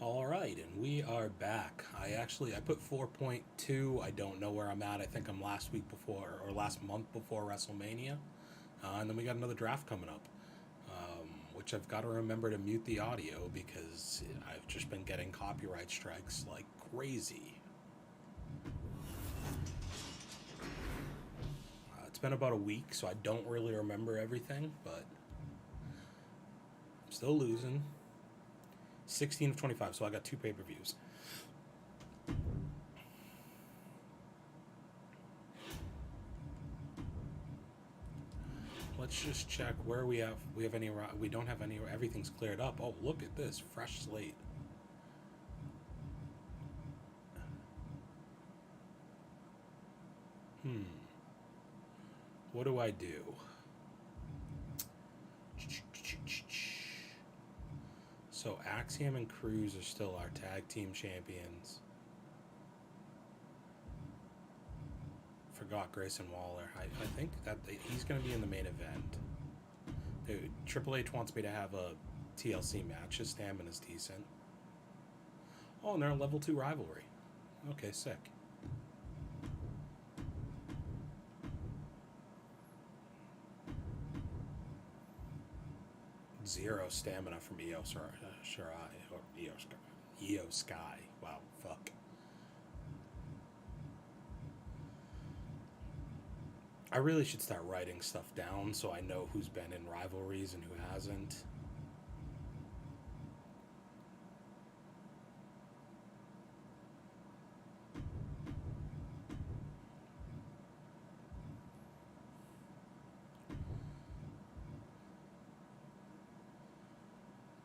All right, and we are back. I put 4.2. I don't know where I'm at. I think I'm last week before or last month before WrestleMania. And then we got another draft coming up, which I've got to remember to mute the audio because I've just been getting copyright strikes like crazy. It's been about a week, so I don't really remember everything, but I'm still losing. 16 of 25, so I got 2 pay-per-views. Let's just check where we have any. We don't have any. Everything's cleared up. Oh, look at this fresh slate. What do I do? So Axiom and Cruz are still our tag team champions. Forgot Grayson Waller. I think that he's going to be in the main event. Dude, Triple H wants me to have a TLC match. His stamina's decent. Oh, and they're a level 2 rivalry. Okay, sick. Zero stamina from Io Shirai or Io Sky. Wow, fuck. I really should start writing stuff down so I know who's been in rivalries and who hasn't.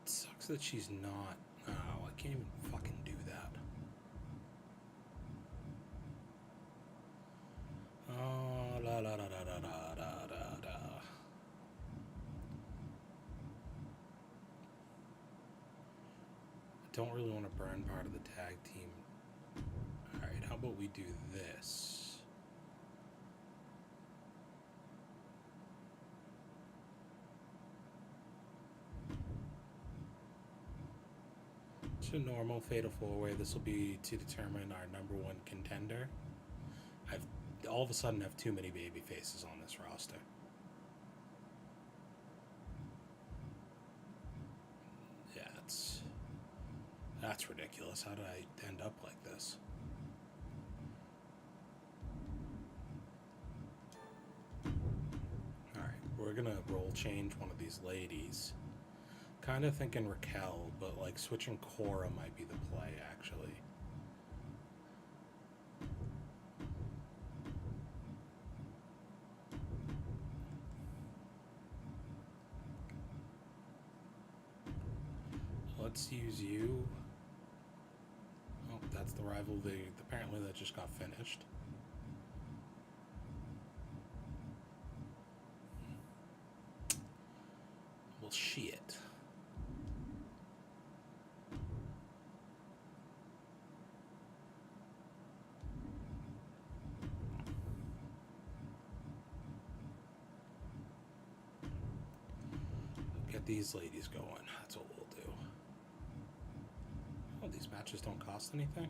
It sucks that she's not. Oh, I can't even fucking do that. Oh, la la la la la la la la. I don't really want to burn part of the tag team. Alright, how about we do this? It's a normal fatal 4-way. This will be to determine our number 1 contender. I've all of a sudden have too many baby faces on this roster. Yeah, that's ridiculous. How did I end up like this? Alright, we're gonna role change one of these ladies. Kind of thinking Raquel, but like switching Cora might be the play, actually. Let's use you. Oh, that's the rivalry. Apparently that just got finished. Well, shit. Get these ladies going. That's what we'll do. Oh, these matches don't cost anything?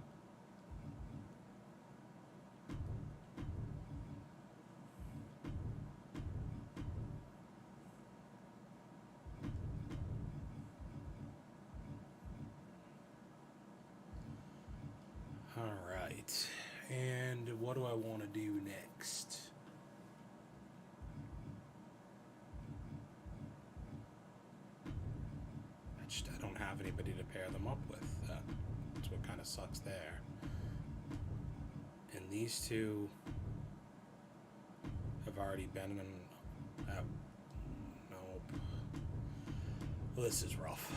Alright. And what do I want to do next? I don't have anybody to pair them up with. That's what kind of sucks there. And these two have already been in. Nope. Well, this is rough.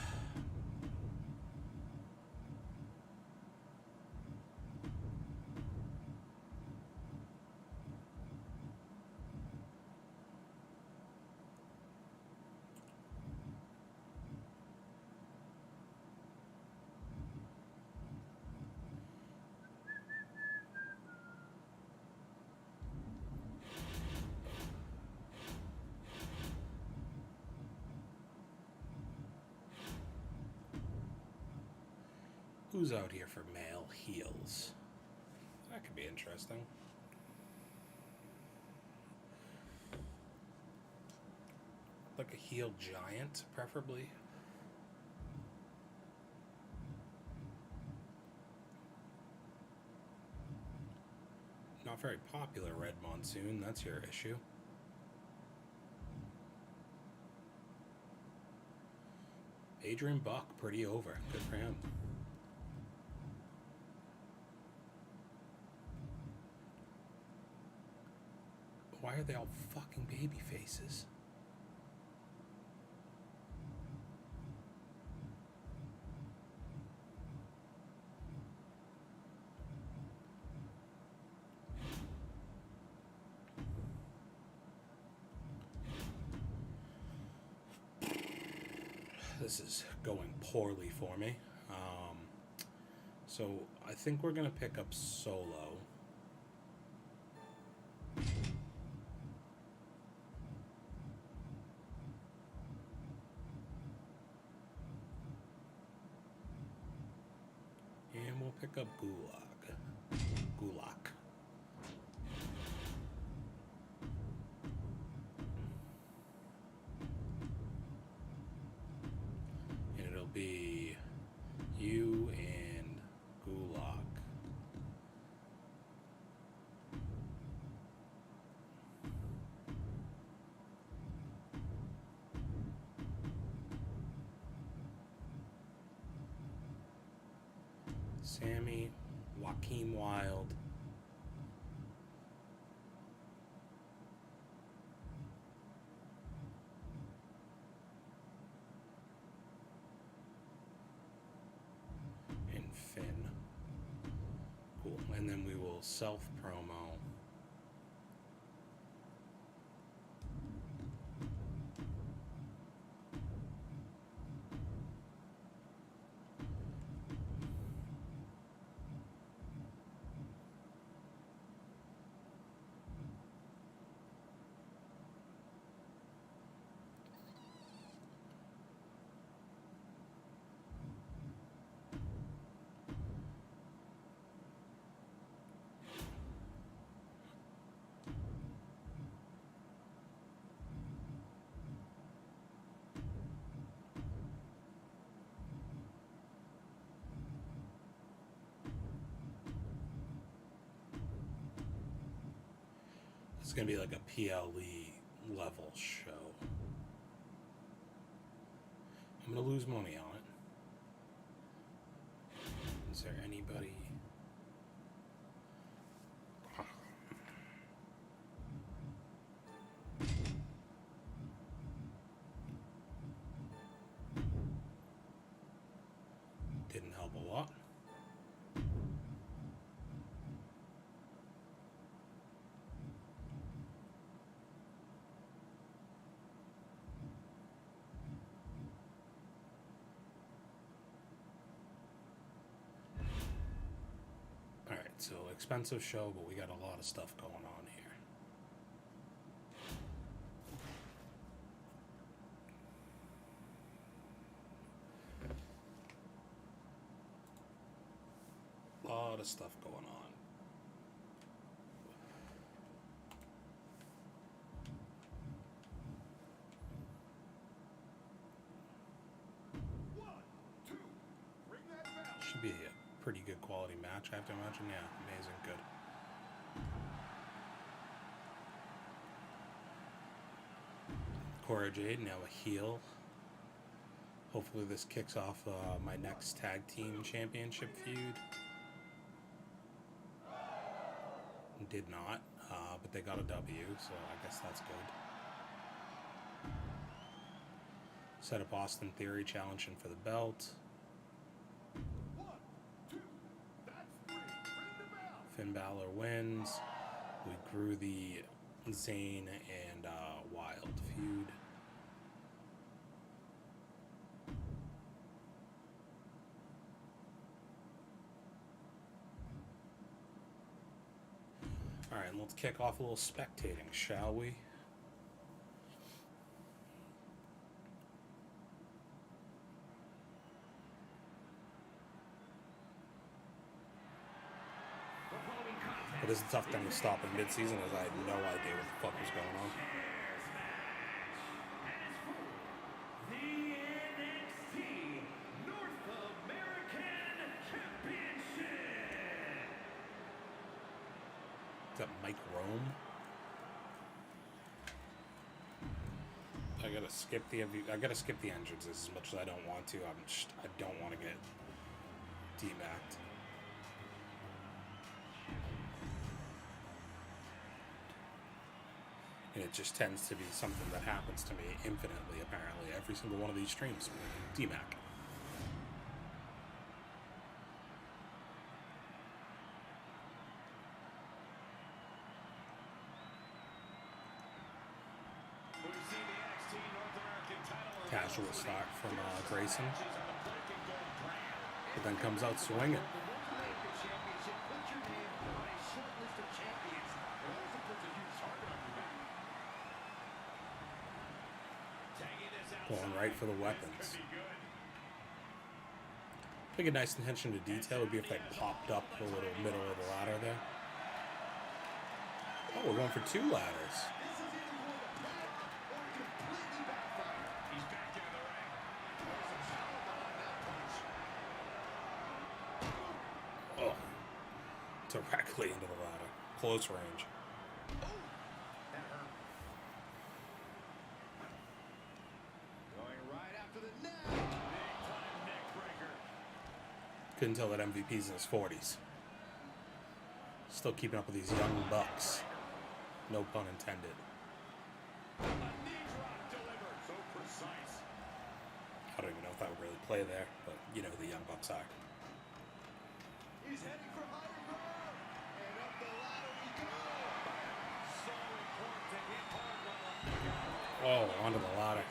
Who's out here for male heels? That could be interesting. Like a heel giant, preferably. Not very popular, Red Monsoon. That's your issue. Adrian Buck, pretty over. Good for him. Why are they all fucking baby faces? This is going poorly for me. So I think we're gonna pick up Solo. And we'll pick up Gulak. And it'll be you and Gulak. Sammy, Joaquin Wilde, and Finn. Cool. And then we will self-promo. It's going to be like a PLE level show. I'm going to lose money on it. Is there anybody? Didn't help a lot. So expensive show, but we got a lot of stuff going on here. A lot of stuff going on. Should be a pretty good quality match, I have to imagine. Yeah, amazing, good. Cora Jade, now a heel. Hopefully this kicks off my next tag team championship feud. Did not, but they got a W, so I guess that's good. Set up Austin Theory challenging for the belt. Finn Balor wins. We grew the Zayn and Wild feud. Alright, let's kick off a little spectating, shall we? It is a tough thing to stop in mid-season, as I had no idea what the fuck was going on. Is that Mike Rome? I gotta skip the entrances as much as I don't want to. I don't want to get demacked. And it just tends to be something that happens to me infinitely, apparently. Every single one of these streams, demack. Casual start from Grayson, but then comes out swinging. Going right for the weapons. I think a nice attention to detail would be if they popped up the little middle of the ladder there. Oh, we're going for 2 ladders. Oh, directly into the ladder. Close range. Couldn't tell that MVP's in his 40s. Still keeping up with these young bucks. No pun intended. I don't even know if that would really play there, but you know who the young bucks are. He's heading for higher ground. And up the ladder we go. So important to hit hard. Oh, onto the ladder.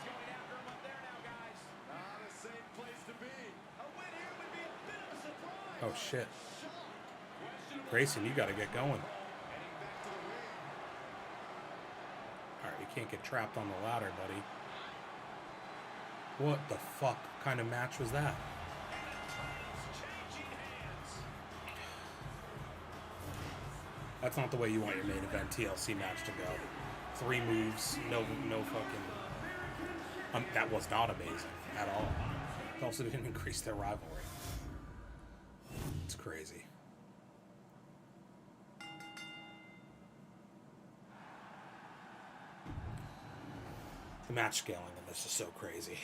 Oh shit. Grayson, you gotta get going. Alright, you can't get trapped on the ladder, buddy. What the fuck kind of match was that? That's not the way you want your main event TLC match to go. 3 moves, no fucking... that was not amazing at all. It also didn't increase their rivalry. It's crazy. The match scaling in this is so crazy.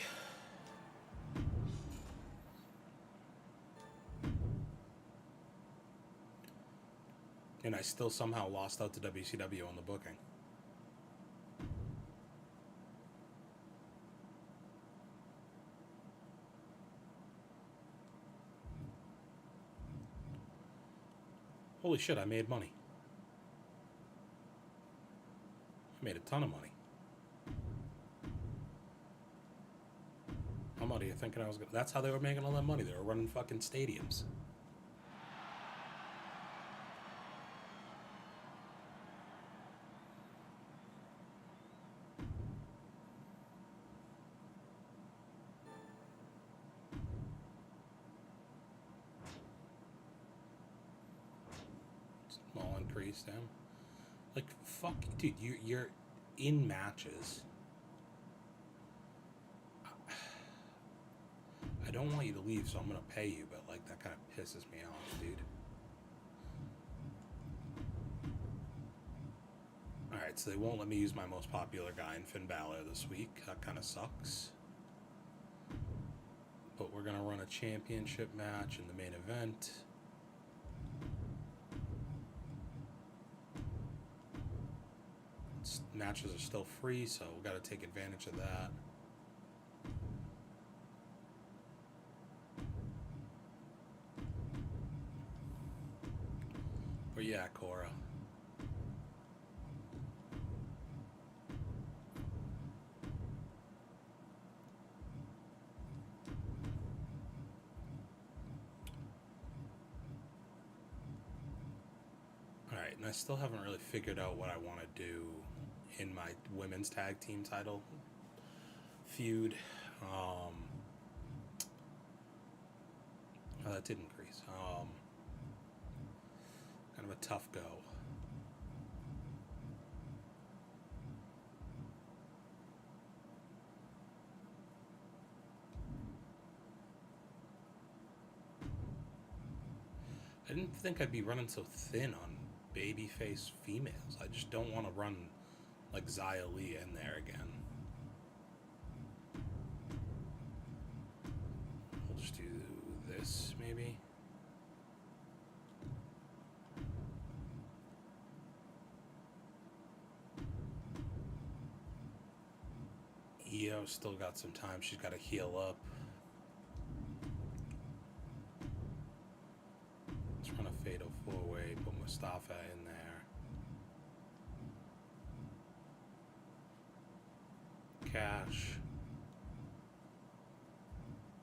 And I still somehow lost out to WCW on the booking. Holy shit, I made money. I made a ton of money. How much are you thinking I was gonna... That's how they were making all that money. They were running fucking stadiums. Small increase down. Like, fuck, dude, you're in matches. I don't want you to leave, so I'm gonna pay you, but like that kind of pisses me off, dude. Alright, so they won't let me use my most popular guy in Finn Balor this week. That kind of sucks. But we're gonna run a championship match in the main event. Matches are still free, so we've got to take advantage of that. Where you at, Cora? Alright, and I still haven't really figured out what I want to do in my women's tag team title feud. Oh, that did increase. Kind of a tough go. I didn't think I'd be running so thin on babyface females. I just don't want to run like Xia Li in there again. We'll just do this maybe. Io still got some time. She's got to heal up. Let's run a fatal four-way. Put Mustafa in there. Cash.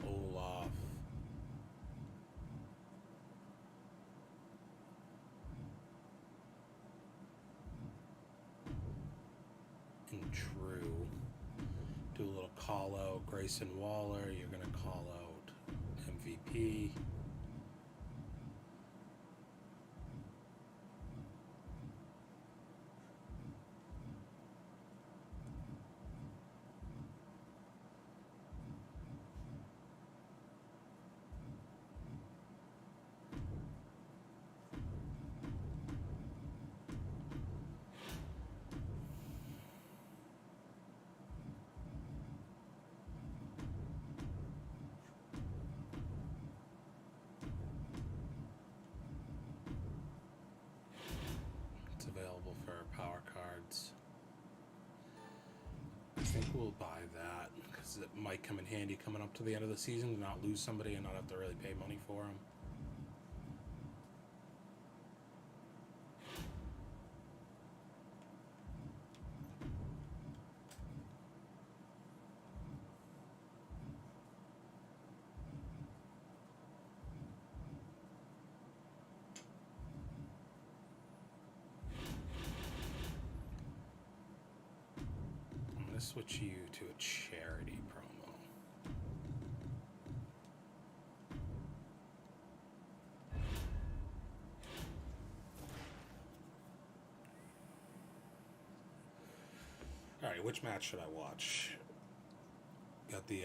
Olaf. And Drew. Do a little call out. Grayson Waller. You're going to call out MVP. Available for power cards. I think we'll buy that because it might come in handy coming up to the end of the season to not lose somebody and not have to really pay money for them. Switch you to a charity promo. Alright, which match should I watch? Got the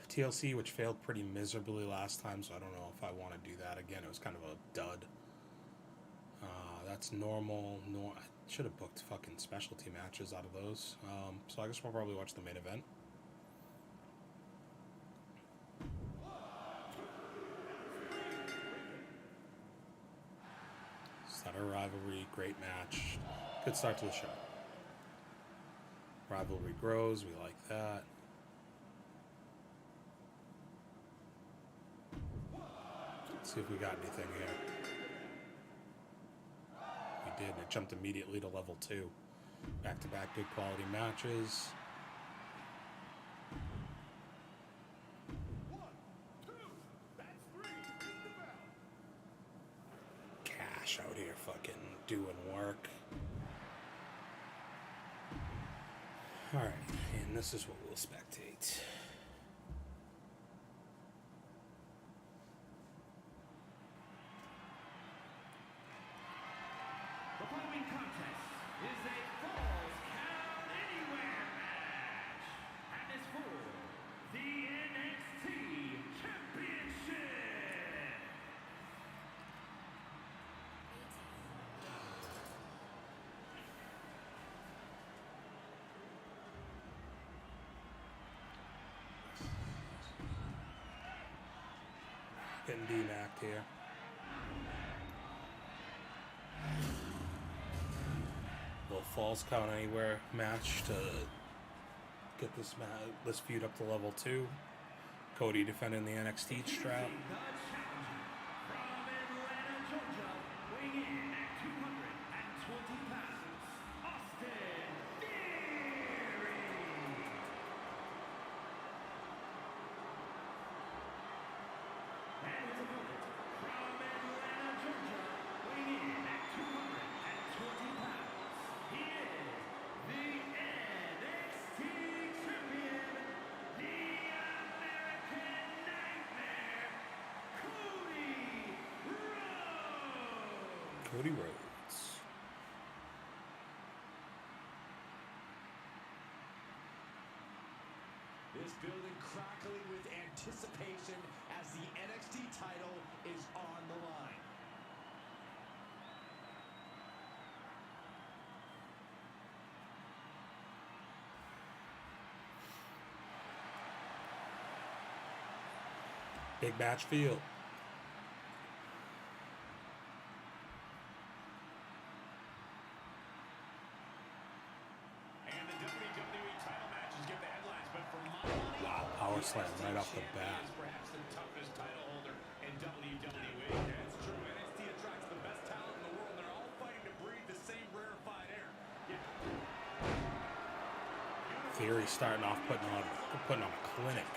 TLC, which failed pretty miserably last time, so I don't know if I want to do that again. It was kind of a dud. That's normal. I should have booked fucking specialty matches out of those. So I guess we'll probably watch the main event. Sutter rivalry, great match. Good start to the show. Rivalry grows, we like that. Let's see if we got anything here. We did, and it jumped immediately to level 2. Back-to-back good quality matches. Cash out here fucking doing work. Alright, and this is what we'll spectate. The following contest is a Falls Count Anywhere match and is for the NXT Championship. Getting D-Mac here. Little Falls Count Anywhere match to get this feud up to level 2. Cody defending the NXT strap. From Atlanta, Georgia, weighing in at 220 pounds, Austin Theory. And his opponent, from Atlanta, Georgia, weighing in at 220 pounds, he is the NXT Champion, the American Nightmare, Cody Rhodes. This building crackling with anticipation as the NXT title is on the line. Big Batch Field. And the WWE title matches get the headlines, but for my money, Wow, power slam right off the champion bat. is perhaps the toughest title holder in WWE. Yeah, it's true. NXT attracts the best talent in the world. They're all fighting to breathe the same rarefied air. Yeah. Theory starting off putting on a clinic.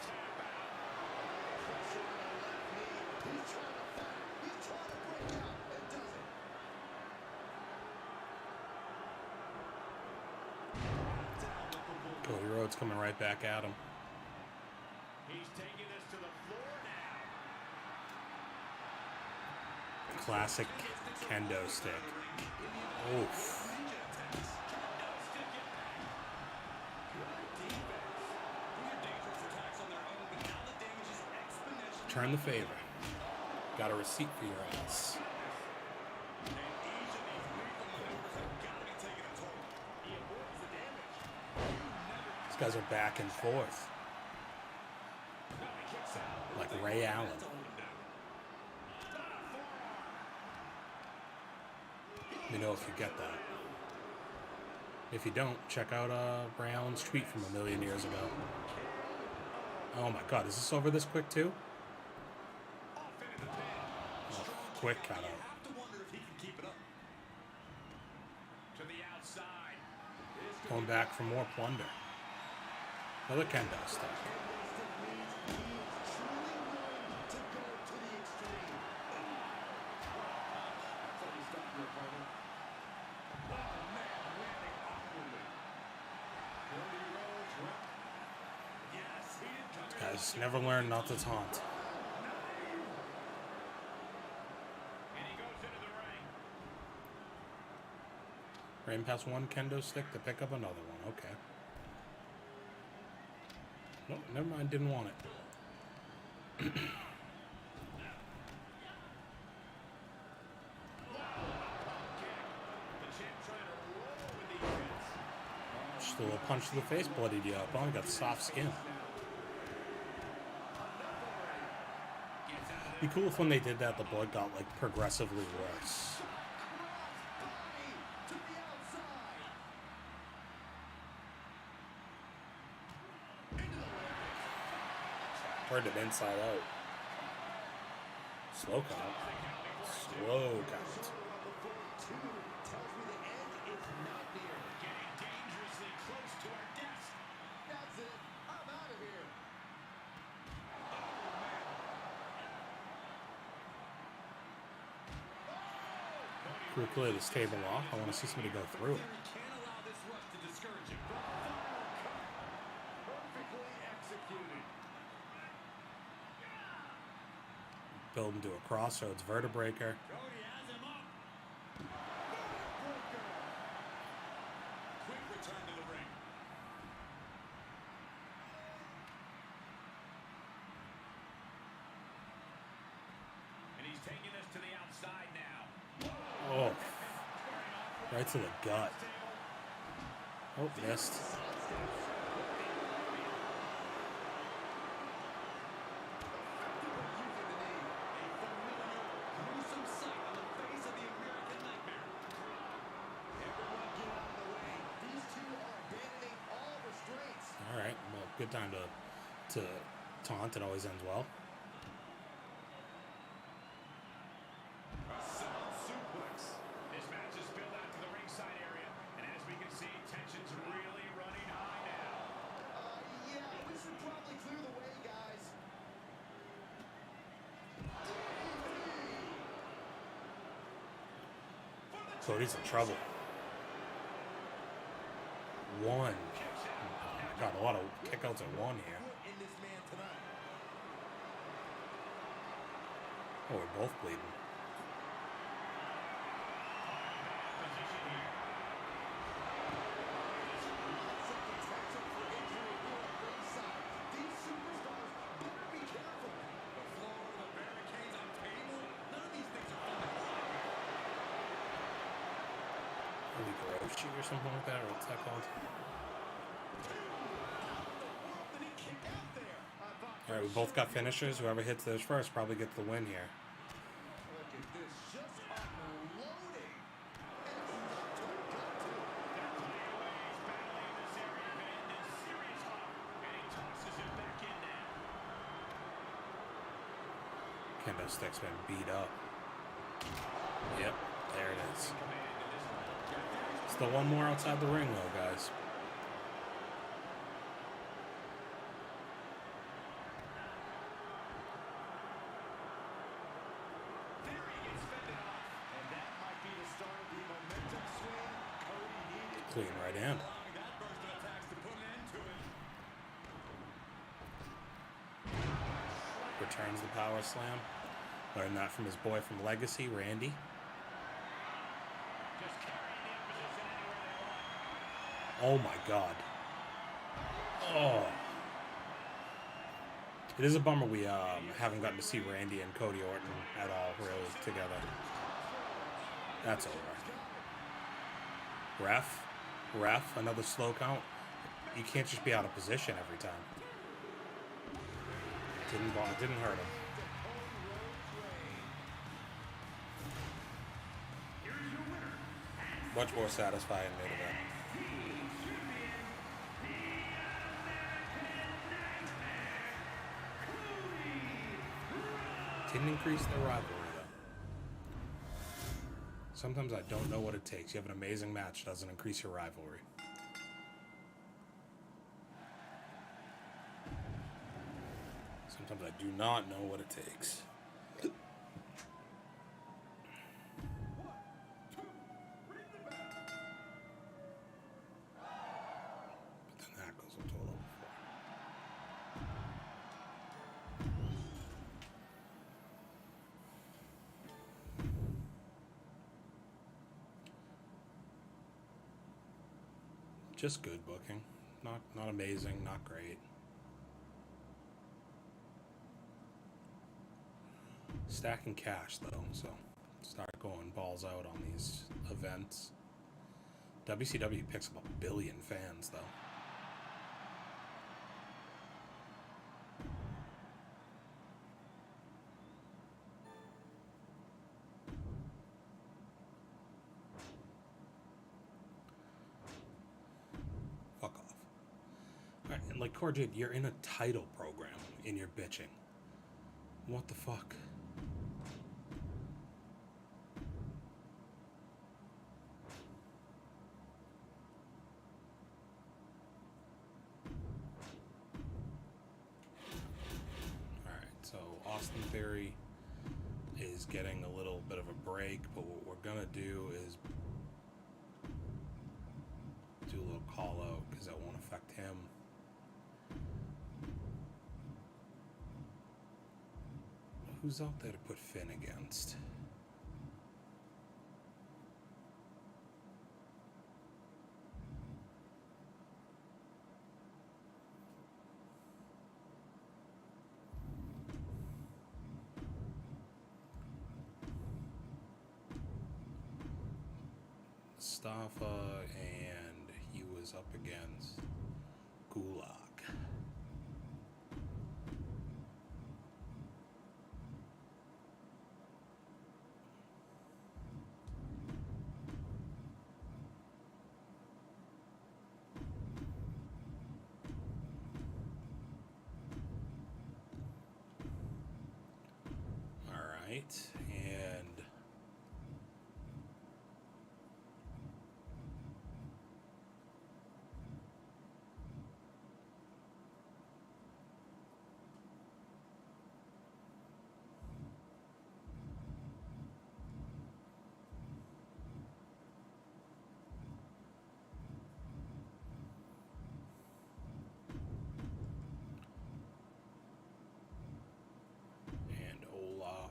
Cody Rhodes coming right back at him. He's taking this to the floor now. Classic kendo stick. Oof. Turn the favor. Got a receipt for your ass. These guys are back and forth. Like Ray Allen. Let me know if you get that. If you don't, check out Ray Allen's tweet from a million years ago. Oh my god, is this over this quick too? Oh, quick cut out. Going back for more plunder. Another kendo stick. Guys, never learn not to taunt. Ran past one kendo stick to pick up another one. Okay. Nope, never mind. Didn't want it. Just a little punch to the face bloodied you up. Oh, you got soft skin. Be cool if when they did that, the blood got like progressively worse. Turned him inside out. Slow count. Slow count. Can we clear this table off? I want to see somebody go through it. Build into a crossroads vertebraker. Oh, right to the gut. Oh, missed. All right, well, good time to taunt. It always ends well. Cody's in trouble. One. Got a lot of kickouts at one here. Oh, we're both bleeding. Or something like that, or what's that called? All right, we both got finishers. Whoever hits theirs first probably gets the win here. Look at this, just unloading. Kendo Stick's been beat up. Yep, there it is. Still one more outside the ring, though, guys. Clean right in. Returns the power slam. Learned that from his boy from Legacy, Randy. Oh my God. Oh. It is a bummer we haven't gotten to see Randy and Cody Orton at all really together. That's over. Ref, another slow count. You can't just be out of position every time. Didn't hurt him. Much more satisfying main event. Didn't increase the rivalry though. Sometimes I don't know what it takes. You have an amazing match, doesn't increase your rivalry. Sometimes I do not know what it takes. But then that goes into a level 4. Just good booking. Not amazing, not great. Stacking cash though, so start going balls out on these events. WCW picks up 1 billion fans though. Fuck off. Alright, and like Corjade, you're in a title program and you're bitching. What the fuck? Austin Theory is getting a little bit of a break, but what we're gonna do is do a little call out because that won't affect him. Who's out there to put Finn against? Mustafa, and he was up against Gulak. All right, and Olaf.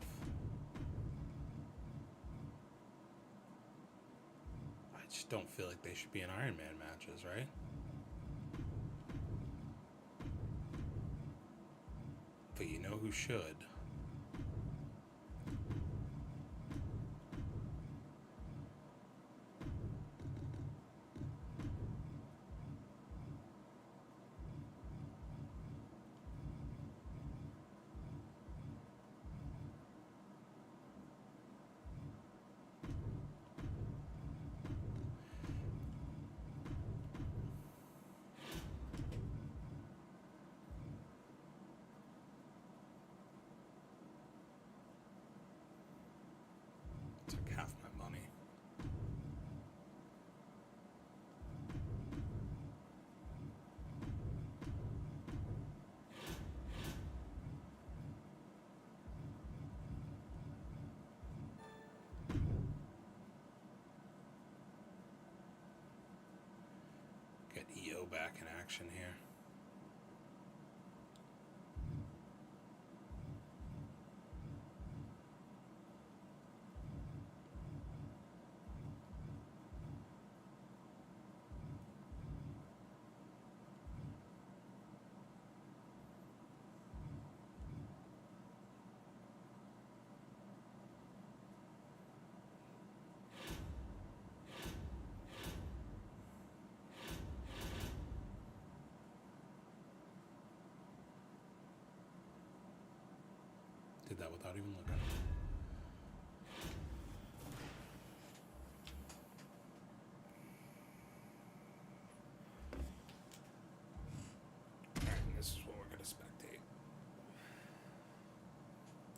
I just don't feel like they should be in Iron Man matches, right? But you know who should? back in action here. Did that without even looking. Alright, this is what we're gonna spectate.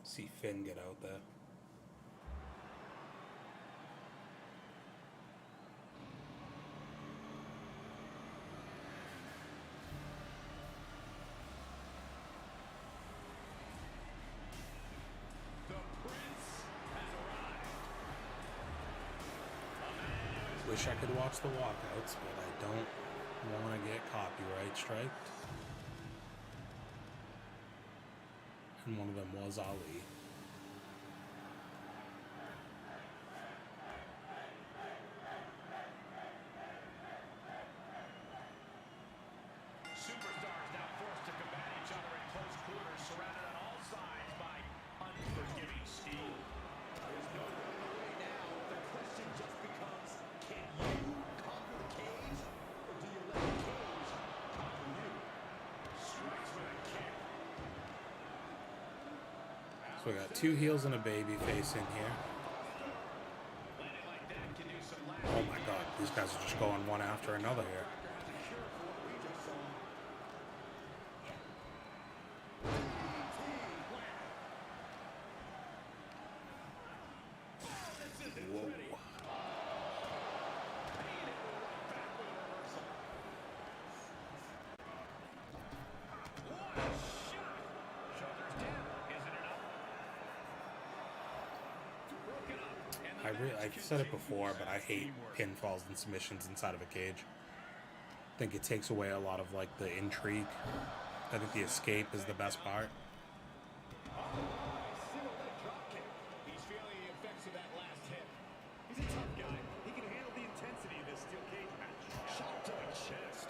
See Finn get out there. Wish I could watch the walkouts, but I don't want to get copyright striked. And one of them was Ali. Superstars now forced to combat each other in close quarters, surrounded on all sides by unforgiving steel. There's no running away now. The question just becomes, can you conquer the cage, or do you let the cage conquer you? Strikes with a kick. So we got two heels and a baby face in here. Landing like that can do some lasting. Oh my god, these guys are just going one after another here. Has a cure for what we just saw. Whoa. I've said it before, but I hate pinfalls and submissions inside of a cage. I think it takes away a lot of like the intrigue. I think the escape is the best part. He's feeling the effects of that last hit. He's a tough guy. He can handle the intensity of this steel cage match. Shot to the chest.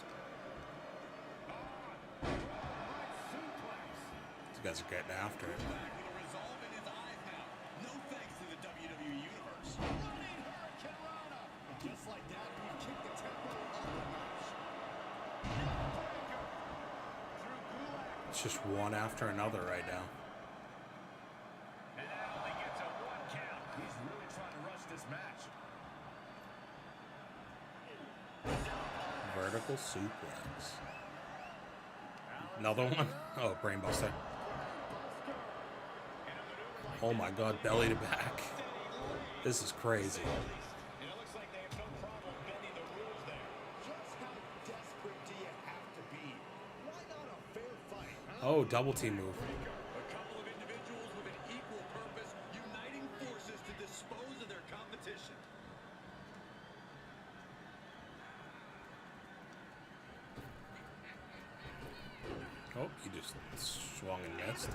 These guys are getting after it. With a resolve in his eyes now. No thanks to the WWE Universe. Running Hurricane Rana. And just like that, we've kicked the tempo of the match. Neckbreaker. Through Gulak. It's just one after another right now. And that only gets a 1 count. He's really trying to rush this match. Vertical suplex. Another one? Oh, brainbuster. Oh my god, belly to back. This is crazy. And it looks like they have no problem bending the rules there. Just how desperate do you have to be? Why not a fair fight, huh? Oh, double team move. A couple of individuals with an equal purpose, uniting forces to dispose of their competition. Oh, he just swung and missed.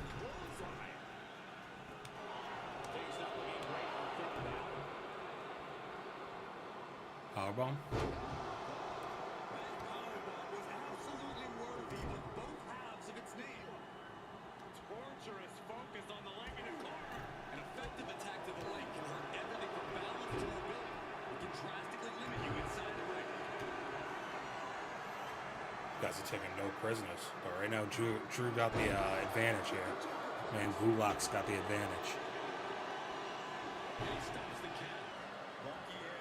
Powerbomb. Torturous focus on the leg in a corner. An effective attack to the leg can hurt everything from balance to mobility. It can drastically limit you inside the ring. You guys are taking no prisoners. But right now, Drew got the advantage here. Man, Gulak's got the advantage. And he stops the count. Lucky him.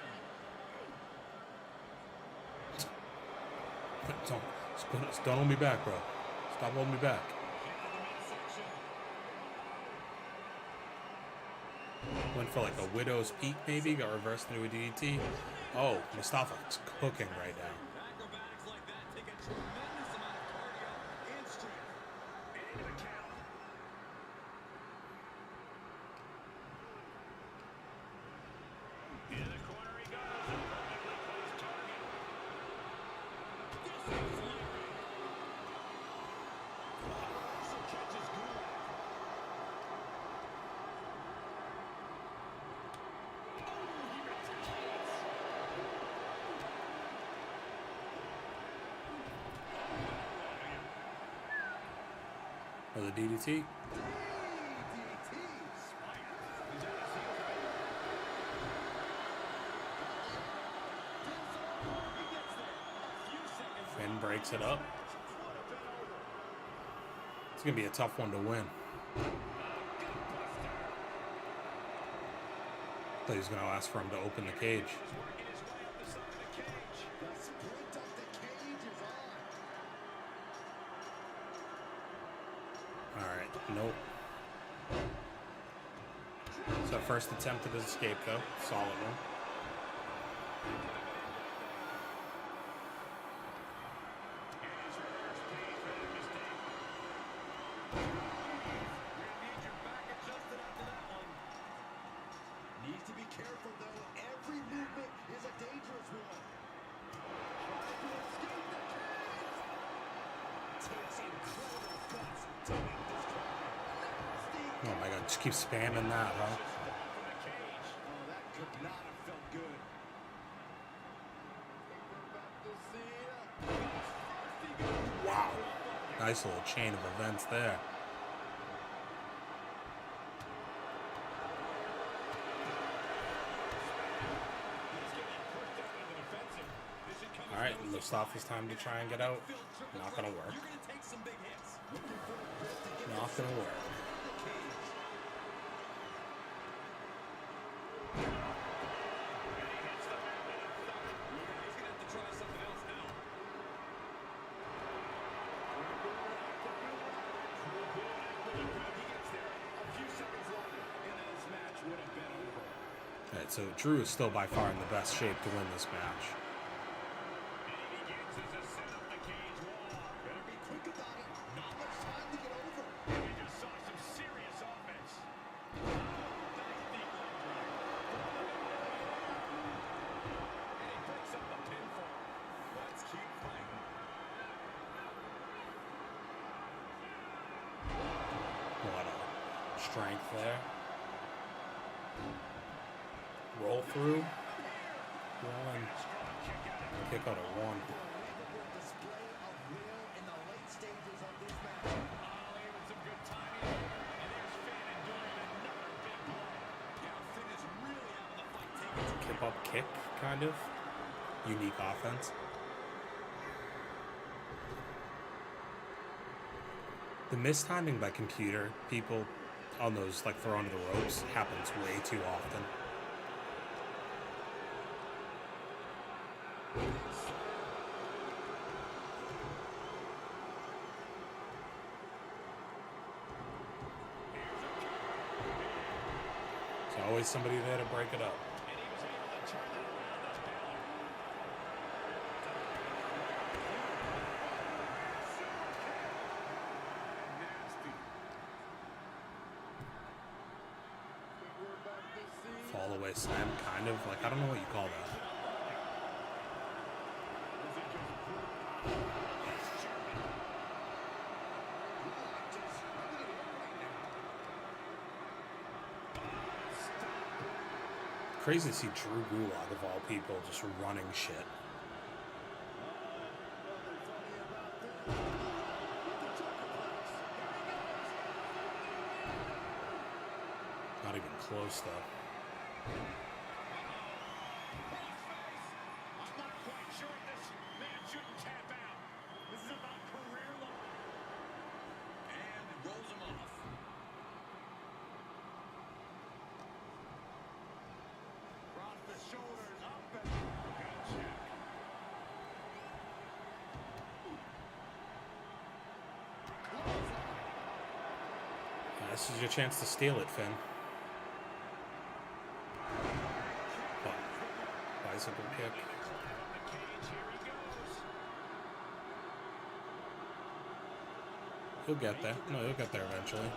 Don't hold me back, bro. Stop holding me back. Into the midsection. Went for like a widow's peak, maybe. Got reversed into a DDT. Oh, Mustafa's cooking right now. Acrobatics like that take a tremendous amount of cardio and strength. Into the count. Into the corner he goes. A perfectly placed target. This is With a DDT. Finn breaks it up. It's going to be a tough one to win. I thought he was going to ask for him to open the cage. Alright, nope. So first attempt at his escape though. Solid one. Needs to be careful though. Every movement is a dangerous one. Trying to escape the cage. Takes incredible guts to make this try. Oh my god, just keep spamming that, huh? Oh, that could not have felt good. Wow. Nice little chain of events there. Alright, looks off his time to try and get out. Not gonna work. Not gonna work. Alright, so Drew is still by far in the best shape to win this match. Strength there. Roll through. One. Kick out of one. Kip up kick, kind of. Unique offense. The mistiming by computer people on those, like, throw onto the ropes happens way too often. There's always somebody there to break it up. Fall away slam, kind of. Like, I don't know what you call that. Crazy to see Drew Gulak, of all people, just running shit. Not even close, though. I'm not quite sure this man shouldn't tap out. This is about career level. And rolls him off. Brought the shoulders up and good check. This is your chance to steal it, Finn. Bicycle kick. He'll get there. No, he'll get there eventually.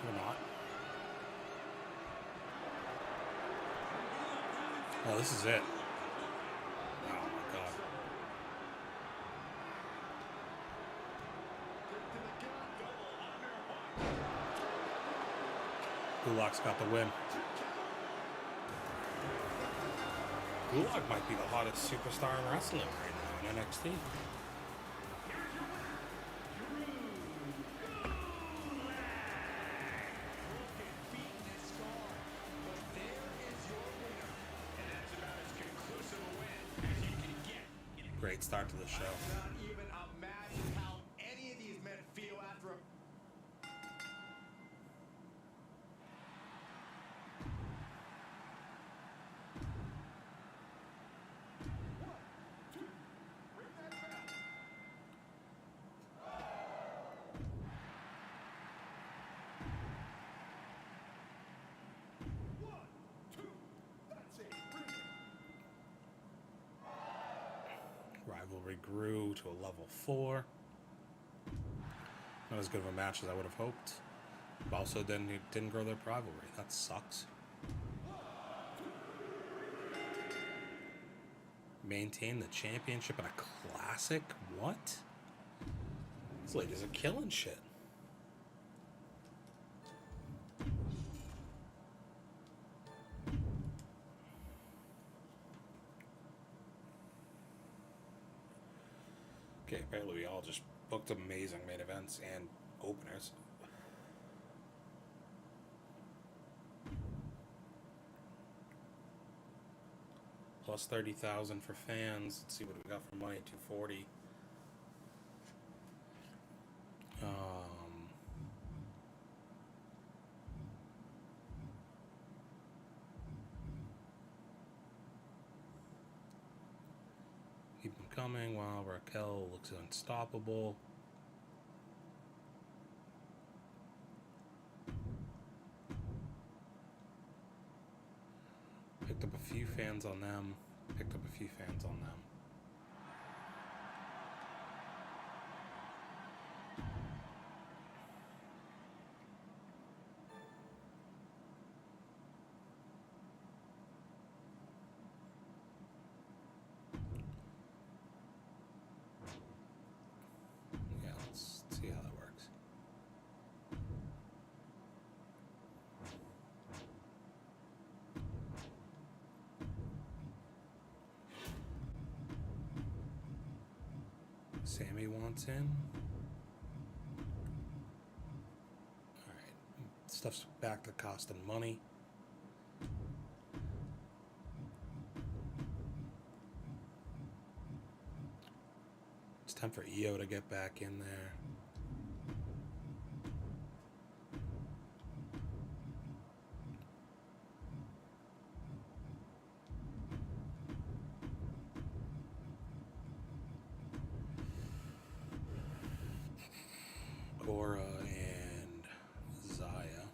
Or not. Oh, this is it. Oh my god. Gulak's got the win. Gulak might be the hottest superstar in wrestling right now in NXT. great start to the show. Not even imagine how any of these men feel after a... Rivalry grew to a level 4. Not as good of a match as I would have hoped. But also didn't grow their rivalry. That sucks. Maintain the championship in a classic? What? These ladies are killing shit. Okay, apparently we all just booked amazing main events and openers. Plus 30,000 for fans. Let's see what we got for money. 240. Keep them coming while Raquel looks unstoppable. Picked up a few fans on them. Yeah, let's see how that works. Sammy wants in. Alright. Stuff's back to costing money. It's time for EO to get back in there. Cora and Zaya.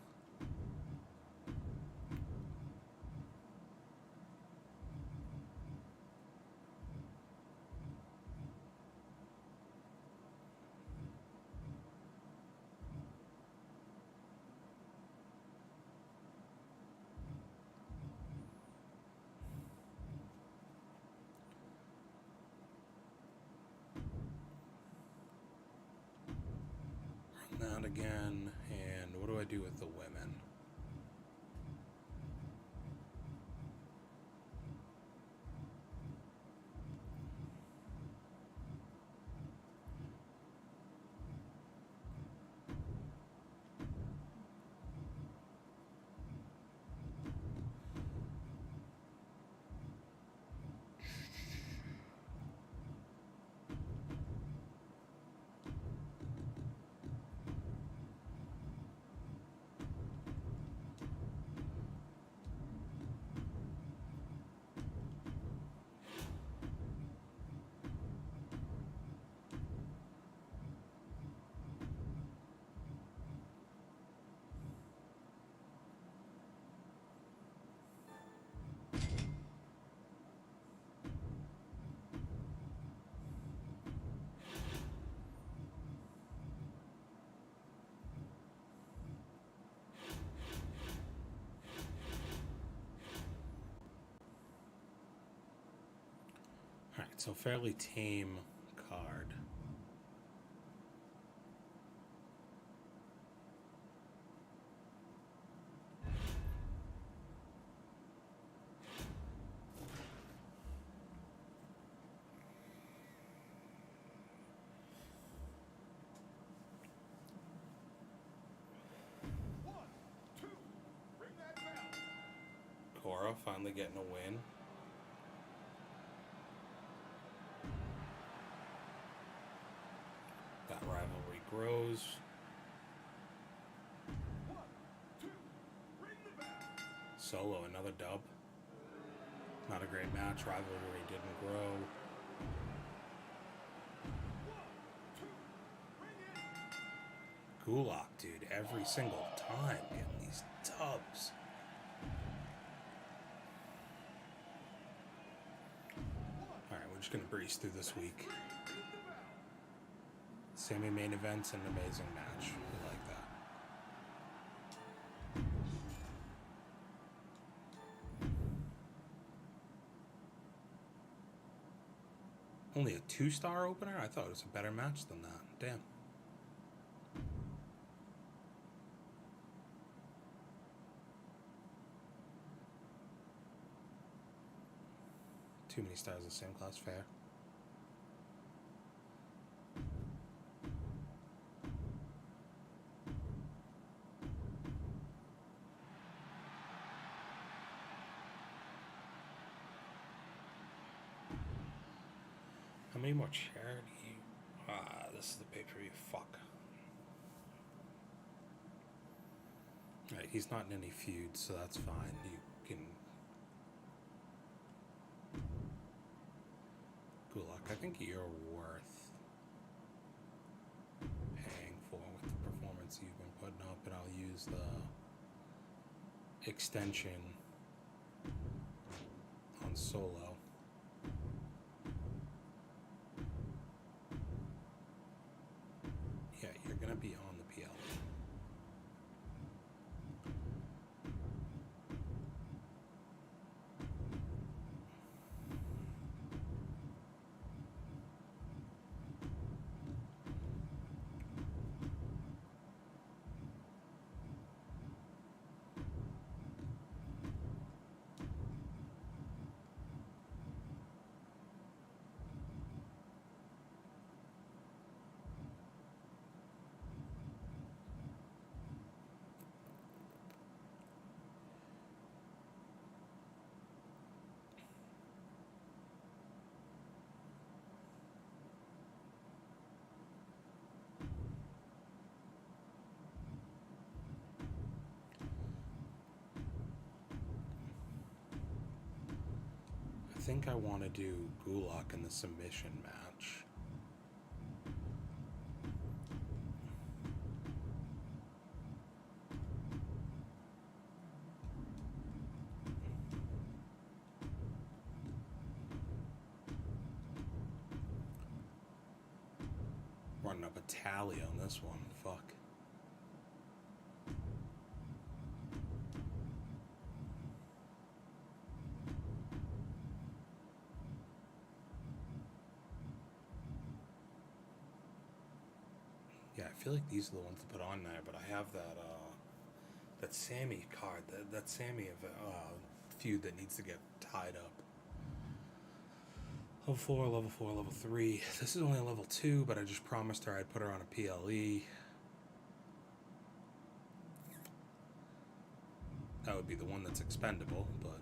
Run that again. And what do I do with the women? Alright, so fairly tame card. Cora finally getting a win. grows. Solo, another dub. Not a great match. Rivalry didn't grow. Gulak, dude, every single time getting these dubs. Alright, we're just gonna breeze through this week. Semi main events and amazing match. We like that. Only a 2-star opener? I thought it was a better match than that. Damn. Too many stars in the same class, fair. How many more charity? This is the pay-per-view. Fuck. Alright, he's not in any feuds, so that's fine. You can... Gulak, I think you're worth paying for with the performance you've been putting up, and I'll use the extension on Solo. Yeah, you're gonna be on the PL. I think I want to do Gulak in the submission match. Running up a tally on this one. Fuck. Yeah, I feel like these are the ones to put on there, but I have that Sammy card, that Sammy feud that needs to get tied up. Level 4, level 4, level 3. This is only a level 2, but I just promised her I'd put her on a PLE. That would be the one that's expendable, but...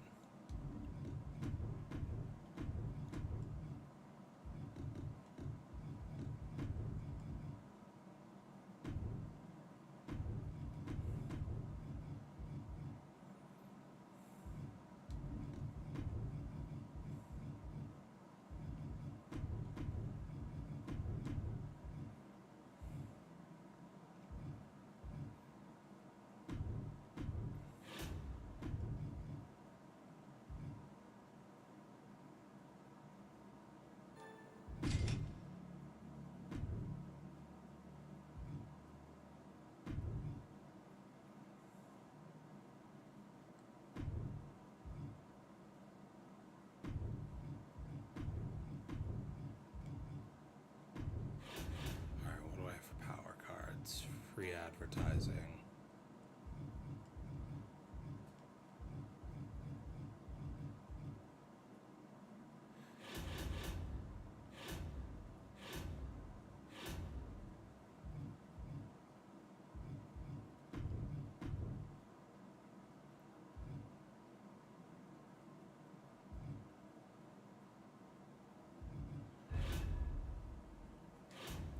Free advertising.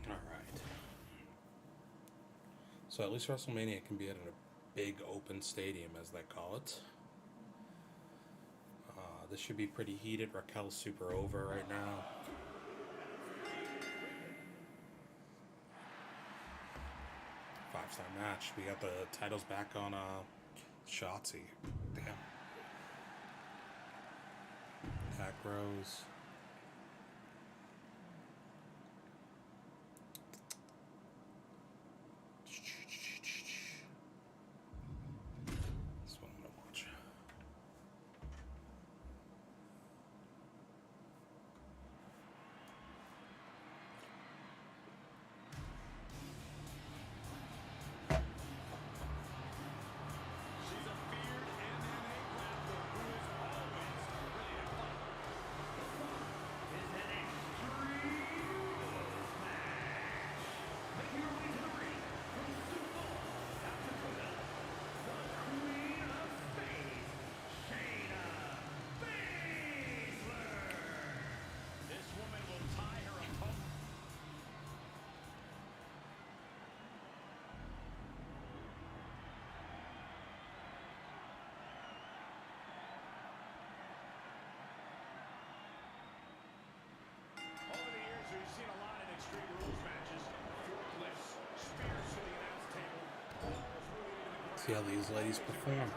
All right. So at least WrestleMania can be at a big open stadium, as they call it. This should be pretty heated. Raquel's super over right now. Five-star match. We got the titles back on Shotzi. Damn. Attack Rose. This one I'm gonna watch. She's a feared MMA grappler who is always ready to fight. Is an extreme rules match. Making her way to the ring from Sioux Falls, South Dakota, the Queen of Spades, Shayna Baszler. This woman will tie her opponent. Over the years, we've seen a lot of Extreme Rules matches. Forklifts, spears to the announce table, balls moving into the ground. See how these ladies perform.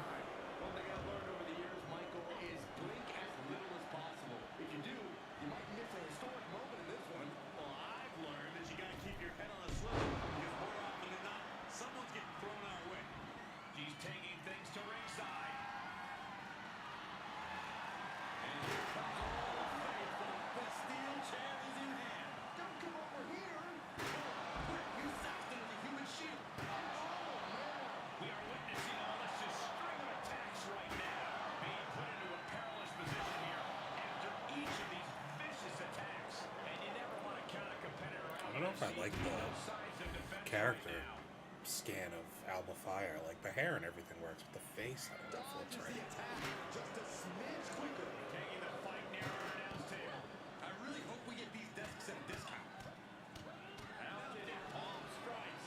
One thing I've learned over the years, Michael, is blink as little as possible. If you do, you might miss a historic moment in this one. Well, I've learned that you got to keep your head on a swivel because more often than not, someone's getting thrown our way. She's taking things to ringside. And here comes all the faithful. The steel chair is in hand. Don't come over here. Quick, use Saxton as a human shield. We are witnessing a malicious string of attacks right now. Being put into a perilous position here after each of these vicious attacks. And you never want to count a competitor out. I don't know if I like the Sides of defense character right now. scan of Alba Fire. Like the hair and everything works, but the face, I don't know if it's right. Just a smidge quicker. Taking the fight near our announce table. I really hope we get these desks at a discount. Out in palm strikes.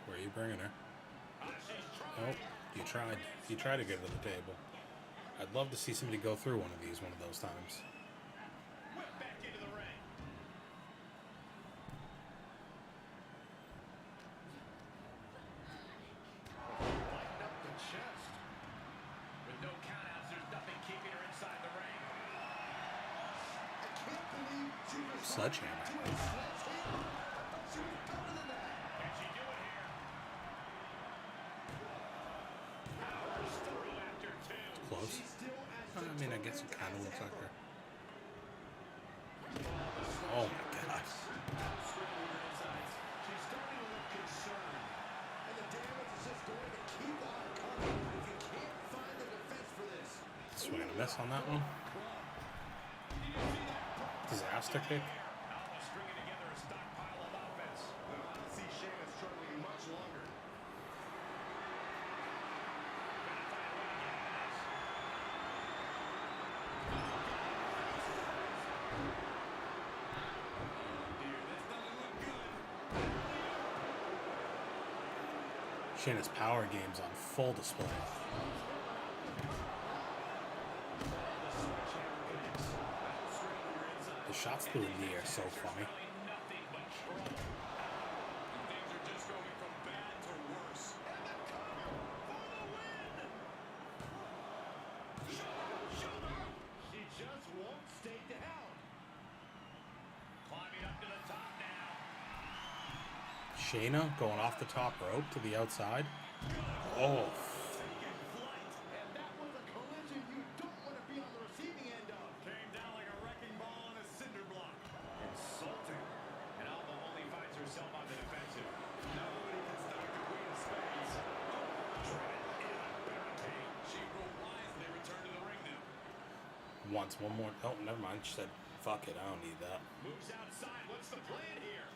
Where are you bringing her? She's Oh, trying. you tried. You tried to get her to the table. I'd love to see somebody go through one of those times. Whip back into the ring. Lighten up the chest. With no countouts, there's nothing keeping her inside the ring. I can't believe she was Sledgehammer. to a sledgehammer. She was better than that. Can she do it here? Powers through after two. Close. She's still as I mean, I guess it determined kind of as looks like ever. her. Oh my god. She's starting to look concerned. And the damage is just going to keep on coming if you can't find the defense for this. Swing and a miss on that one. Disaster kick. Alba stringing together a stockpile of offense. I don't want to see Shayna struggling much longer. Gonna find a way to get out of this. Dear, this doesn't look good. Shayna's power game's on full display. The shots through the knee are so funny. Nothing but trouble. And things are just going from bad to worse. And the cover for the win. Shoulder. She just won't stay down. Climbing up to the top now. Shayna going off the top rope to the outside. Oh, Taking flight. And that was a collision you don't want to be on the receiving end of. Came down like a wrecking ball on a cinder block. Insulting. And Alba only finds herself on the defensive. Nobody can stop the Queen of Spades. Dread in a barricade. She will wisely return to the ring now. once, one more. Oh, never mind. She said, fuck it, I don't need that. Moves outside. What's the plan here?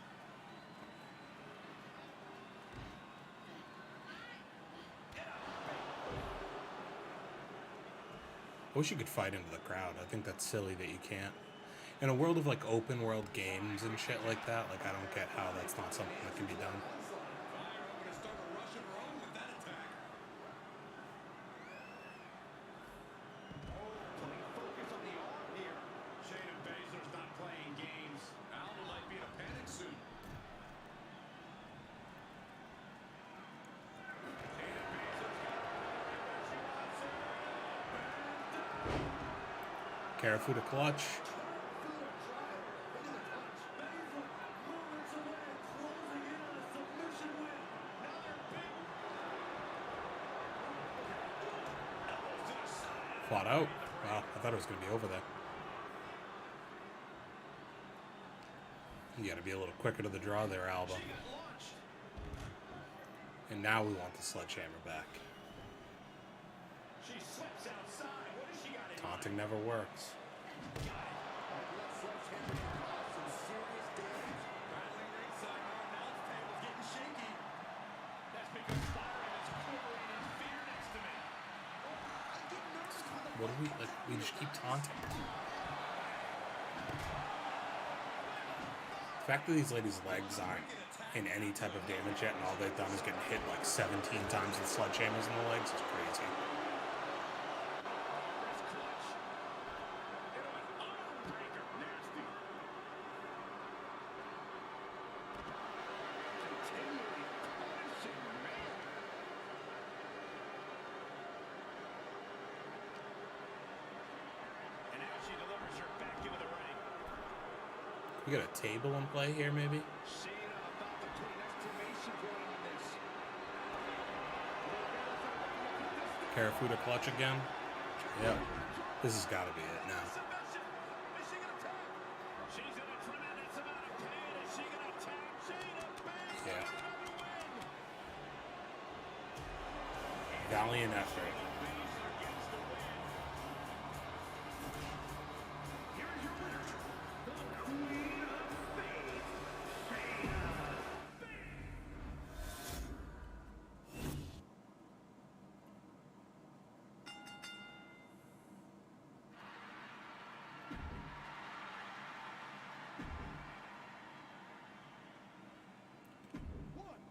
I wish you could fight into the crowd. I think that's silly that you can't. In a world of like open world games and shit like that, like I don't get how that's not something that can be done. Careful to clutch. Fought out. Wow, I thought it was going to be over there. You got to be a little quicker to the draw there, Alba. And now we want the sledgehammer back. Taunting never works. What do we like? We just keep taunting. The fact that these ladies' legs aren't in any type of damage yet, and all they've done is getting hit like 17 times with sledgehammers in the legs is crazy. We got a table in play here, maybe? Karafuda clutch again? Yep. This has got to be it now. Yeah. Valiant effort.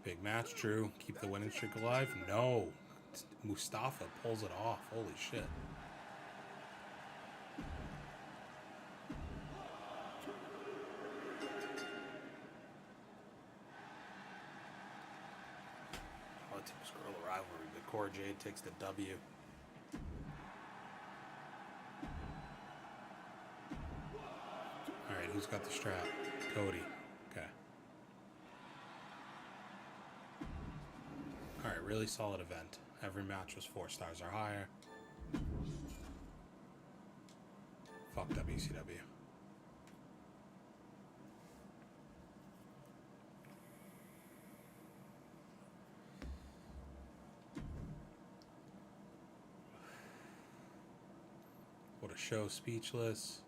Big match, Drew. Keep the winning streak alive? No. Mustafa pulls it off. Holy shit. Oh, typical rivalry. But Cora Jade takes the W. Alright, who's got the strap? Cody. Okay. Alright, really solid event. Every match was 4 stars or higher. Fuck WCW. What a show, speechless.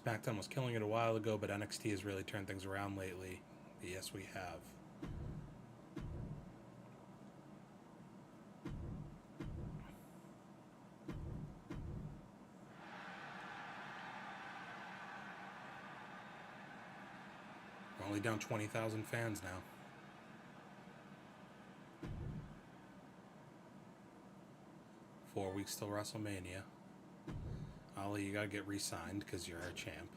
SmackDown was killing it a while ago, but NXT has really turned things around lately. Yes, we have. We're only down 20,000 fans now. Four weeks till WrestleMania. Ali, you gotta get re-signed because you're our champ.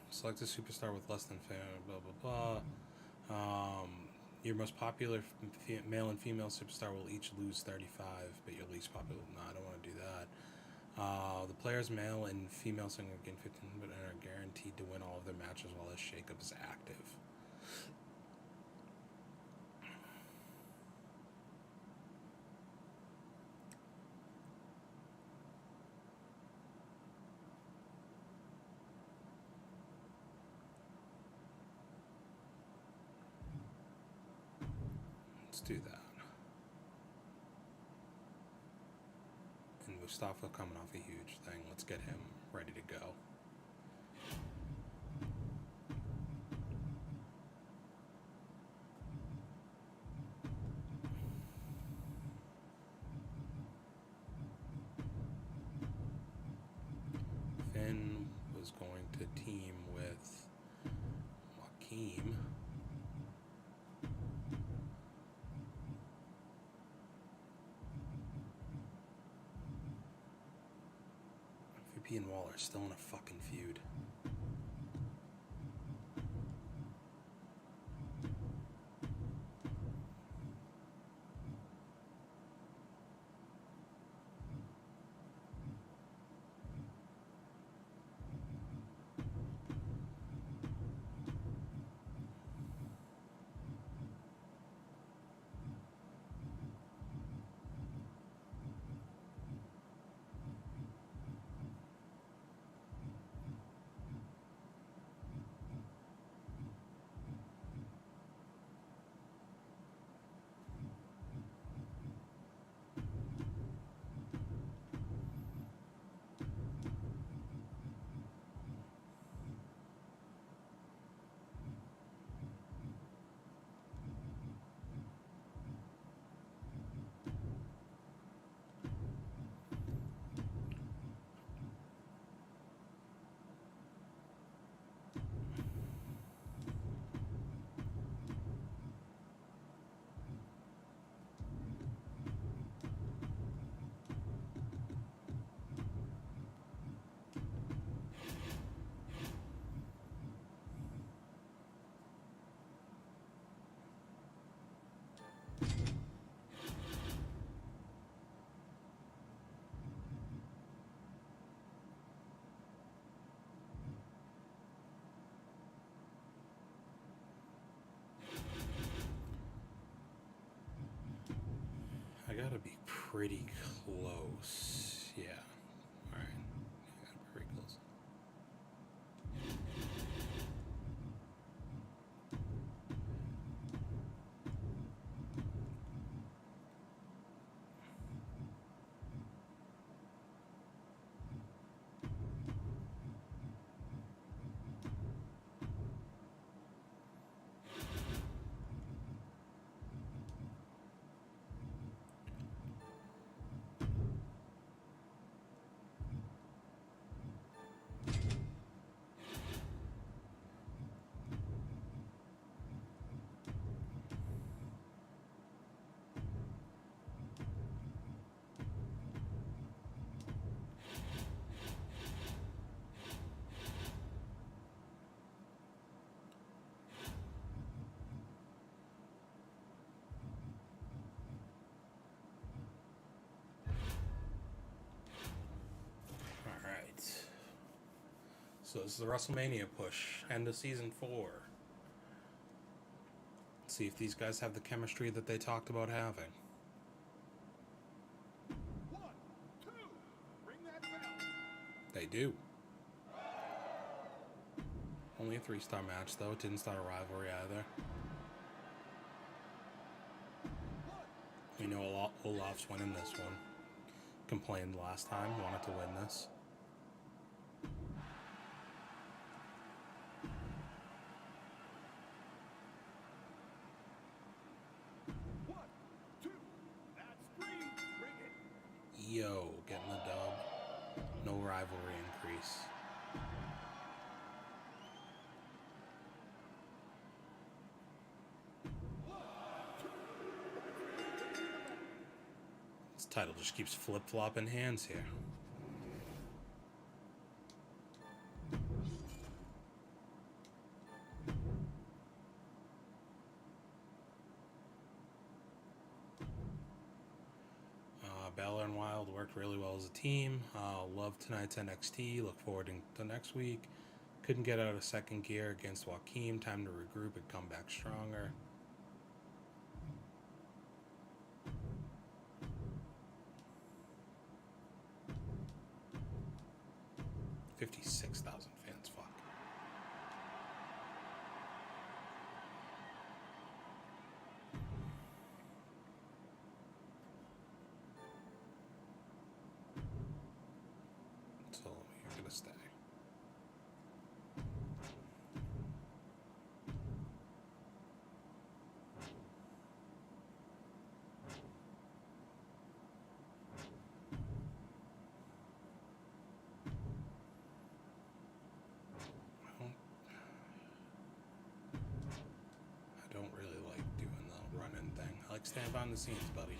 Select a superstar with less than fan, blah blah blah. Your most popular male and female superstar will each lose 35, but your least popular, no, I don't want to do that. The players, male and female singer, gain 15 but are guaranteed to win all of their matches while this shakeup is active. Let's do that. And Mustafa coming off a huge thing. Let's get him ready to go. Finn was going to team with Joaquim. MVP and Waller still in a fucking feud. I gotta be pretty close. Yeah. Alright. Yeah, pretty close. So this is the WrestleMania push, end of season 4. Let's see if these guys have the chemistry that they talked about having. 1, 2, ring that bell. They do. Only a 3-star match though. It didn't start a rivalry either. We know Olaf's winning this one. Complained last time, wanted to win this. Yo, getting the dub. No rivalry increase. This title just keeps flip-flopping hands here. Balor and Wild worked really well as a team. Love tonight's NXT. Look forward to next week. Couldn't get out of second gear against Joaquim. Time to regroup and come back stronger. $56,000 fans. Fuck. stay. I don't really like doing the run-in thing. I like staying behind the scenes, buddy.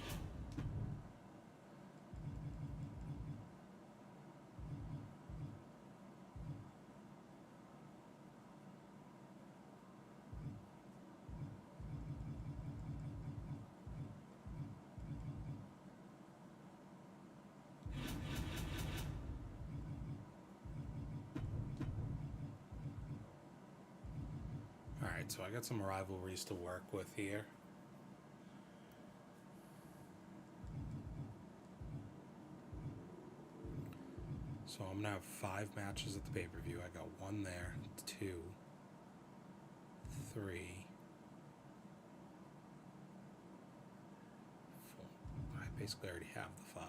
Alright, so I got some rivalries to work with here. So I'm going to have 5 matches at the pay-per-view. I got 1 there, 2, 3, 4. I basically already have the 5.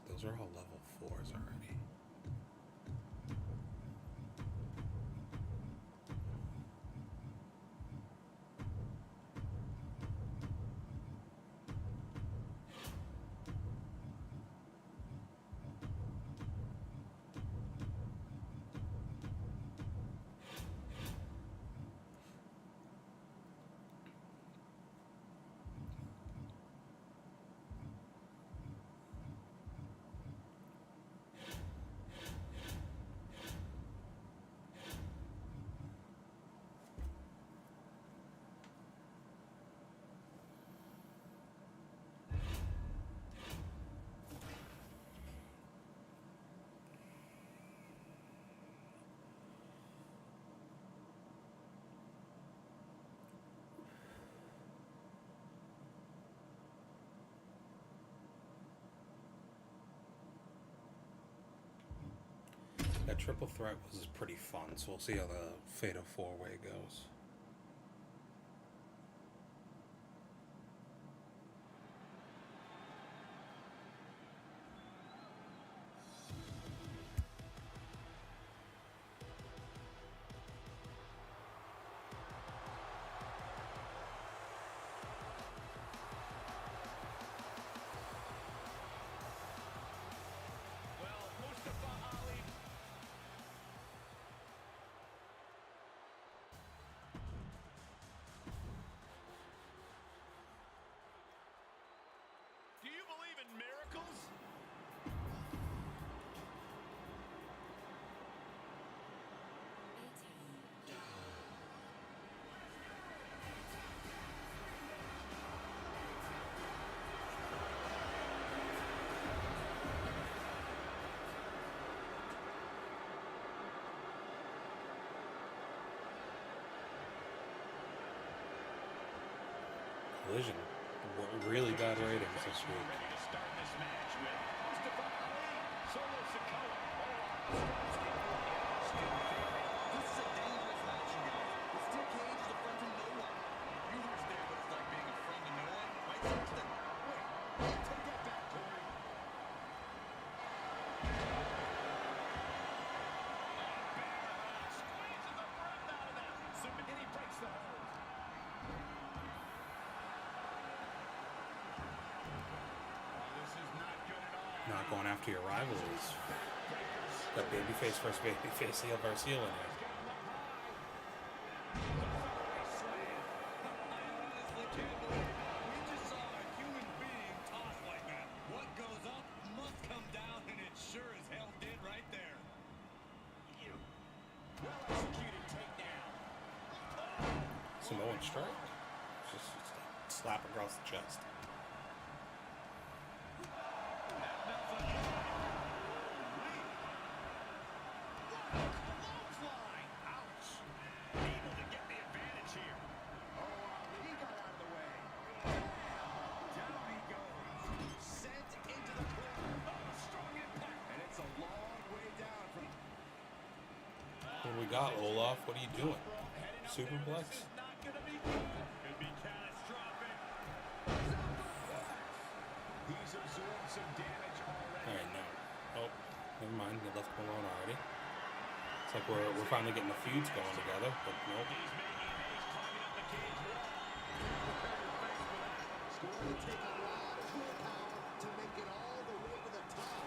Those are all level 4s already. That triple threat was pretty fun, so we'll see how the Fatal 4-Way goes. Well, Mustafa Ali. Do you believe in miracles? Collision. Really bad ratings this week. Ready to start this match with Mustafa Ali, Solo Sikoa, all on the start schedule. This is a dangerous match, you guys. The steel cage is a friend to no one. You understand what it's like being a friend to no one? Right there to the... Wait, take that back, Corey. going after your rivalries. Got babyface versus babyface, heel versus heel in here. Honestly, Campbell, we just saw a human being tossed like that. What goes up must come down, and it sure as hell did right there. Well-executed takedown. Samoan strike. Just slap across the chest. Clothesline. Ouch. Able to get the advantage here. He got out of the way. Down he goes. Sent into the corner. Strong impact. And it's a long way down from... What do we got, Olaf? What are you doing? Superplex? This is not going to be good. Could be catastrophic. He's absorbed some damage already. Alright, no. Oh, never mind. They left him alone already. It's like we're finally getting the feuds going together, but nope. He's making haste climbing up the cage wall. It's going to take a lot of willpower to make it all the way to the top.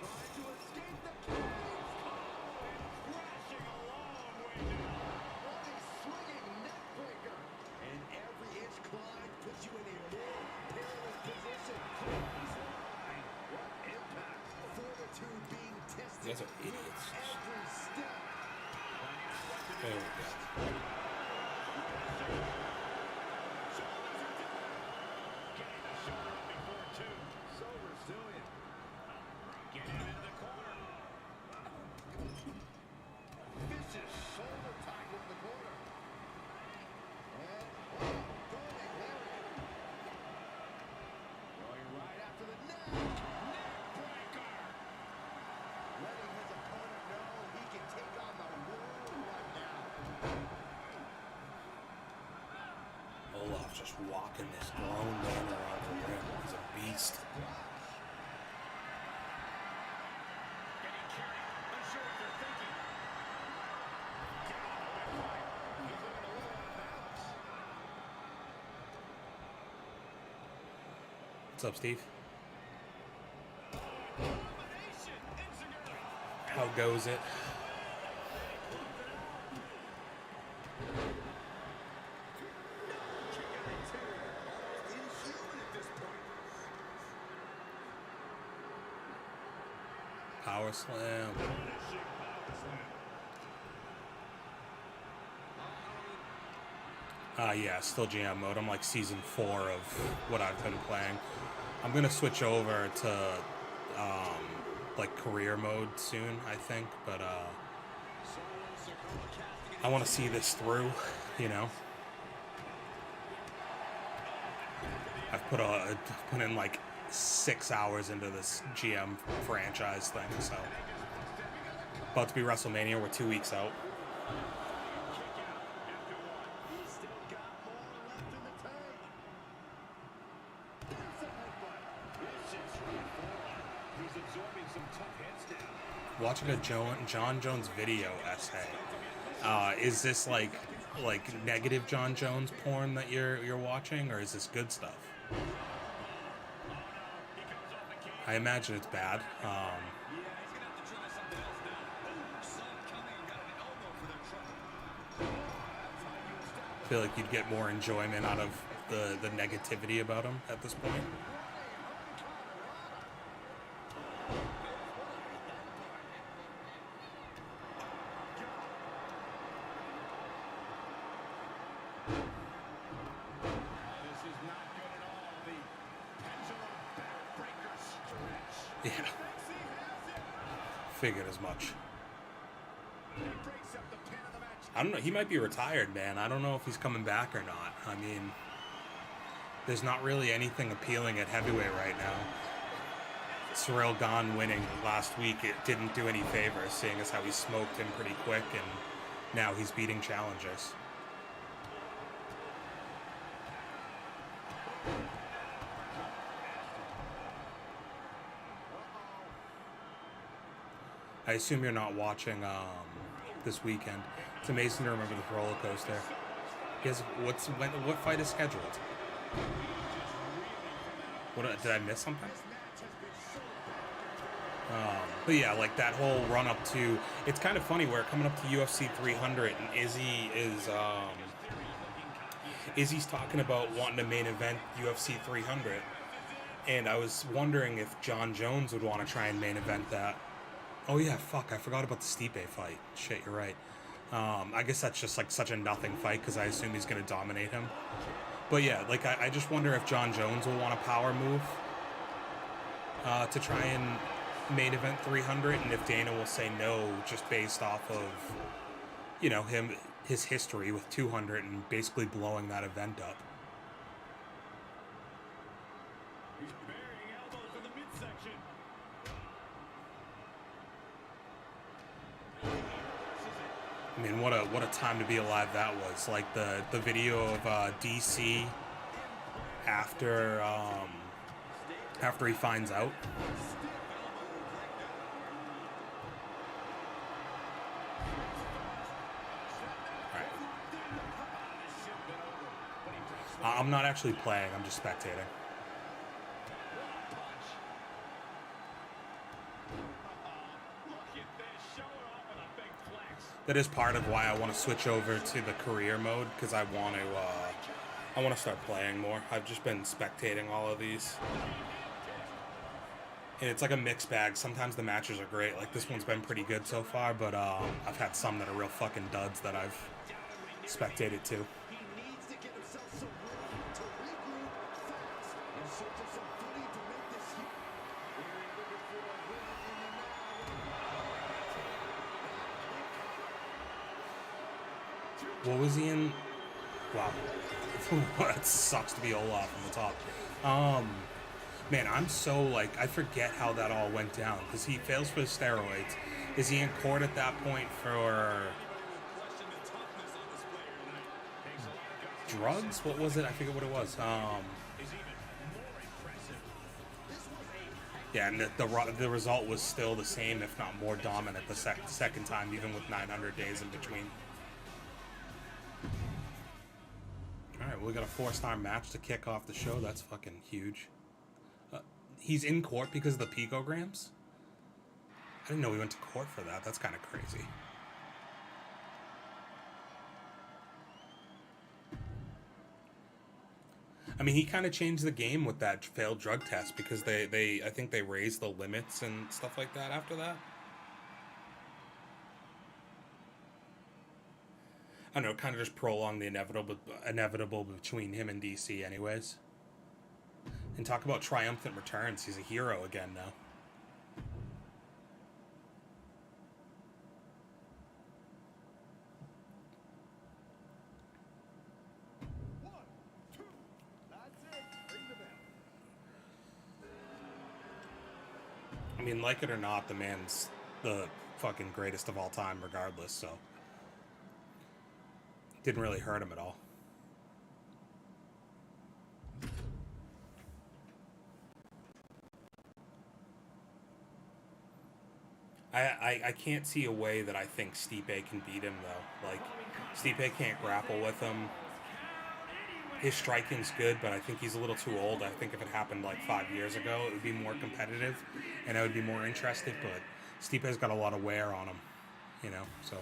Trying to escape the cage. Crashing a long way down. What a swinging neck breaker. And every inch climb puts you in a more perilous position. Clothesline. What impact. Fortitude being tested. You guys are idiots. Every step. There we go. Getting the shoulder up before two. So resilient. Getting into the corner. Vicious shoulder tackle in the corner. And burning lariat. Going right after the neck. Neck breaker. Letting his opponent know he can take on the world right now. Olaf just walking this grown man around the ring. He's a beast. Getting carried. Unsure what they're thinking. Getting on the whip. He's looking a little out of balance. What's up, Steve? Combination. Enzuigiri. How goes it? Kick out interior. Almost inhuman at this point. Power slam. Finishing power slam. Yeah, still GM mode. I'm like season 4 of what I've been playing. I'm gonna switch over to like career mode soon, I think. But I want to see this through, you know. I've put in like 6 hours into this GM franchise thing, so about to be WrestleMania. We're 2 weeks out. He's still got more left in the tank. There's a headbutt. Vicious right forward. He's absorbing some tough heads down. Watching a John Jones video essay. Is this like negative John Jones porn that you're watching, or is this good stuff? I imagine it's bad. Yeah, he's gonna have to try something else now. Son coming and got an elbow for their trouble. I feel like you'd get more enjoyment out of the negativity about him at this point. This is not good at all. The pendulum backbreaker stretch. Yeah, Thinks he has it. figured as much. He breaks up the pin of the match. I don't know. He might be retired, man. I don't know if he's coming back or not. I mean, there's not really anything appealing at heavyweight right now. Cyril Gahn winning last week, it didn't do any favors, seeing as how he smoked him pretty quick, and now he's beating challengers. I assume you're not watching this weekend. It's amazing to remember the roller coaster. Guess what fight is scheduled? What did I miss something? This match But yeah, like that whole run up to, it's kind of funny where coming up to UFC 300 and Izzy's talking about wanting to main event UFC 300, and I was wondering if John Jones would want to try and main event that. Oh yeah, fuck, I forgot about the Stipe fight. Shit, you're right. I guess that's just like such a nothing fight because I assume he's going to dominate him. But yeah, like I just wonder if John Jones will want a power move to try and main event 300, and if Dana will say no just based off of, you know, his history with 200 and basically blowing that event up. He's burying elbows in the midsection. I mean, what a time to be alive that was. Like the video of DC after he finds out. I'm not actually playing, I'm just spectating. That is part of why I want to switch over to the career mode, because I want to start playing more. I've just been spectating all of these. And it's like a mixed bag. Sometimes the matches are great. Like this one's been pretty good so far, but I've had some that are real fucking duds that I've spectated to. What was he in? Wow. That sucks to be Olaf on the top. Man, I'm so, like, I forget how that all went down, because he fails for the steroids. Is he in court at that point for drugs? What was it? I forget what it was. Yeah, and the result was still the same, if not more dominant, the second time, even with 900 days in between. Alright, well, we got a 4-star match to kick off the show. That's fucking huge. He's in court because of the picograms? I didn't know we went to court for that. That's kind of crazy. I mean, he kind of changed the game with that failed drug test because I think they raised the limits and stuff like that after that. I don't know, kind of just prolonged the inevitable between him and DC anyways. And talk about triumphant returns. He's a hero again now. I mean, like it or not, the man's the fucking greatest of all time regardless, so didn't really hurt him at all. I can't see a way that I think Stipe can beat him, though. Like, Stipe can't grapple with him. His striking's good, but I think he's a little too old. I think if it happened like 5 years ago, it would be more competitive, and I would be more interested, but Stipe's got a lot of wear on him, you know, so.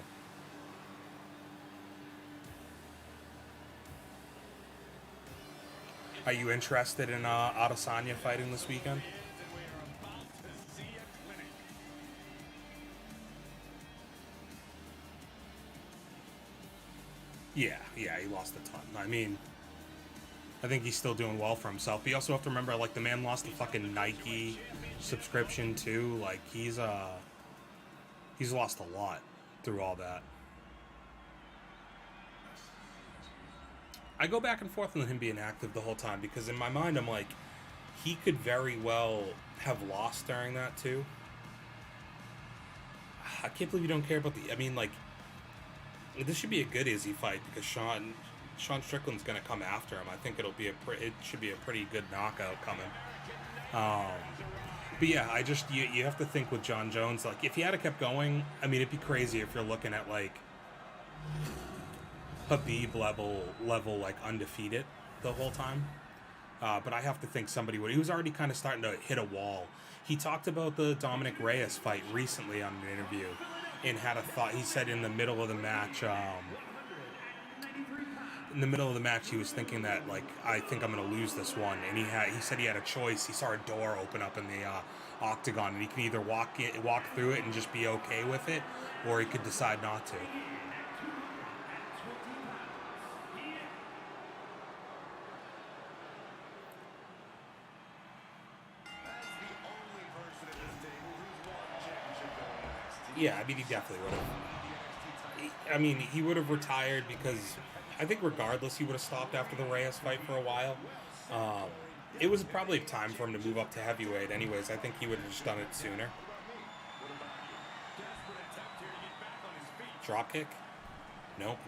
Are you interested in Adesanya fighting this weekend? Yeah, he lost a ton. I mean, I think he's still doing well for himself. But you also have to remember, like, the man lost the fucking Nike subscription too. Like, he's lost a lot through all that. I go back and forth on him being active the whole time because in my mind I'm like, he could very well have lost during that too. I can't believe you don't care about the. I mean, like, this should be a good Izzy fight because Sean Strickland's gonna come after him. I think it should be a pretty good knockout coming. But yeah, I just you have to think with John Jones, like, if he had kept going, I mean, it'd be crazy if you're looking at like Habib level like undefeated the whole time. but I have to think somebody would. He was already kind of starting to hit a wall. He talked about the Dominic Reyes fight recently on an interview, and had a thought. He said in the middle of the match, he was thinking that, like, I think I'm gonna lose this one, and he said he had a choice. He saw a door open up in the octagon, and he can either walk through it and just be okay with it, or he could decide not to. Yeah, I mean, he definitely would have. I mean, he would have retired because I think regardless, he would have stopped after the Reyes fight for a while. It was probably time for him to move up to heavyweight anyways. I think he would have just done it sooner. Drop kick? Nope,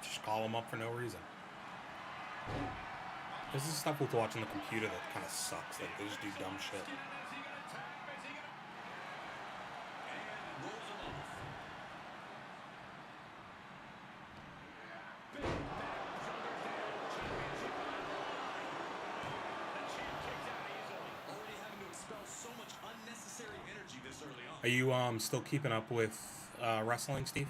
just call him up for no reason. This is stuff with watching the computer that kind of sucks. Like, they just do dumb shit. Are you still keeping up with wrestling, Steve?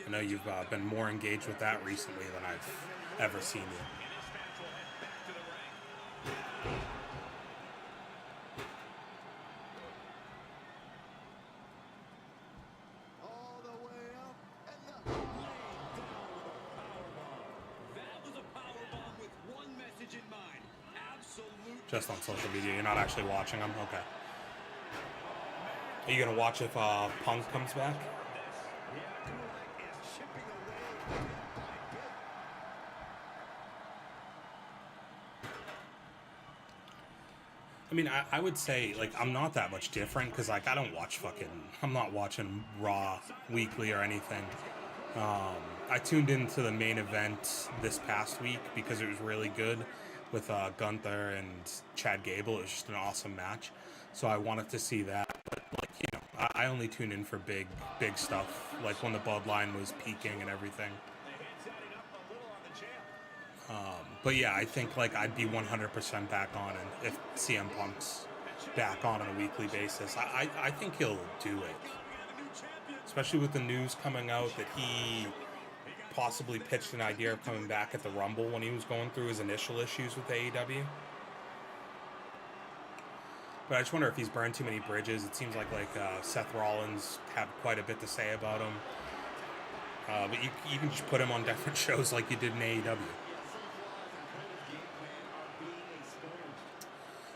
I know you've been more engaged with that recently than I've ever seen you. Just on social media, you're not actually watching them? Okay. Are you going to watch if Punk comes back? I mean, I would say, like, I'm not that much different because, like, I don't watch I'm not watching Raw weekly or anything. I tuned into the main event this past week because it was really good with Gunther and Chad Gable. It was just an awesome match. So I wanted to see that. But, like, you know, I only tune in for big stuff, like when the Bloodline was peaking and everything. But yeah, I think, like, I'd be 100% back on, and if CM Punk's back on a weekly basis, I think he'll do it. Especially with the news coming out that he possibly pitched an idea of coming back at the Rumble when he was going through his initial issues with AEW. But I just wonder if he's burned too many bridges. It seems like Seth Rollins had quite a bit to say about him. But you can just put him on different shows like you did in AEW.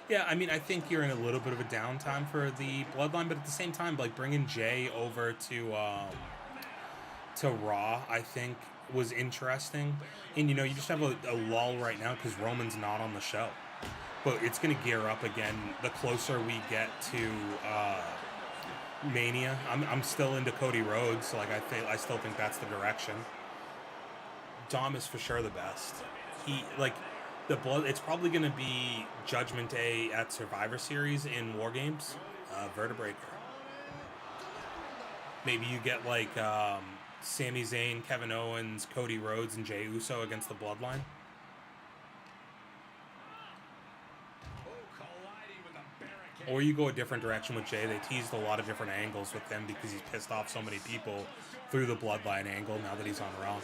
Yeah, I mean, I think you're in a little bit of a downtime for the Bloodline, but at the same time, like, bringing Jay over to Raw, I think, was interesting. And, you know, you just have a lull right now because Roman's not on the show. But it's going to gear up again the closer we get to Mania. I'm still into Cody Rhodes, so, like, I still think that's the direction. Dom is for sure the best. It's probably going to be Judgment Day at Survivor Series in War Games. Vertebraker. Maybe you get, like, Sami Zayn, Kevin Owens, Cody Rhodes, and Jey Uso against the Bloodline. Or you go a different direction with Jey. They teased a lot of different angles with him because he's pissed off so many people through the Bloodline angle now that he's on Raw.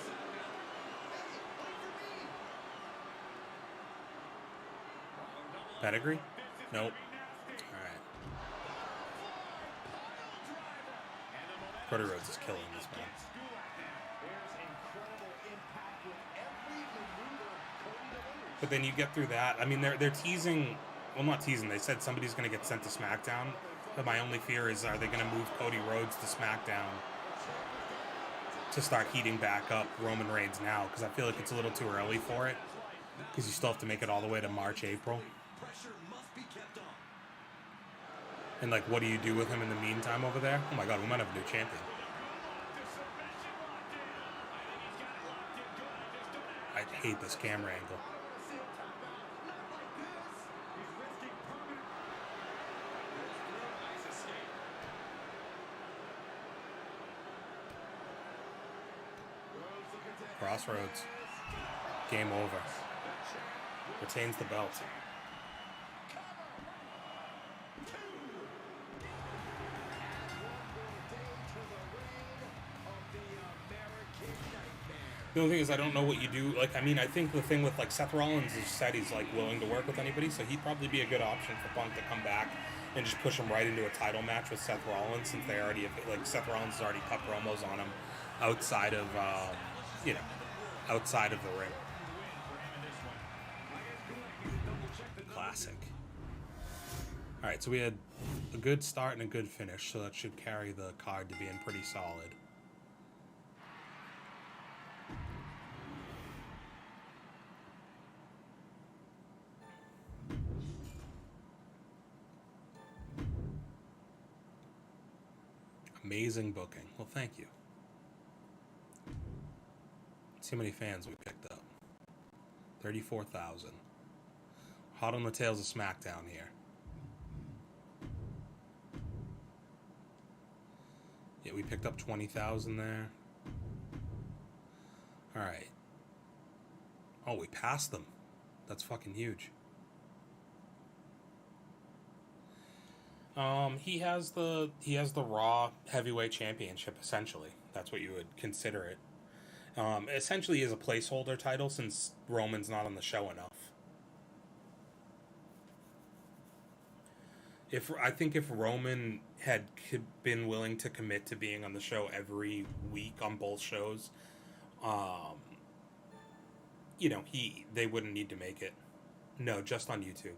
Pedigree? Nope. Alright. Cody Rhodes is killing this man. But then you get through that. I mean, they're teasing. Well, not teasing. They said somebody's going to get sent to SmackDown. But my only fear is, are they going to move Cody Rhodes to SmackDown to start heating back up Roman Reigns now? Because I feel like it's a little too early for it. Because you still have to make it all the way to March, April. And, like, what do you do with him in the meantime over there? Oh my god, we might have a new champion. I hate this camera angle. Crossroads. Game over. Retains the belt. The only thing is I don't know what you do. Like, I mean, I think the thing with, like, Seth Rollins is said he's, like, willing to work with anybody, so he'd probably be a good option for Punk to come back and just push him right into a title match with Seth Rollins, since they already have, like, Seth Rollins has already cut promos on him outside of, you know, outside of the ring. Classic. Alright, so we had a good start and a good finish, so that should carry the card to being pretty solid. Amazing booking. Well, thank you. Let's see how many fans we picked up. 34,000. Hot on the tails of SmackDown here. Yeah, we picked up 20,000 there. Alright. Oh, we passed them. That's fucking huge. He has the Raw Heavyweight Championship, essentially. That's what you would consider it. Essentially is a placeholder title since Roman's not on the show enough. I think if Roman had been willing to commit to being on the show every week on both shows, you know, they wouldn't need to make it. No, just on YouTube.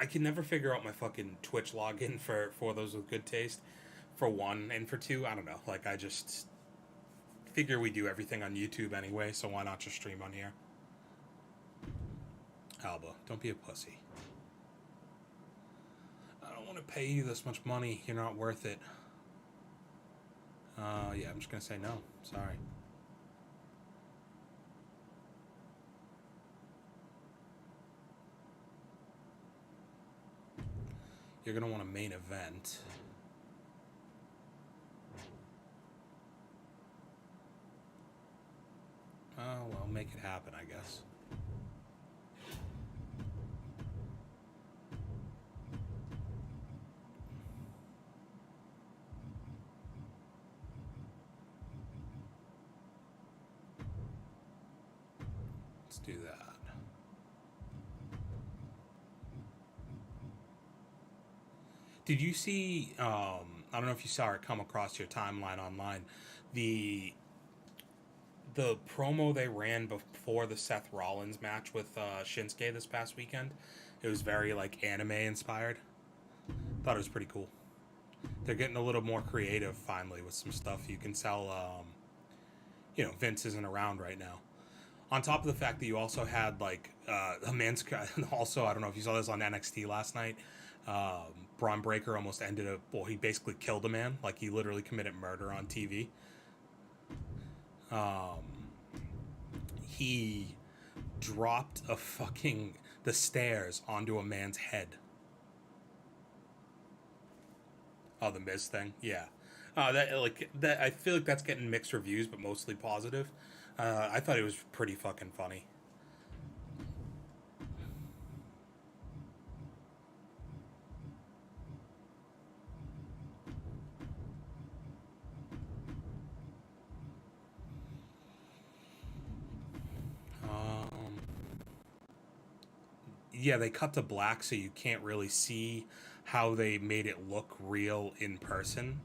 I can never figure out my fucking Twitch login for those with good taste. For one, and for two, I don't know. Like, I just figure we do everything on YouTube anyway, so why not just stream on here? Alba, don't be a pussy. I don't want to pay you this much money. You're not worth it. Yeah, I'm just gonna say no. Sorry. You're going to want a main event. Oh, well, make it happen, I guess. Let's do that. Did you see, I don't know if you saw it come across your timeline online, the promo they ran before the Seth Rollins match with Shinsuke this past weekend? It was very, like, anime inspired. Thought it was pretty cool. They're getting a little more creative finally with some stuff. You can tell, you know, Vince isn't around right now. On top of the fact that you also had, like, a man's... Also, I don't know if you saw this on NXT last night. Braun Breaker almost he basically killed a man. Like, he literally committed murder on TV. He dropped the stairs onto a man's head. Oh, the Miz thing? Yeah. I feel like that's getting mixed reviews, but mostly positive. I thought it was pretty fucking funny. Yeah, they cut to black so you can't really see how they made it look real in person.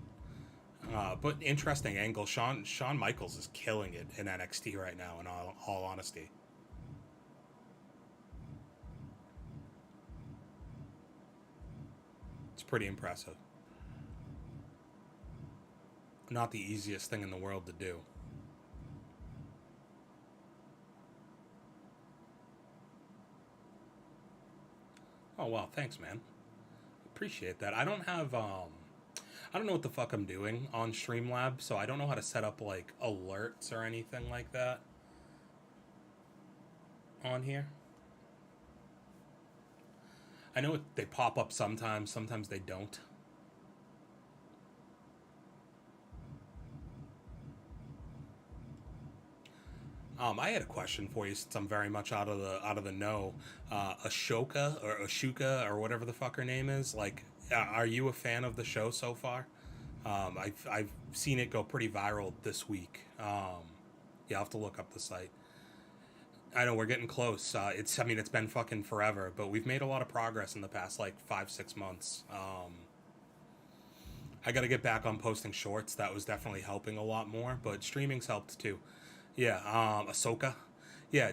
But interesting angle. Shawn Michaels is killing it in NXT right now, in all honesty. It's pretty impressive. Not the easiest thing in the world to do. Oh, wow, thanks, man. Appreciate that. I don't have, I don't know what the fuck I'm doing on Streamlab, so I don't know how to set up, like, alerts or anything like that on here. I know they pop up sometimes they don't. I had a question for you since I'm very much out of the know. Ashoka or whatever the fuck her name is. Like, are you a fan of the show so far? I've seen it go pretty viral this week. Yeah, I'll have to look up the site. I know we're getting close. It's been fucking forever, but we've made a lot of progress in the past like 5 6 months. I got to get back on posting shorts. That was definitely helping a lot more, but streaming's helped too. Yeah, Ahsoka. Yeah,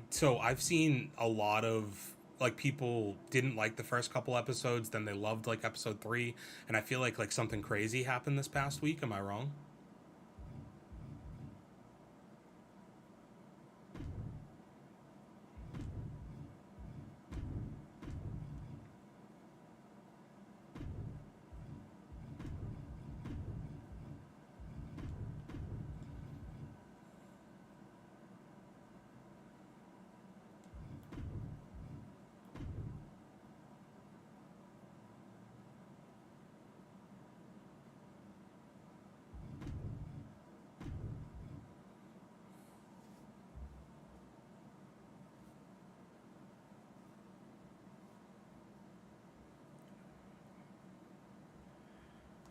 so I've seen a lot of like people didn't like the first couple episodes, then they loved like episode 3, and I feel like something crazy happened this past week. Am I wrong?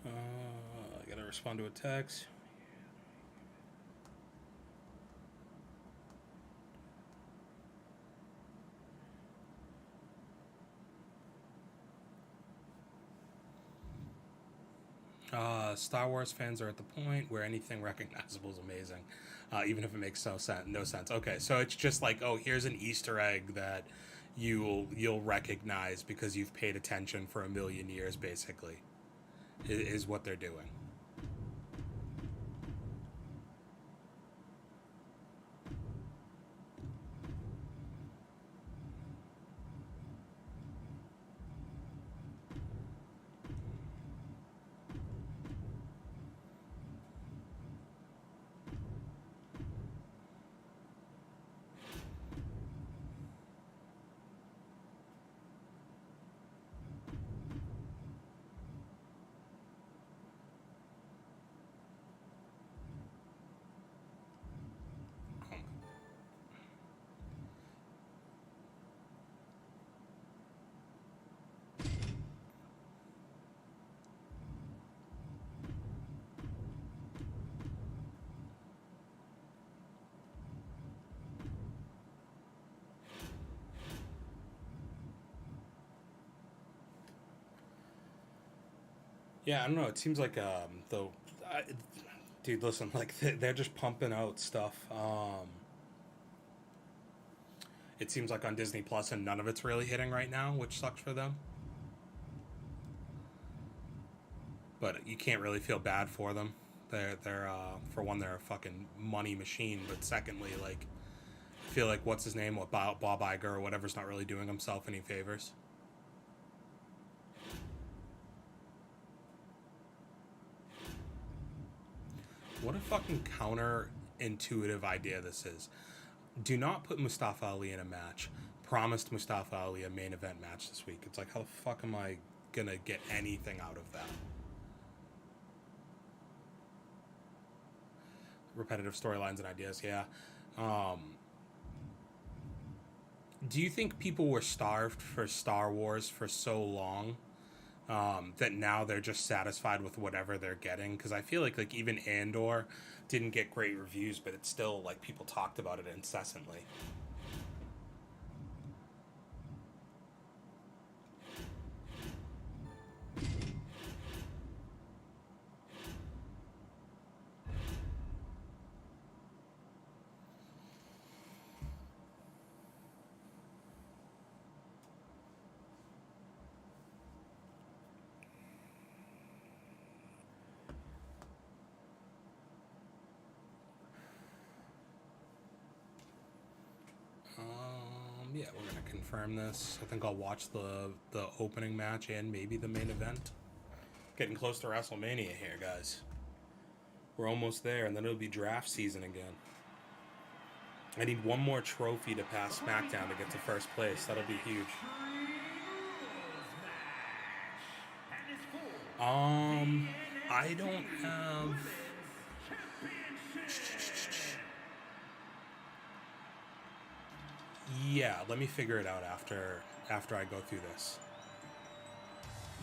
I gotta respond to a text. Star Wars fans are at the point where anything recognizable is amazing, even if it makes no sense. Okay, so it's just like, oh, here's an Easter egg that you'll recognize because you've paid attention for a million years, basically, is what they're doing. Yeah, I don't know. It seems like though, I, dude, listen, like they're just pumping out stuff. It seems like on Disney Plus, and none of it's really hitting right now, which sucks for them. But you can't really feel bad for them. They're for one, they're a fucking money machine. But secondly, like, I feel like what's his name, Bob Iger or whatever's not really doing himself any favors. What a fucking counterintuitive idea this is. Do not put Mustafa Ali in a match. Promised Mustafa Ali a main event match this week. It's like, how the fuck am I gonna get anything out of that? Repetitive storylines and ideas, yeah. Do you think people were starved for Star Wars for so long that now they're just satisfied with whatever they're getting? Because I feel like even Andor didn't get great reviews, but it's still like people talked about it incessantly. Yeah, we're gonna confirm this. I think I'll watch the opening match and maybe the main event. Getting close to WrestleMania here, guys. We're almost there, and then it'll be draft season again. I need one more trophy to pass SmackDown to get to first place. That'll be huge. I don't have. Yeah, let me figure it out after I go through this.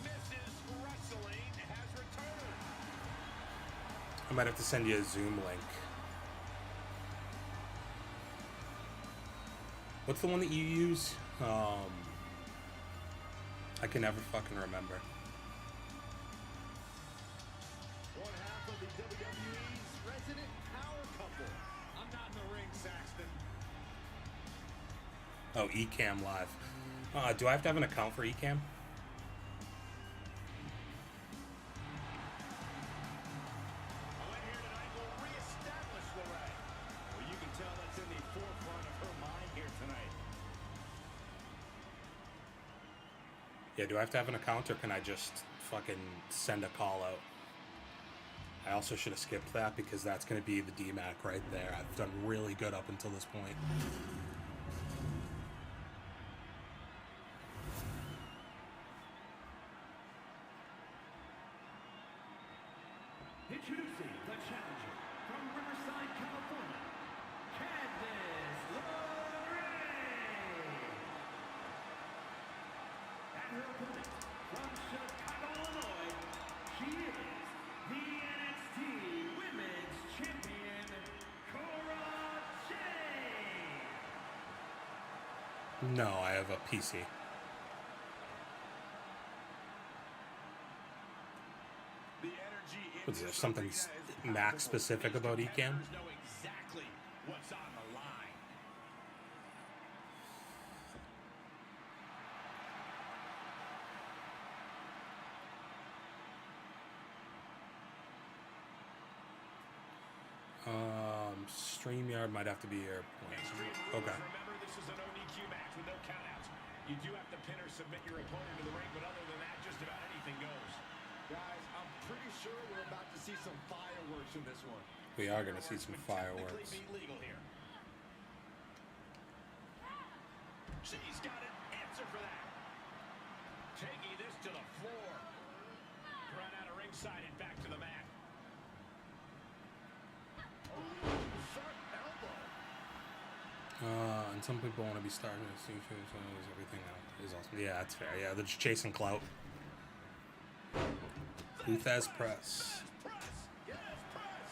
Mrs. Wrestling has returned. I might have to send you a Zoom link. What's the one that you use? I can never fucking remember. One half of the WWE's resident power couple. I'm not in the ring, Saxton. Oh, Ecamm Live. Do I have to have an account for Ecamm? Win here tonight will reestablish Lorraine. Well, you can tell that's in the forefront of her mind here tonight. Yeah, do I have to have an account or can I just fucking send a call out? I also should have skipped that because that's going to be the DMAC right there. I've done really good up until this point. Introducing the challenger from Riverside, California, Candice LeRae. And her opponent from Chicago, Illinois, she is the NXT Women's Champion, Cora Jade. No, I have a PC. The energy in Was there this something arena is Mac specific about Ecamm? Competitors know exactly what's on the line. StreamYard might have to be your Extreme point. rules. Okay. Remember, this is an ODQ match with no countouts. You do have to pin or submit your opponent to the ring, but other than that, just about anything goes. Guys, I'm pretty sure we're about to see some fireworks in this one. We are going to see some Would fireworks. technically be legal here. She's got an answer for that. Taking this to the floor. Run out of ringside and back to the mat. Sharp elbow. And some people want to be starting to see everything now is awesome. Yeah, that's fair. Yeah, they're just chasing clout. Luthez press. Press. Yes, press.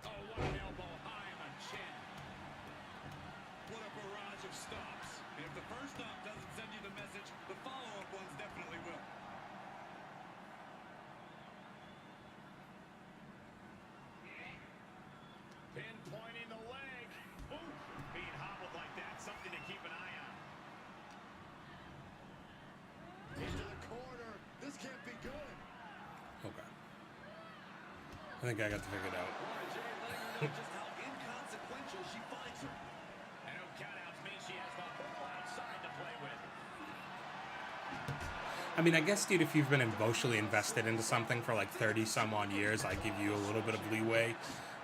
Oh, what an elbow high on the chin. What a barrage of stops. And if the first stop doesn't send you the message, the follow-up ones definitely will. Pinpointing the leg. Ooh, being hobbled like that, something to keep an eye on. Into the corner. This can't be good. Okay. I think I got to figure it out. Cora Jade letting her know just how inconsequential she finds her. And no countouts mean she has the whole outside to play with. I mean, I guess, dude, if you've been emotionally invested into something for like 30 some odd years, I give you a little bit of leeway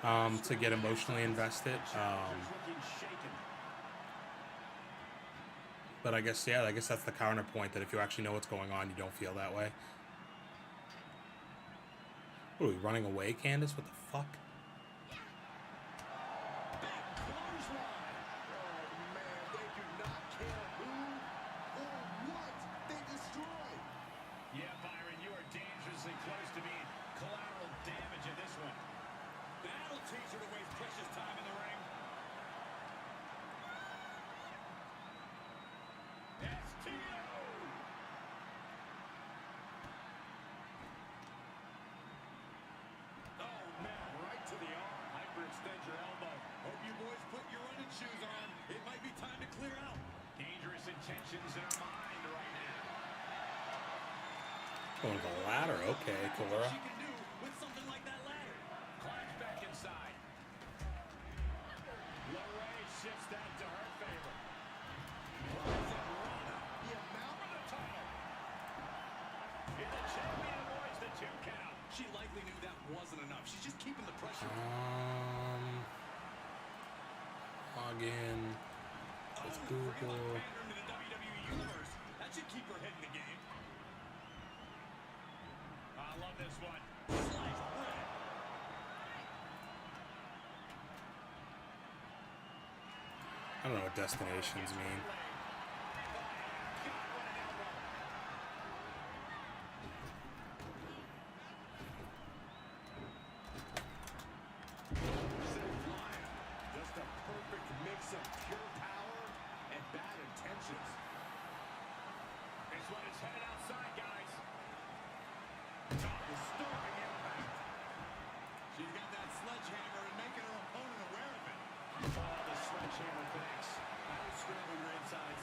to get emotionally invested. Looking shaken. But I guess, yeah, I guess that's the counterpoint, that if you actually know what's going on, you don't feel that way. What are we, running away, Candice? What the fuck? Big clothesline. Oh, man, they do not care who or what they destroy. Yeah, Byron, you are dangerously close to being collateral damage in this one. That'll teach her to waste precious time in the ring. STO! Oh, man, right to the arm. Hyperextend your elbow. Hope you boys put your running shoes on. It might be time to clear out. Dangerous intentions in her mind right now. Going to the ladder. Okay, Cora. She can do with something like that ladder. Climbs back inside. Lorraine shifts that to her favor. The amount For the title. And the champion avoids the 2 count. She likely knew that wasn't enough. She's just keeping the pressure. Log in. Let's Forget about Google. pandering to the WWE Universe. That should keep her head in the game. I love this one. Sliced bread. I don't know what destinations mean. Just a perfect mix of pure power and bad intentions. This one is headed outside, guys. Disturbing impact. She's got that sledgehammer and making her opponent aware of it. Oh, the sledgehammer connects. No scrambling ringside.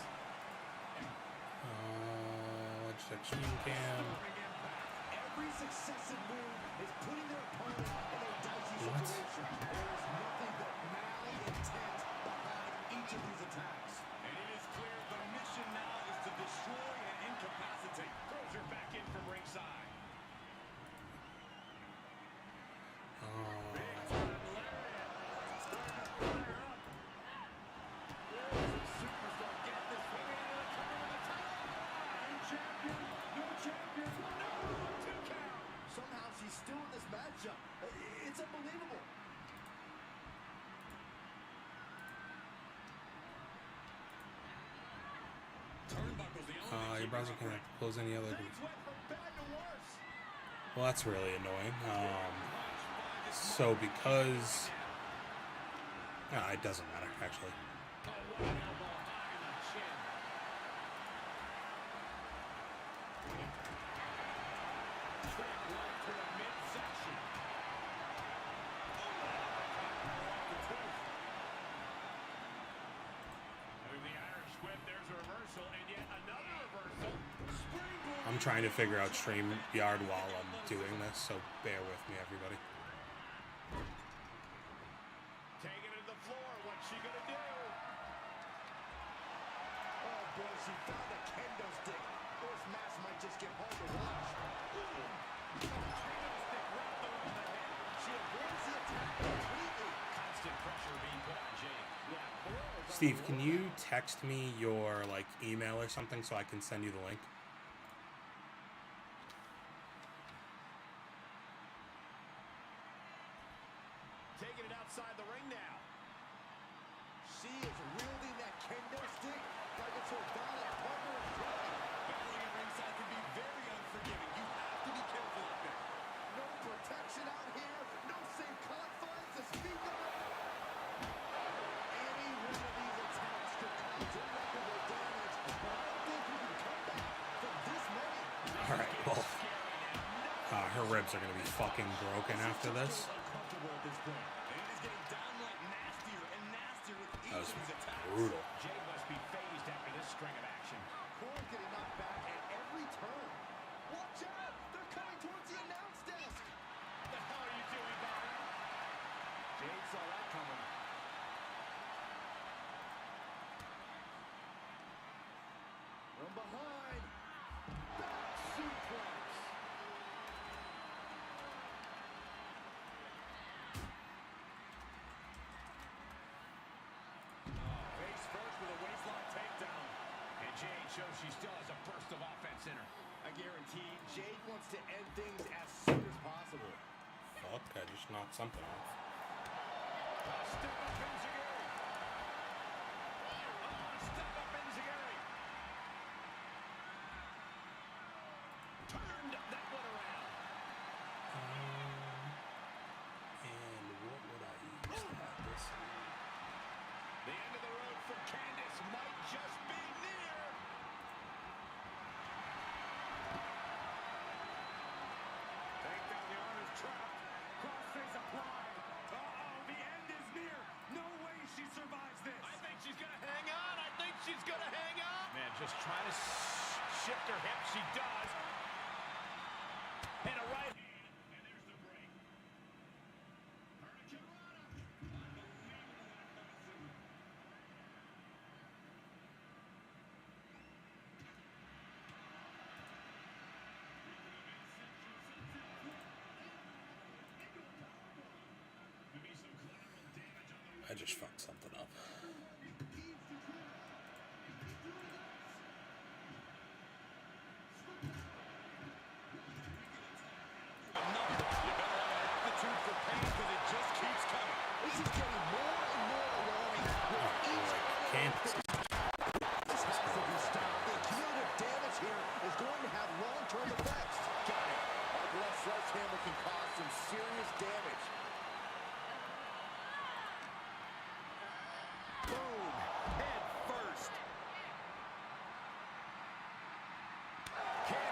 Let's check Stream Cam. Disturbing impact. Every successive move is putting their opponent in a dicey What? situation. There is nothing but malintent behind each of these attacks. And it is clear the mission now is to destroy and incapacitate. Throws her back in from ringside. Superstar get this one into the cover of the title. Champion, no champion, no 2 count. Somehow she's still in this matchup. It's unbelievable. Turnbuckle's the only Your browser can't close any other. Things went from bad to worse. Well, that's really annoying. So because it doesn't matter actually. Oh, what an elbow high in the chin. Trip right to the midsection. With the Irish whip, there's a reversal, and yet another reversal. Springboard. I'm trying to figure out StreamYard while I'm doing this, so bear with me, everybody. Taking it to the floor. What's she gonna do? Oh boy, she found a kendo stick. This match might just get hard to watch. She avoids the attack completely. Constant pressure being put on Jade. Steve, can you text me your email or something so I can send you the link? Taking it outside the ring now. She is wielding that kendo stick like it's her violent partner in crime. Battling at ringside can be very unforgiving. You have to be careful out there. No protection out here. No safe confines to speak of. Any one of these attacks could cause irreparable damage, but I don't think we can come back from this many. Alright, well, her ribs are going to be fucking broken after this. Uncomfortable at this point. And it is getting downright nastier and nastier with each That was of these attacks. brutal. Jade must be phased after this string of action. Core's getting knocked back at every turn. Watch out! They're coming towards the announce desk. What the hell are you doing, Byron? Jade saw that coming. From behind. Back suplex. Face first with a waistlock takedown. And Jade shows she still has a burst of offense in her. I guarantee Jade wants to end things as soon as possible. Fuck, I just knocked something off. Step up Enziguri. Step up Enziguri. Turned that one around. And what would I use to have this? The end of the road for Candice might just be near. Take down the arm is trapped. Crossface applied. Uh-oh, the end is near. No way she survives this. I think she's gonna hang on. I think she's gonna hang on. Man, just trying to shift her hip. She does. And a right hand. And there's the break. I just fucked something up. Attitude for pain because it just keeps coming. This is getting more and more alarming with each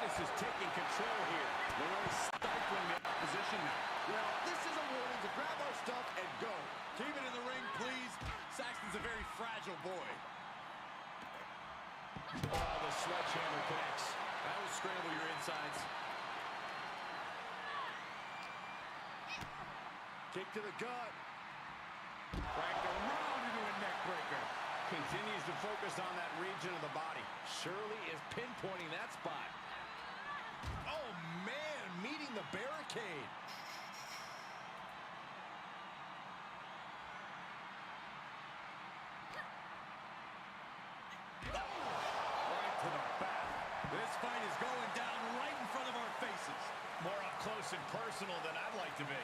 Bliss is taking control here. They're really stifling the opposition now. Well, this is a warning to grab our stuff and go. Keep it in the ring, please. Saxton's a very fragile boy. Oh, the sledgehammer connects. That will scramble your insides. Kick to the gut. Cracked around into a neck breaker. Continues to focus on that region of the body. Shirley is pinpointing that spot. Oh, man, meeting the barricade. Right to the back. This fight is going down right in front of our faces. More up close and personal than I'd like to be.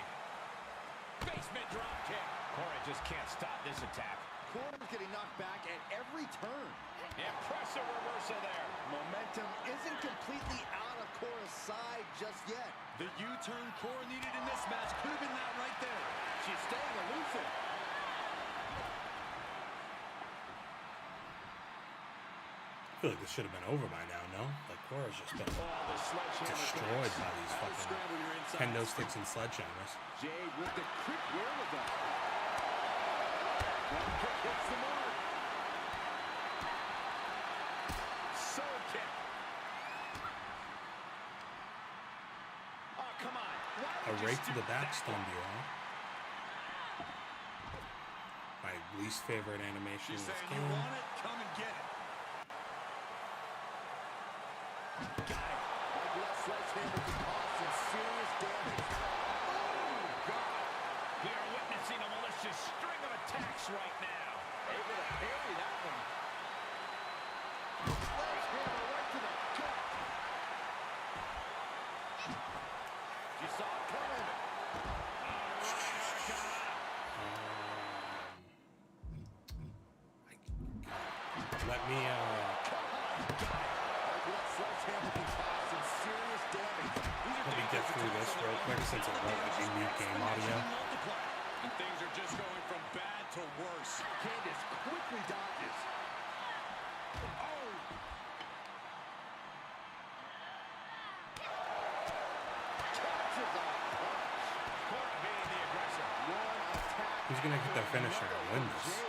Basement drop kick. Cora just can't stop this attack. Cora's getting knocked back at every turn. Impressive reversal there. Momentum isn't completely out of Cora's side just yet. The U-turn Cora needed in this match could have been that right there. She's staying elusive. I feel like this should have been over by now, no? Like, Cora's just been Oh, the sledgehammer destroyed connects. by these That will fucking scramble your insides. kendo sticks and sledgehammers. Jade with the quick wherewithal. One kick hits the mark. Sword kick. Oh, come on. Why A would you rake to stick the back that stunned far? you, huh? My least favorite animation She's in this saying, you game. want it? Come and get it. Got it. That sledgehammer can cause some serious damage. Oh, God. We are witnessing a malicious string of attacks right now. Able to parry that one. Sledgehammer right to the gut. She saw it coming. Let me, That sledgehammer can cause some serious damage. let me get through this real quick since it won't let me mute game audio. And things are just going from bad to worse. Candace quickly dodges. Oh! Catches a punch. Cora being the aggressor. One attack. Who's gonna get their finisher and win this?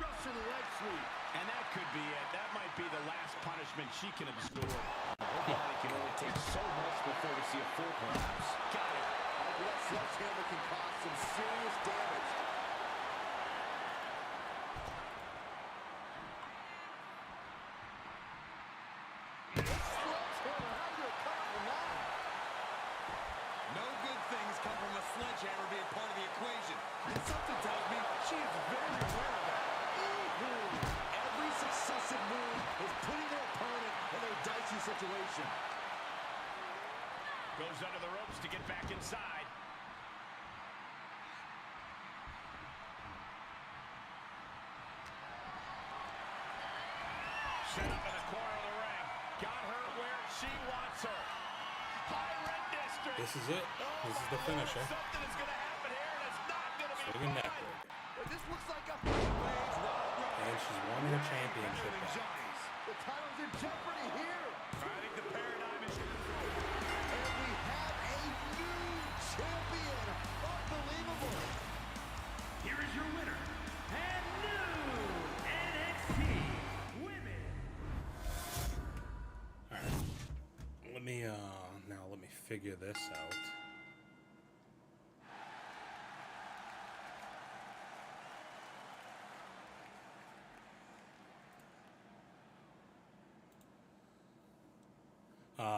Russian leg sweep. And that could be it. That might be the last punishment she can absorb. Her body can only take so much before we see a full collapse. Got it. That sledgehammer can cause some serious damage. This sledgehammer, how do you recover from that? No good things come from a sledgehammer being part of the equation. And something tells me she is very aware of that. Every successive move is putting their opponent in a dicey situation. Goes under the ropes to get back inside. Set up in the corner of the ring. Got her where she wants her. High red district. This is it. This is the finisher. Something is going to happen here, and it's not going to be Swing and neck fun. breaker. But this looks like a And she's won her championship back. The title's in jeopardy here. I think the paradigm is And we have a new champion. Unbelievable. Here is your winner and new NXT Women. Alright. Let me, now let me figure this out.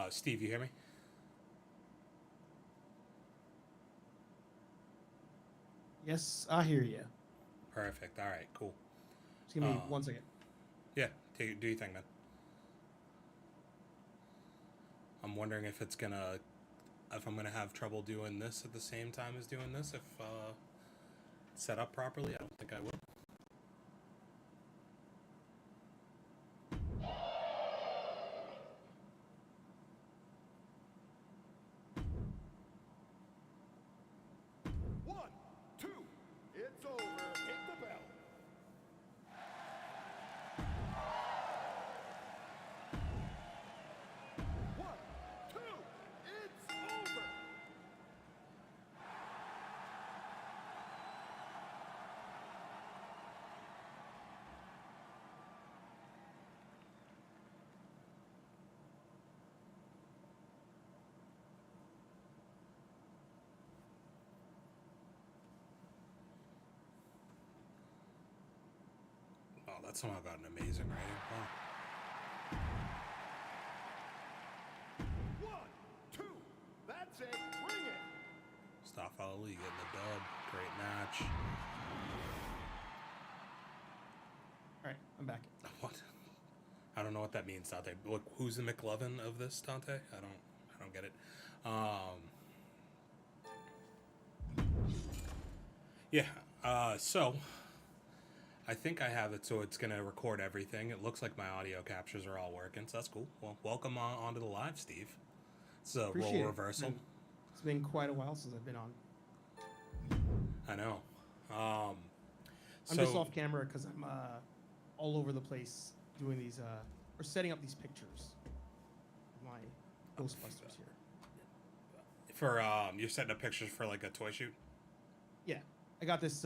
Steve, you hear me? Yes, I hear you. Perfect. All right, cool. Just give me 1 second. Yeah, do your thing, man. I'm wondering if I'm gonna have trouble doing this at the same time as doing this. If it's set up properly, I don't think I will. One, two, it's over. Hit the bell. it somehow got an amazing rating. Wow. 1, 2. That's it. Bring it. Staff Ali getting the dub. Great match. All right, I'm back. What? I don't know what that means, Dante. Look, who's the McLovin of this, Dante? I don't get it. Yeah. So I think I have it, so it's gonna record everything. It looks like my audio captures are all working, so that's cool. Well, welcome onto the live, Steve. It's a Appreciate role it. reversal. It's been quite a while since I've been on. I know. I'm just off camera because I'm all over the place doing these or setting up these pictures. My Ghostbusters here. For you're setting up pictures for like a toy shoot. Yeah, I got this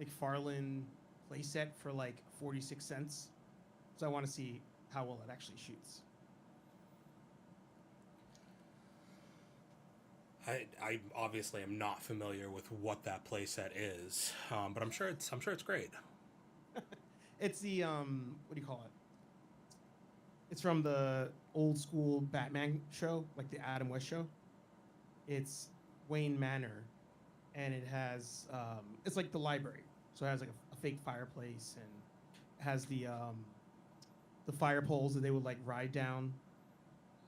McFarlane playset for like 46 cents, so I want to see how well it actually shoots. I obviously am not familiar with what that playset is, but I'm sure it's great. It's the what do you call it? It's from the old school Batman show, like the Adam West show. It's Wayne Manor, and it has it's like the library, so it has like a fake fireplace, and it has the fire poles that they would like ride down.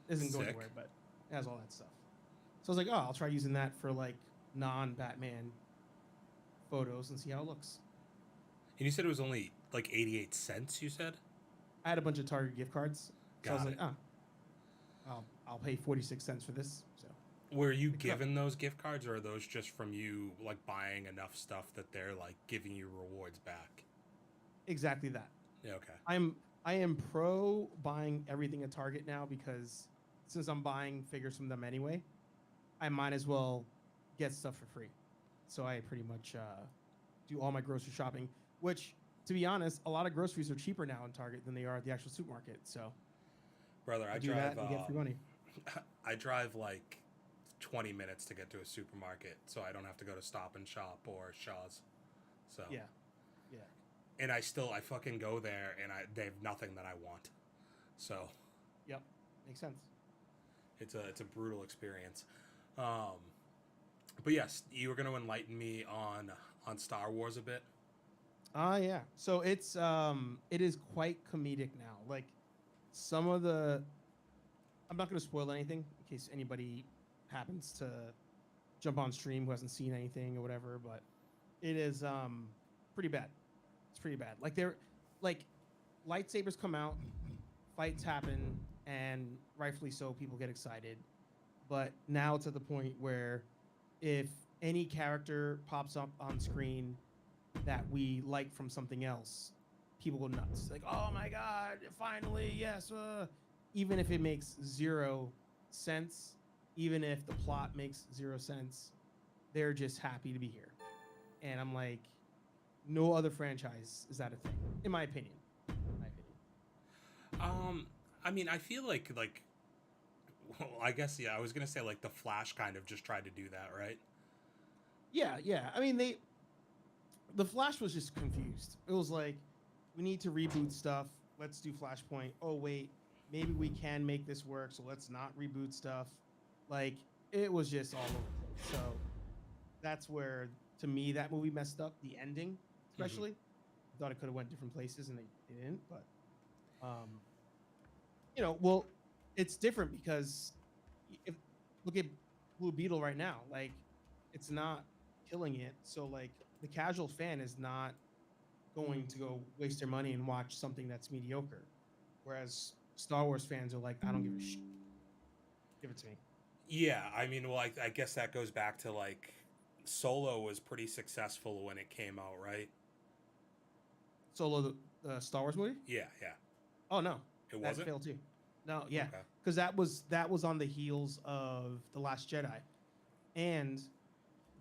It doesn't go Sick. anywhere, but it has all that stuff. So I was like, oh, I'll try using that for like non-Batman photos and see how it looks. And you said it was only like 88 cents, you said? I had a bunch of Target gift cards, so I was Got like, I'll pay 46 cents for this. So Were you Pick it up. given those gift cards, or are those just from you like buying enough stuff that they're like giving you rewards back? exactly that. Yeah, okay. I am pro buying everything at Target now because since I'm buying figures from them anyway, I might as well get stuff for free. So I pretty much do all my grocery shopping, which, to be honest, a lot of groceries are cheaper now in Target than they are at the actual supermarket. So Brother, I do drive that and get free money. I drive like 20 minutes to get to a supermarket, so I don't have to go to Stop and Shop or Shaw's. So Yeah, yeah. and I fucking go there and they have nothing that I want. So Yep, makes sense. it's a brutal experience. But yes, you were going to enlighten me on Star Wars a bit. Yeah. So it is quite comedic now. Like some of the I'm not going to spoil anything in case anybody happens to jump on stream who hasn't seen anything or whatever, but it is pretty bad. It's pretty bad. Like like lightsabers come out, fights happen, and rightfully so people get excited. But now it's at the point where if any character pops up on screen that we like from something else, people go nuts. Like, oh my god, finally, yes. Even if it makes 0 sense, even if the plot makes 0 sense, they're just happy to be here. And I'm like, no other franchise is that a thing, in my opinion. I mean, I feel like well, I guess yeah, I was going to say like the Flash kind of just tried to do that, right? Yeah, yeah. I mean, the Flash was just confused. It was like, we need to reboot stuff. Let's do Flashpoint. Oh wait, maybe we can make this work, so let's not reboot stuff. Like, it was just all over the place. So that's where, to me, that movie messed up. The ending, especially. I thought it could have went different places, and they didn't. But, well, it's different because look at Blue Beetle right now. Like, it's not killing it. So, like, the casual fan is not going to go waste their money and watch something that's mediocre. Whereas Star Wars fans are like, I don't give a shit. Give it to me. Yeah, I mean, well, I guess that goes back to like Solo was pretty successful when it came out, right? Solo, the Star Wars movie? Yeah, yeah. Oh no, It that wasn't? failed too. No, yeah, Okay. because that was on the heels of The Last Jedi, and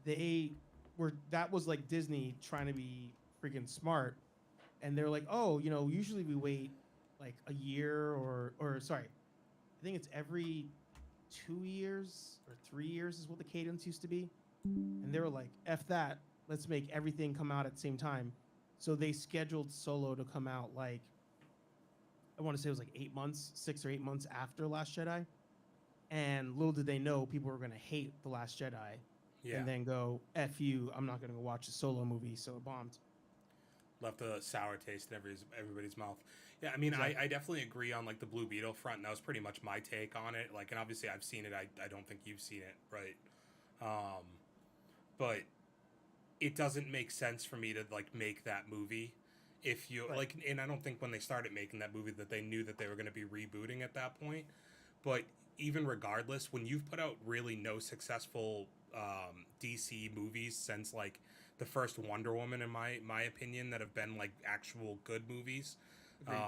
that was like Disney trying to be freaking smart, and they're like, oh, usually we wait like a year or sorry, I think it's every 2 years or 3 years is what the cadence used to be, and they were like, F that, let's make everything come out at the same time, So they scheduled Solo to come out like I want to say it was like 8 months, 6 or 8 months after Last Jedi. And little did they know people were gonna hate the Last Jedi, Yeah. and then go "F you," I'm not gonna go watch a Solo movie, so it bombed. Left a sour taste in everybody's mouth. Yeah, I mean, Exactly. I definitely agree on like the Blue Beetle front, and that was pretty much my take on it. Like, and obviously I've seen it. I don't think you've seen it, right? Um, but it doesn't make sense for me to like make that movie if you Right. like. And I don't think when they started making that movie that they knew that they were going to be rebooting at that point. But even regardless, when you've put out really no successful DC movies since like the first Wonder Woman, in my opinion, that have been like actual good movies, Agreed.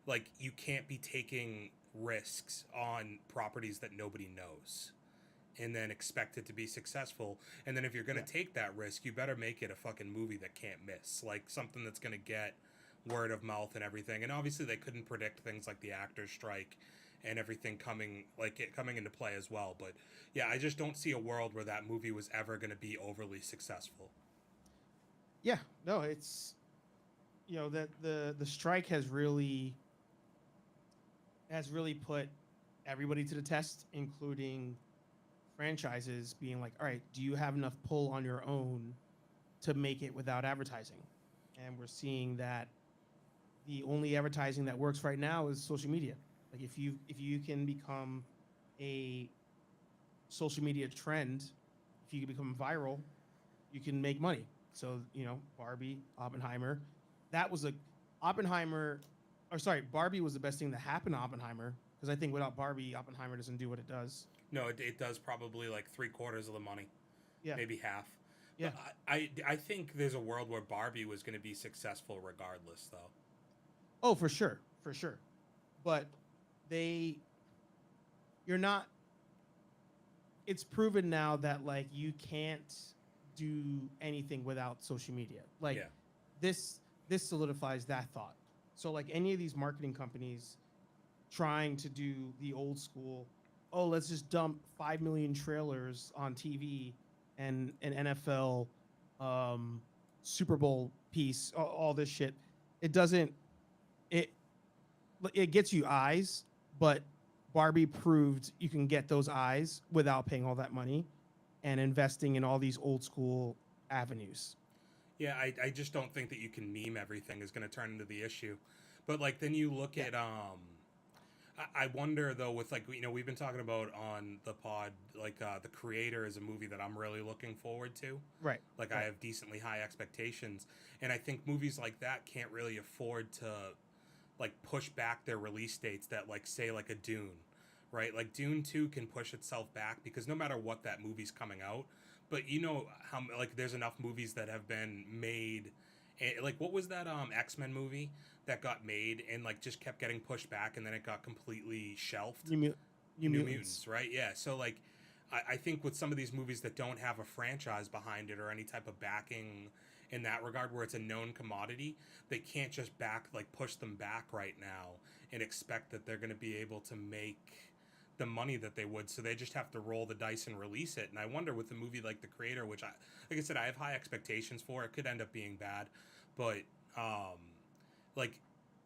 like you can't be taking risks on properties that nobody knows and then expect it to be successful. And then if you're going to take that risk, you better make it a fucking movie that can't miss, like something that's going to get word of mouth and everything. And obviously they couldn't predict things like the actors strike and everything coming into play as well. But yeah, I just don't see a world where that movie was ever going to be overly successful. Yeah, no, it's that the strike has really put everybody to the test, including franchises being like, all right, do you have enough pull on your own to make it without advertising? And we're seeing that the only advertising that works right now is social media. Like if you can become a social media trend, if you can become viral, you can make money. So, Barbie, Oppenheimer, that was a Oppenheimer, or sorry, Barbie was the best thing that happened to Oppenheimer, because I think without Barbie, Oppenheimer doesn't do what it does. No, it does probably like 3/4 of the money, Yeah, maybe half. yeah. But I think there's a world where Barbie was going to be successful regardless, though. Oh, for sure, for sure. But they, you're not. It's proven now that like you can't do anything without social media. Like Yeah. this solidifies that thought. So like any of these marketing companies trying to do the old school, oh, let's just dump 5 million trailers on TV and an NFL Super Bowl piece, all this shit. It doesn't it it gets you eyes, but Barbie proved you can get those eyes without paying all that money and investing in all these old school avenues. Yeah, I just don't think that you can meme everything is going to turn into the issue. But like then you look Yeah. at I wonder though with like we've been talking about on the pod like The Creator is a movie that I'm really looking forward to. Right. Like I Right. have decently high expectations, and I think movies like that can't really afford to like push back their release dates that like say like a Dune, right? Like Dune 2 can push itself back because no matter what that movie's coming out, but how like there's enough movies that have been made like what was that X-Men movie that got made and like just kept getting pushed back and then it got completely shelved? New, Mu- New New Mutants. Mutants, right? Yeah. So like I think with some of these movies that don't have a franchise behind it or any type of backing in that regard where it's a known commodity, they can't just push them back right now and expect that they're going to be able to make the money that they would. So they just have to roll the dice and release it. And I wonder with a movie like The Creator, which like I said, I have high expectations for. It could end up being bad, but like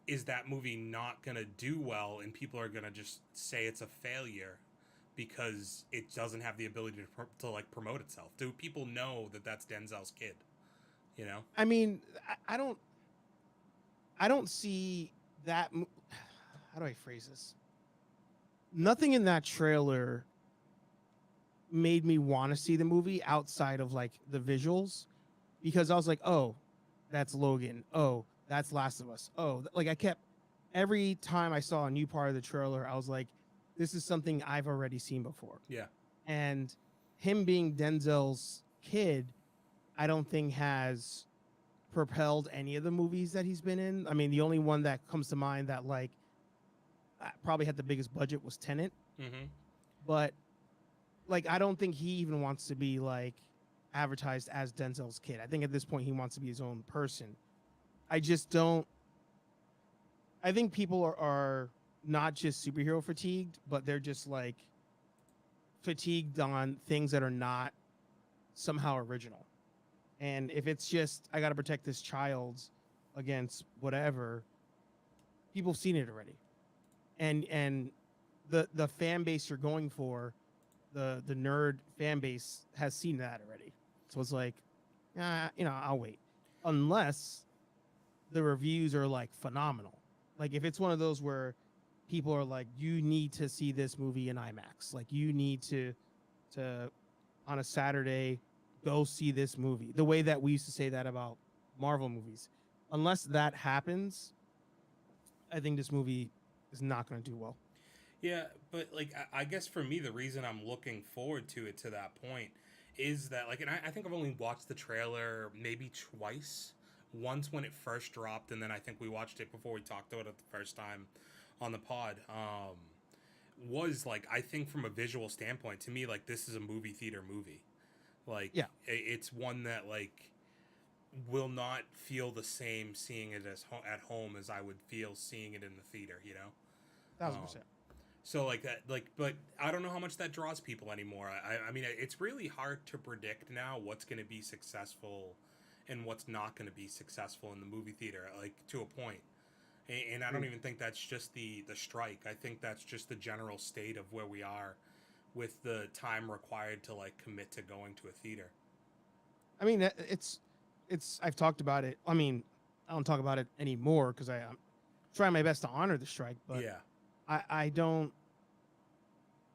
is that movie not going to do well and people are going to just say it's a failure because it doesn't have the ability to like promote itself? Do people know that that's Denzel's kid? You know? I mean, I don't see that. How do I phrase this? Nothing in that trailer made me want to see the movie outside of like the visuals, because I was like, oh, that's Logan. Oh, that's Last of Us. Oh, like I kept every time I saw a new part of the trailer, I was like, this is something I've already seen before. Yeah. And him being Denzel's kid, I don't think has propelled any of the movies that he's been in. I mean, the only one that comes to mind that like probably had the biggest budget was Tenet, Mm-hmm. but like I don't think he even wants to be like advertised as Denzel's kid. I think at this point he wants to be his own person. I just don't. I think people are not just superhero fatigued, but they're just like fatigued on things that are not somehow original. And if it's just I got to protect this child against whatever, people have seen it already. And the fan base you're going for, the nerd fan base has seen that already. So it's like, I'll wait. Unless the reviews are like phenomenal. Like if it's one of those where people are like, you need to see this movie in IMAX. Like you need to on a Saturday go see this movie. The way that we used to say that about Marvel movies. Unless that happens, I think this movie is not going to do well. Yeah, but like I guess for me, the reason I'm looking forward to it to that point is that like, and I think I've only watched the trailer maybe twice. Once when it first dropped, and then I think we watched it before we talked about it the first time on the pod. Was like I think from a visual standpoint, to me, like this is a movie theater movie. Like Yeah. it's one that like will not feel the same seeing it at home as I would feel seeing it in the theater. You know. 1000%. So like that, like, but I don't know how much that draws people anymore. I mean, it's really hard to predict now what's going to be successful and what's not going to be successful in the movie theater, like to a point. And I don't even think that's just the strike. I think that's just the general state of where we are with the time required to like commit to going to a theater. I mean, it's I've talked about it. I mean, I don't talk about it anymore because I'm trying my best to honor the strike, but Yeah. I don't.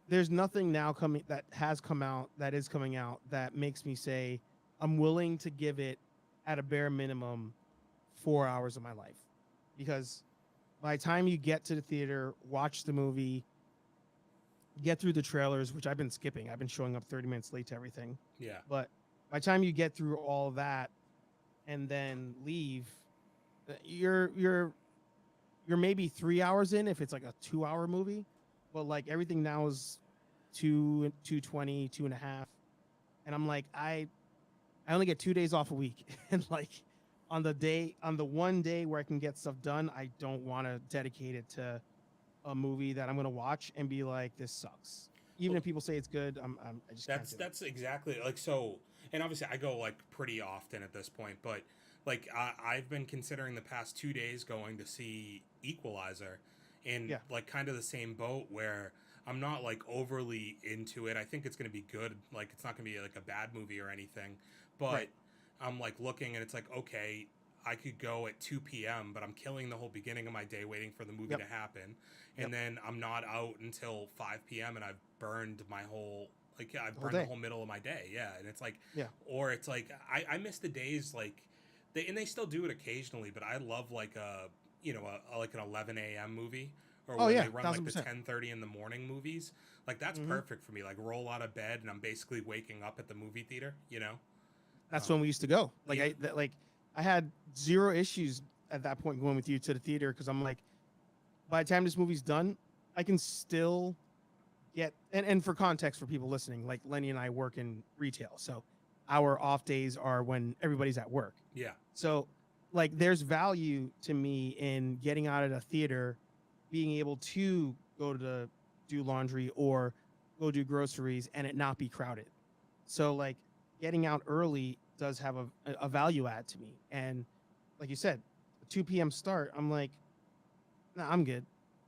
There's nothing now coming that has come out that is coming out that makes me say I'm willing to give it at a bare minimum 4 hours of my life, because by the time you get to the theater, watch the movie, get through the trailers, which I've been skipping. I've been showing up 30 minutes late to everything. Yeah. But by the time you get through all that and then leave, you're maybe 3 hours in if it's like a 2 hour movie, but like everything now is 220, 2.5. And I'm like, I only get 2 days off a week. And like on the one day where I can get stuff done, I don't want to dedicate it to a movie that I'm going to watch and be like, this sucks. Even if people say it's good, I just can't do it. That's exactly like so. And obviously, I go like pretty often at this point, but like I've been considering the past 2 days going to see Equalizer, in Yeah. like kind of the same boat where I'm not like overly into it. I think it's going to be good. Like it's not going to be like a bad movie or anything, but Right. I'm like looking and it's like, okay, I could go at 2 p.m., but I'm killing the whole beginning of my day waiting for the movie Yep. to happen. Yep. And then I'm not out until 5 p.m. and I've burned my whole, like, I've Whole burned day. the whole middle of my day. Yeah. And it's like, Yeah. or it's like, I miss the days like, they still do it occasionally, but I love like like an 11 a.m. movie, or Oh, when yeah, they run like the 1000%. 10:30 in the morning movies. Like that's Mhm. perfect for me. Like roll out of bed and I'm basically waking up at the movie theater, you know? That's when we used to go. Like Yeah. I had zero issues at that point going with you to the theater, because I'm like, by the time this movie's done, I can still get and for context for people listening, like Lenny and I work in retail, so our off days are when everybody's at work. Yeah. So like there's value to me in getting out of the theater, being able to go to do laundry or go do groceries and it not be crowded. So like getting out early does have a value add to me. And like you said, a 2 p.m. start, I'm like, nah, I'm good.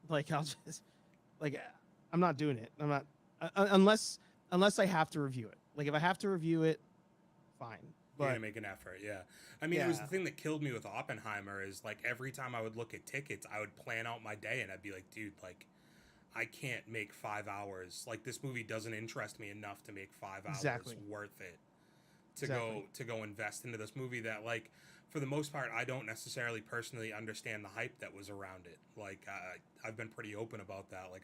Like I'll just like I'm not doing it. I'm not unless I have to review it. Like if I have to review it, fine. You're But gonna make an effort, yeah. I mean, it was Yeah. the thing that killed me with Oppenheimer is like every time I would look at tickets, I would plan out my day and I'd be like, dude, like I can't make 5 hours. Like this movie doesn't interest me enough to make 5 hours Exactly. worth it to Exactly. go invest into this movie that like for the most part I don't necessarily personally understand the hype that was around it. Like I've been pretty open about that. Like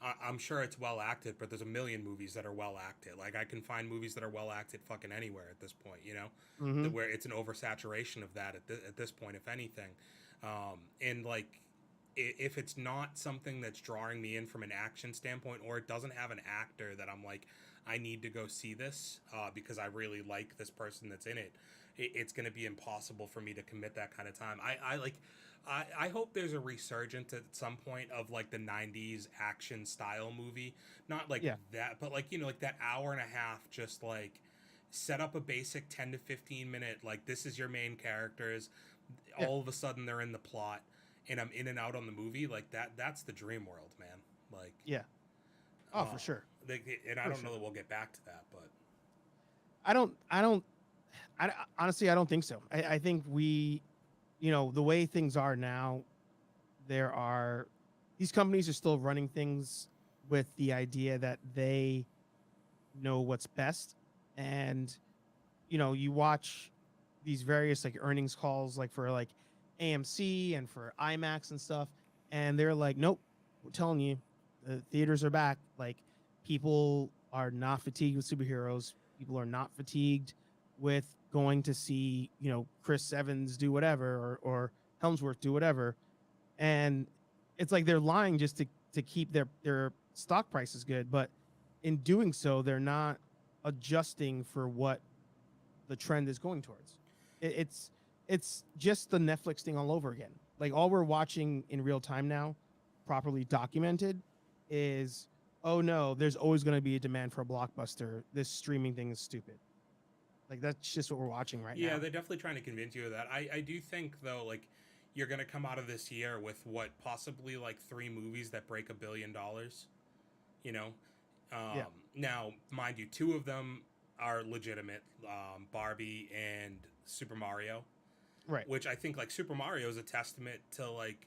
I'm sure it's well acted, but there's a million movies that are well acted. Like I can find movies that are well acted fucking anywhere at this point, you know, Mhm. where it's an oversaturation of that at this point, if anything. And like if it's not something that's drawing me in from an action standpoint, or it doesn't have an actor that I'm like, I need to go see this because I really like this person that's in it, it's going to be impossible for me to commit that kind of time. I hope there's a resurgence at some point of like the 90s action style movie. Not like Yeah. that, but like, you know, like that hour and a half, just like set up a basic 10 to 15 minute, like, this is your main characters. Yeah. All of a sudden they're in the plot and I'm in and out on the movie. Like, that's the dream world, man. Like, Yeah. Oh, for sure. And I For don't know sure. that we'll get back to that, but Honestly, I don't think so. I think the way things are now, these companies are still running things with the idea that they know what's best. And, you watch these various like earnings calls, like for like AMC and for IMAX and stuff. And they're like, nope, we're telling you, the theaters are back. Like, people are not fatigued with superheroes. People are not fatigued with going to see, Chris Evans do whatever, or Helmsworth do whatever. And it's like they're lying just to keep their stock prices good. But in doing so, they're not adjusting for what the trend is going towards. It's just the Netflix thing all over again. Like, all we're watching in real time now, properly documented, is, oh no, there's always going to be a demand for a blockbuster. This streaming thing is stupid. Like, that's just what we're watching right now. yeah, they're definitely trying to convince you of that. I do think, though, like, you're going to come out of this year with what, possibly like 3 movies that break $1 billion, you know? Yeah. Now, mind you, 2 of them are legitimate, Barbie and Super Mario, Right. which I think, like, Super Mario is a testament to, like,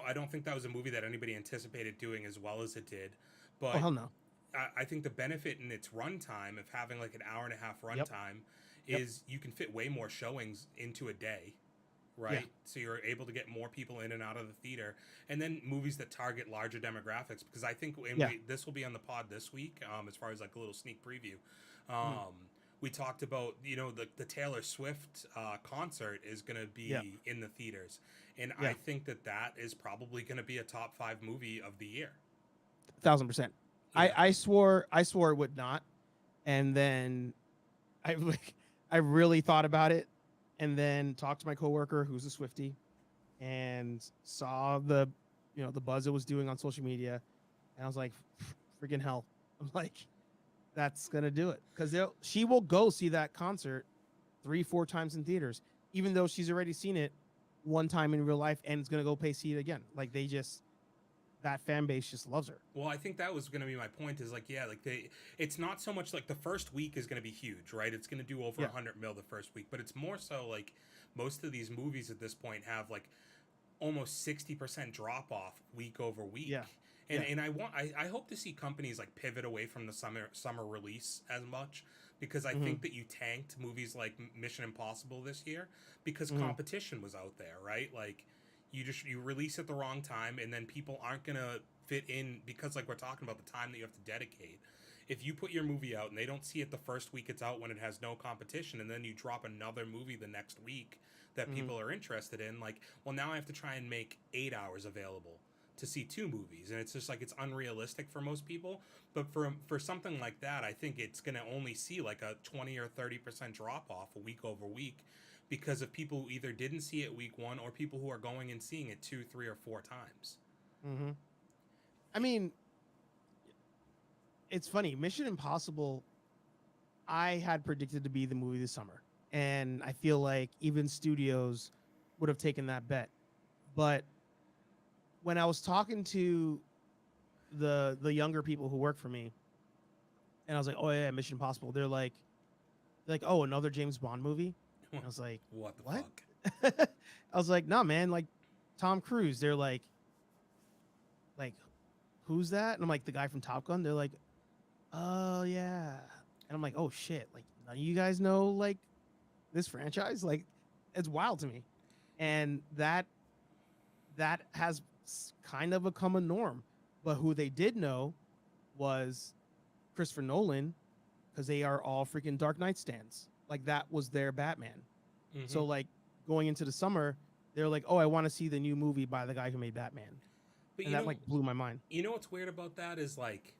I don't think that was a movie that anybody anticipated doing as well as it did, Oh, but hell no. I think the benefit in its runtime of having like an hour and a half Yep. runtime Yep. is you can fit way more showings into a day, right? Yeah. So you're able to get more people in and out of the theater, and then movies that target larger demographics. Because I think, and Yeah. this will be on the pod this week, as far as like a little sneak preview. Mm. We talked about the Taylor Swift concert is going to be Yeah. in the theaters, and Yeah. I think that is probably going to be a top 5 movie of the year. 1,000%. Yeah. I swore it would not, and then I I really thought about it, and then talked to my coworker who's a Swiftie, and saw the the buzz it was doing on social media, and I was like, freaking hell! I'm like, that's gonna do it, because she will go see that concert 3-4 times in theaters, even though she's already seen it one time in real life, and is gonna go see it again. Like, that fan base just loves her. Well, I think that was going to be my point. Is like, yeah, like it's not so much like the first week is going to be huge, right? It's going to do over Yeah. 100 mil the first week, but it's more so like most of these movies at this point have like almost 60% drop off week over week. Yeah. And Yeah. I hope to see companies like pivot away from the summer release as much, because I Mhm. think that you tanked movies like Mission Impossible this year because Mhm. competition was out there, right? Like you release at the wrong time, and then people aren't gonna fit in, because like we're talking about the time that you have to dedicate. If you put your movie out and they don't see it the first week it's out when it has no competition, and then you drop another movie the next week that Mhm. people are interested in, like, well, now I have to try and make 8 hours available to see 2 movies, and it's just like it's unrealistic for most people. But for something like that, I think it's going to only see like a 20 or 30% drop off a week over week, because of people who either didn't see it week 1 or people who are going and seeing it 2, 3, or 4 times. Mm-hmm. I mean, it's funny. Mission Impossible, I had predicted to be the movie this summer, and I feel like even studios would have taken that bet. But when I was talking to the younger people who work for me, and I was like, "Oh yeah, Mission Impossible," they're like, "Oh, another James Bond movie?" And I was like, What the "What?" fuck? I was like, "No, man, like Tom Cruise." They're like, "Who's that?" And I'm like, "The guy from Top Gun." They're like, "Oh yeah," and I'm like, "Oh shit!" Like, none of you guys know like this franchise? Like, it's wild to me, and that has kind of become a norm. But who they did know was Christopher Nolan, because they are all freaking Dark Knight stands. Like, that was their Batman. Mhm. So like, going into the summer, they're like, "Oh, I want to see the new movie by the guy who made Batman," But and that like blew my mind. you know what's weird about that is, like,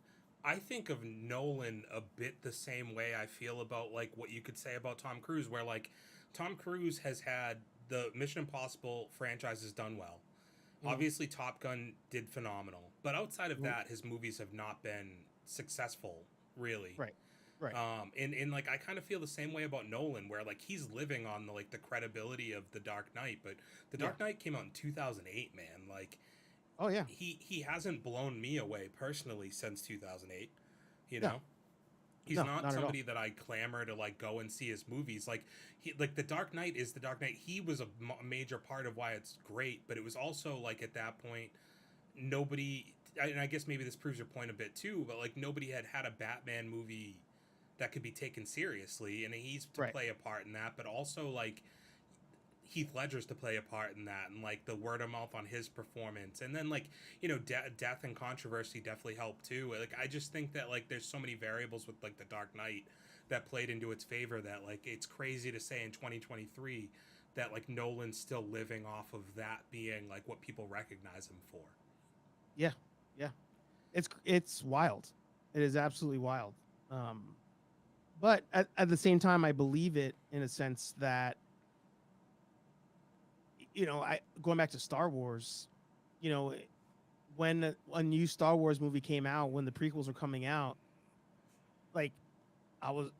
I think of Nolan a bit the same way I feel about like what you could say about Tom Cruise, where like Tom Cruise has had the Mission Impossible franchise has done well. Mhm. Obviously, Top Gun did phenomenal, but outside of Mhm. that, his movies have not been successful, really. Right. Right. And like I kind of feel the same way about Nolan, where like he's living on the credibility of The Dark Knight, but The Dark Knight came out in 2008, man. Like Oh yeah. he hasn't blown me away personally since 2008. You No. know, he's No, not not at all. somebody that I clamor to like go and see his movies. Like The Dark Knight is The Dark Knight. He was a major part of why it's great, but it was also like at that point nobody. And I guess maybe this proves your point a bit too, but like nobody had a Batman movie that could be taken seriously, and he's to Right. play a part in that, but also like Heath Ledger's to play a part in that, and like the word of mouth on his performance, and then like death and controversy definitely helped too. Like I just think that like there's so many variables with like The Dark Knight that played into its favor that like it's crazy to say in 2023 that like Nolan's still living off of that being like what people recognize him for. Yeah. Yeah. It's wild. It is absolutely wild. But at the same time, I believe it in a sense that, I going back to Star Wars, you know, when a new Star Wars movie came out, when the prequels were coming out, like I was,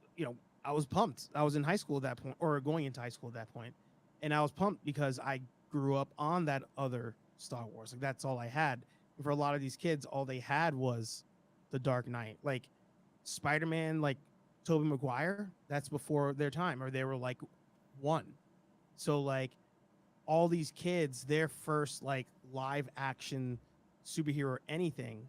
I was pumped. I was in high school at that point, or going into high school at that point, and I was pumped because I grew up on that other Star Wars. Like that's all I had. And for a lot of these kids, all they had was the Dark Knight. Like Spider-Man, like Tobey Maguire, that's before their time, or they were like one. So like all these kids, their first like live action superhero or anything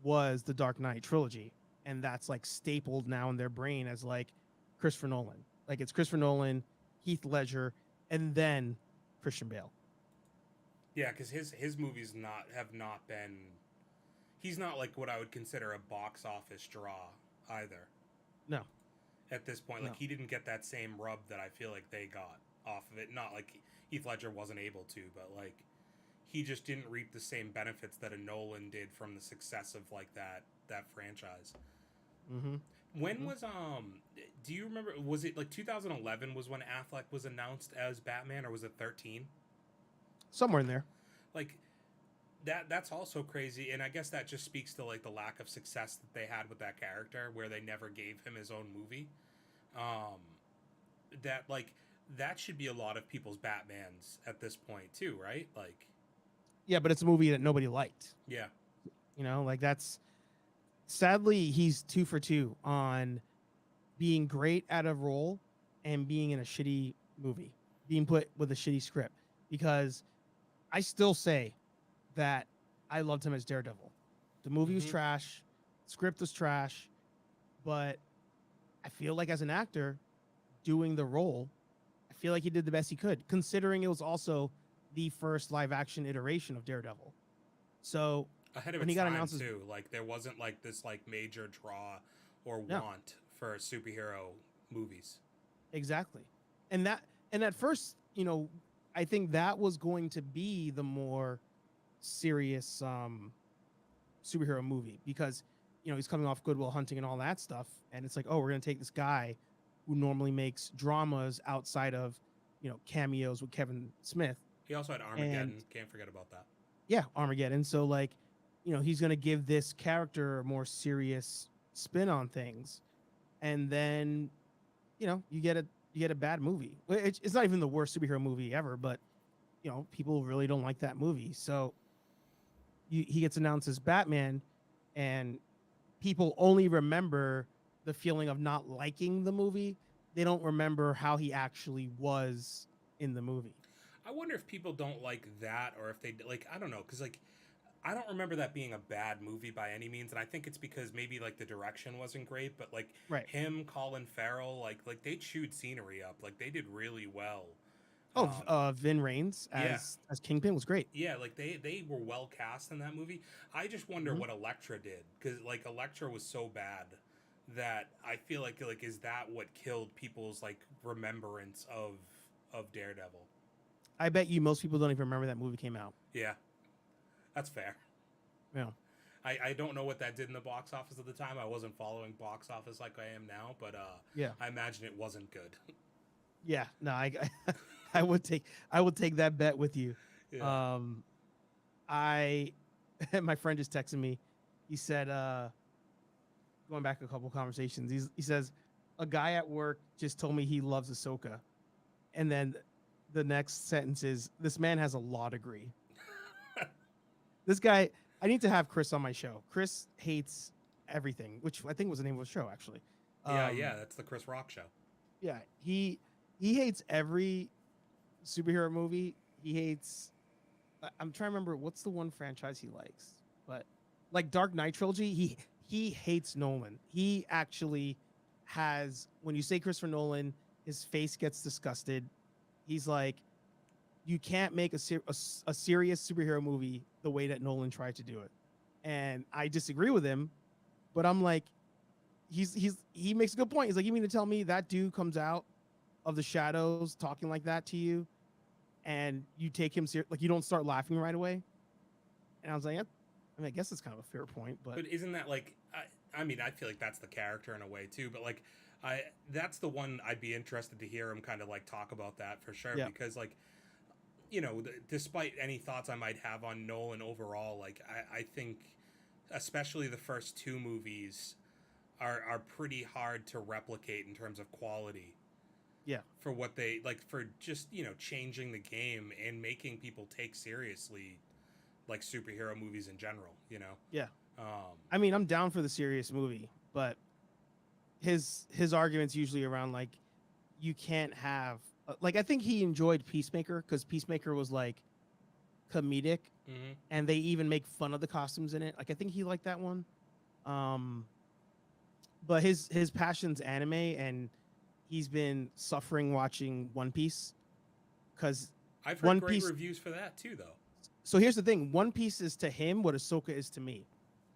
was the Dark Knight trilogy. And that's like stapled now in their brain as like Christopher Nolan. Like it's Christopher Nolan, Heath Ledger, and then Christian Bale. Yeah, because his movies have not been. He's not like what I would consider a box office draw either. No. At this point, like No. he didn't get that same rub that I feel like they got off of it. Not like Heath Ledger wasn't able to, but like he just didn't reap the same benefits that a Nolan did from the success of like that franchise. Mm-hmm. When was do you remember, was it like 2011 was when Affleck was announced as Batman, or was it 13? Somewhere in there. Like that's also crazy, and I guess that just speaks to like the lack of success that they had with that character, where they never gave him his own movie. That like that should be a lot of people's Batmans at this point too, right? Like Yeah, but it's a movie that nobody liked. yeah. Like that's sadly he's 2 for 2 on being great at a role and being in a shitty movie, being put with a shitty script. Because I still say that I loved him as Daredevil. The movie was trash, script was trash, but I feel like as an actor doing the role, I feel like he did the best he could, considering it was also the first live action iteration of Daredevil. So Ahead of when its he got time announced as- too. Like there wasn't like this like major draw or No. want for superhero movies. Exactly. And at first, I think that was going to be the more serious superhero movie because he's coming off Good Will Hunting and all that stuff, and it's like, oh, we're going to take this guy who normally makes dramas outside of cameos with Kevin Smith. He also had Armageddon. Can't forget about that. Yeah, Armageddon. So like, he's going to give this character a more serious spin on things, and then you get a bad movie. It's not even the worst superhero movie ever, but people really don't like that movie. So he gets announced as Batman, and people only remember the feeling of not liking the movie. They don't remember how he actually was in the movie. I wonder if people don't like that, or if they like, I don't know, because like I don't remember that being a bad movie by any means, and I think it's because maybe like the direction wasn't great, but like Right. him, Colin Farrell, like they chewed scenery up, like they did really well. Vin Rames as Kingpin was great. Yeah, like they were well cast in that movie. I just wonder what Elektra did, because like Elektra was so bad that I feel like is that what killed people's like remembrance of Daredevil? I bet you most people don't even remember that movie came out. Yeah, that's fair. Yeah. I don't know what that did in the box office at the time. I wasn't following box office like I am now, but Yeah. I imagine it wasn't good. Yeah. No, I would take that bet with you. Yeah. My friend just texted me. He said, going back a couple conversations. He says, a guy at work just told me he loves Ahsoka, and then the next sentence is, this man has a law degree. This guy, I need to have Chris on my show. Chris hates everything, which I think was the name of the show actually. Yeah, that's the Chris Rock show. Yeah, he hates every superhero movie. He hates. I'm trying to remember what's the one franchise he likes, but like Dark Knight trilogy, he hates Nolan. He actually has, when you say Christopher Nolan, his face gets disgusted. He's like, you can't make a serious superhero movie the way that Nolan tried to do it, and I disagree with him. But I'm like, he makes a good point. He's like, you mean to tell me that dude comes out of the shadows talking like that to you, and you take him like you don't start laughing right away? And I was like, yeah, I mean, I guess it's kind of a fair point, But isn't that like? I mean, I feel like that's the character in a way too. But like, that's the one I'd be interested to hear him kind of like talk about that for sure. Yeah. Because like, you know, despite any thoughts I might have on Nolan overall, like I think, especially the first two movies, are pretty hard to replicate in terms of quality. Yeah. For what they like, for just, you know, changing the game and making people take seriously, like superhero movies in general. You know. yeah. I mean, I'm down for the serious movie, but his arguments usually around like, you can't have like, I think he enjoyed Peacemaker because Peacemaker was like comedic, and they even make fun of the costumes in it. Like, I think he liked that one. But his passion's anime, and he's been suffering watching One Piece because I've heard great reviews for that too, though. So here's the thing: One Piece is to him what Ahsoka is to me.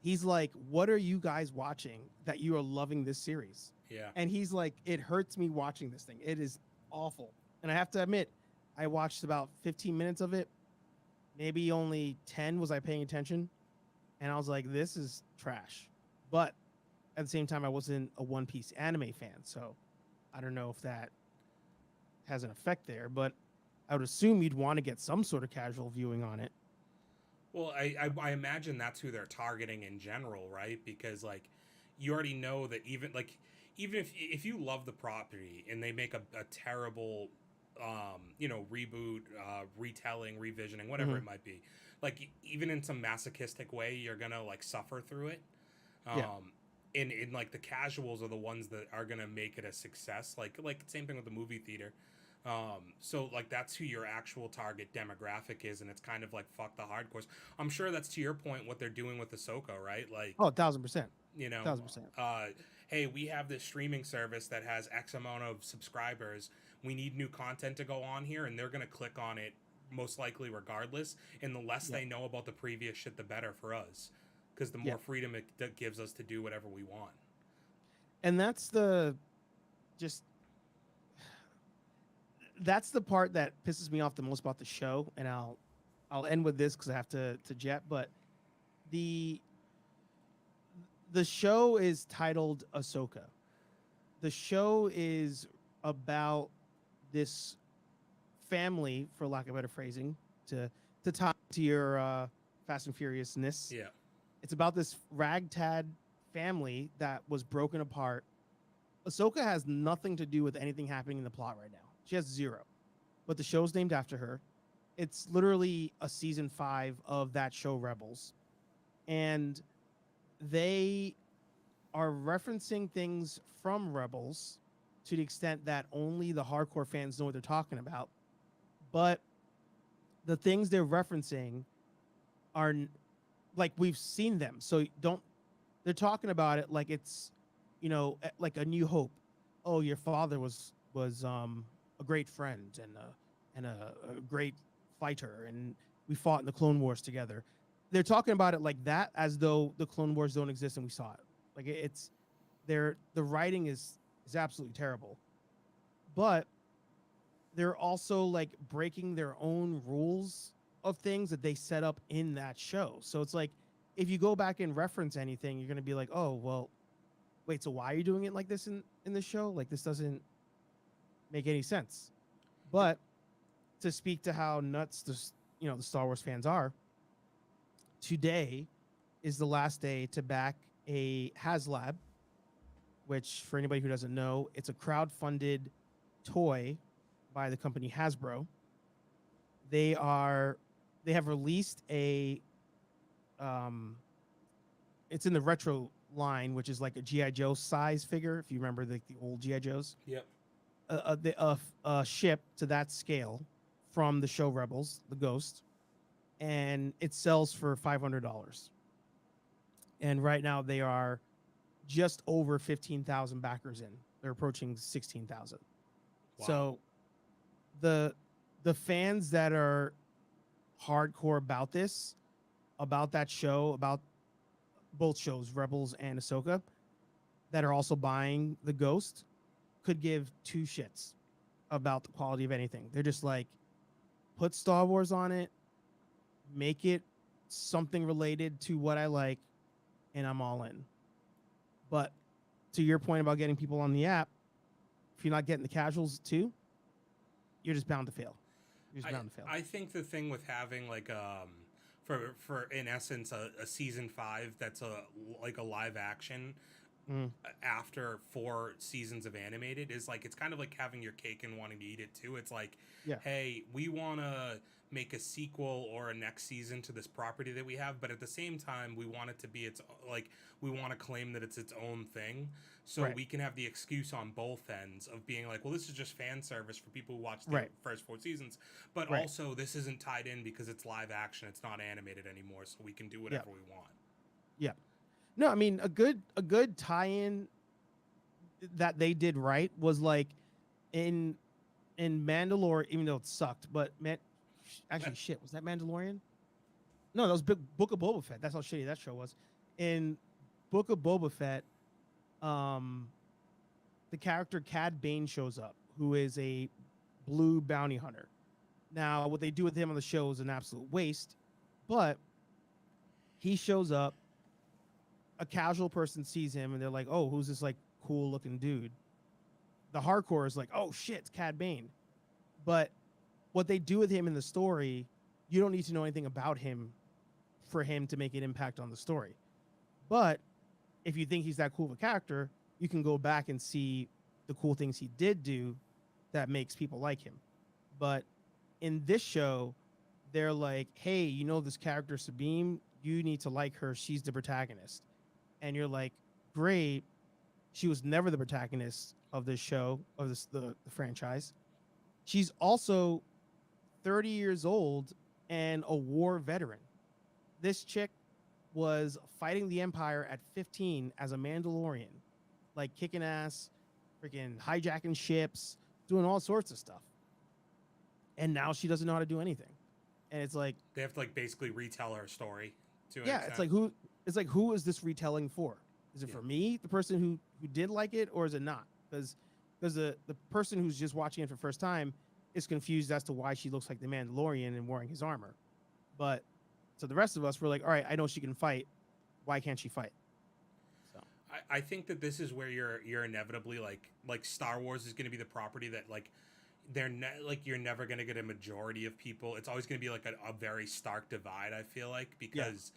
He's like, what are you guys watching that you are loving this series? Yeah. And he's like, it hurts me watching this thing. It is awful. And I have to admit, I watched about 15 minutes of it. Maybe only 10 was I paying attention. And I was like, this is trash. But at the same time, I wasn't a One Piece anime fan. So I don't know if that has an effect there. But I would assume you'd want to get some sort of casual viewing on it. Well, I imagine that's who they're targeting in general, right? Because like, you already know that even if you love the property and they make a terrible, you know, reboot, retelling, revisioning, whatever it might be, like even in some masochistic way, you're gonna like suffer through it. In like the casuals are the ones that are gonna make it a success. Like same thing with the movie theater. So like that's who your actual target demographic is, and it's kind of like fuck the hardcores. I'm sure that's to your point what they're doing with Ahsoka, right? Like, oh, 1,000%. You know, 1,000%. Hey, we have this streaming service that has X amount of subscribers. We need new content to go on here, and they're gonna click on it most likely regardless. And the less they know about the previous shit, the better for us, because the more freedom it gives us to do whatever we want. And that's the part that pisses me off the most about the show. And I'll end with this because I have to jet. But the show is titled Ahsoka. The show is about this family, for lack of better phrasing, to tie to your Fast and Furiousness. Yeah. It's about this ragtag family that was broken apart. Ahsoka has nothing to do with anything happening in the plot right now. She has zero. But the show's named after her. It's literally a season 5 of that show, Rebels. And they are referencing things from Rebels to the extent that only the hardcore fans know what they're talking about. But the things they're referencing are like, we've seen them. So they're talking about it like it's, you know, like A New Hope. Oh, your father was a great friend and a great fighter, and we fought in the Clone Wars together. They're talking about it like that, as though the Clone Wars don't exist and we saw it. Like, it's the writing is absolutely terrible. But they're also like breaking their own rules of things that they set up in that show. So it's like, if you go back and reference anything, you're going to be like, oh, well, wait, so why are you doing it like this in the show? Like, this doesn't make any sense. But to speak to how nuts the Star Wars fans are, today is the last day to back a HasLab which for anybody who doesn't know, it's a crowd-funded toy by the company Hasbro. They are they have released a um it's in the retro line, which is like a GI Joe size figure. If you remember the old GI Joes, Yep. a ship to that scale from the show Rebels, the Ghost, and it sells for $500. And right now they are just over 15,000 backers in. They're approaching 16,000. Wow. So the fans that are hardcore about this, about that show, about both shows, Rebels and Ahsoka, that are also buying the Ghost, could give two shits about the quality of anything. They're just like, put Star Wars on it, make it something related to what I like, and I'm all in. But to your point about getting people on the app, if you're not getting the casuals too, you're just bound to fail. You're just bound to fail. I think the thing with having like for in essence a season 5 that's like a live action after 4 seasons of animated is like, it's kind of like having your cake and wanting to eat it too. It's like, Yeah. hey, we want to make a sequel or a next season to this property that we have, but at the same time we want it to be its, like, we want to claim that it's its own thing, so Right. we can have the excuse on both ends of being like, well, this is just fan service for people who watched the Right. first 4 seasons, but Right. also this isn't tied in because it's live action, it's not animated anymore, so we can do whatever we want. Yeah. No, I mean, a good tie-in that they did right was like in Mandalore, even though it sucked, but actually shit, was that Mandalorian? No, that was Book of Boba Fett. That's how shitty that show was. In Book of Boba Fett, the character Cad Bane shows up, who is a blue bounty hunter. Now, what they do with him on the show is an absolute waste, but he shows up, a casual person sees him, and they're like, oh, who's this like cool looking dude? The hardcore is like, oh shit, it's Cad Bane. But what they do with him in the story, you don't need to know anything about him for him to make an impact on the story. But if you think he's that cool of a character, you can go back and see the cool things he did do that makes people like him. But in this show, they're like, hey, you know this character Sabine, you need to like her, she's the protagonist. And you're like, great, she was never the protagonist of this show, of the franchise. She's also 30 years old and a war veteran. This chick was fighting the Empire at 15 as a Mandalorian, like kicking ass, freaking hijacking ships, doing all sorts of stuff. And now she doesn't know how to do anything. And it's like, They have to like basically retell her story to an yeah, extent. it's like who is this retelling for? Is it for me, the person who did like it, or is it not? Because the person who's just watching it for the first time is confused as to why she looks like the Mandalorian and wearing his armor. But so the rest of us were like, all right, I know she can fight. Why can't she fight? So I think that this is where you're inevitably like Star Wars is going to be the property that like you're never going to get a majority of people. It's always going to be like a very stark divide, I feel like, because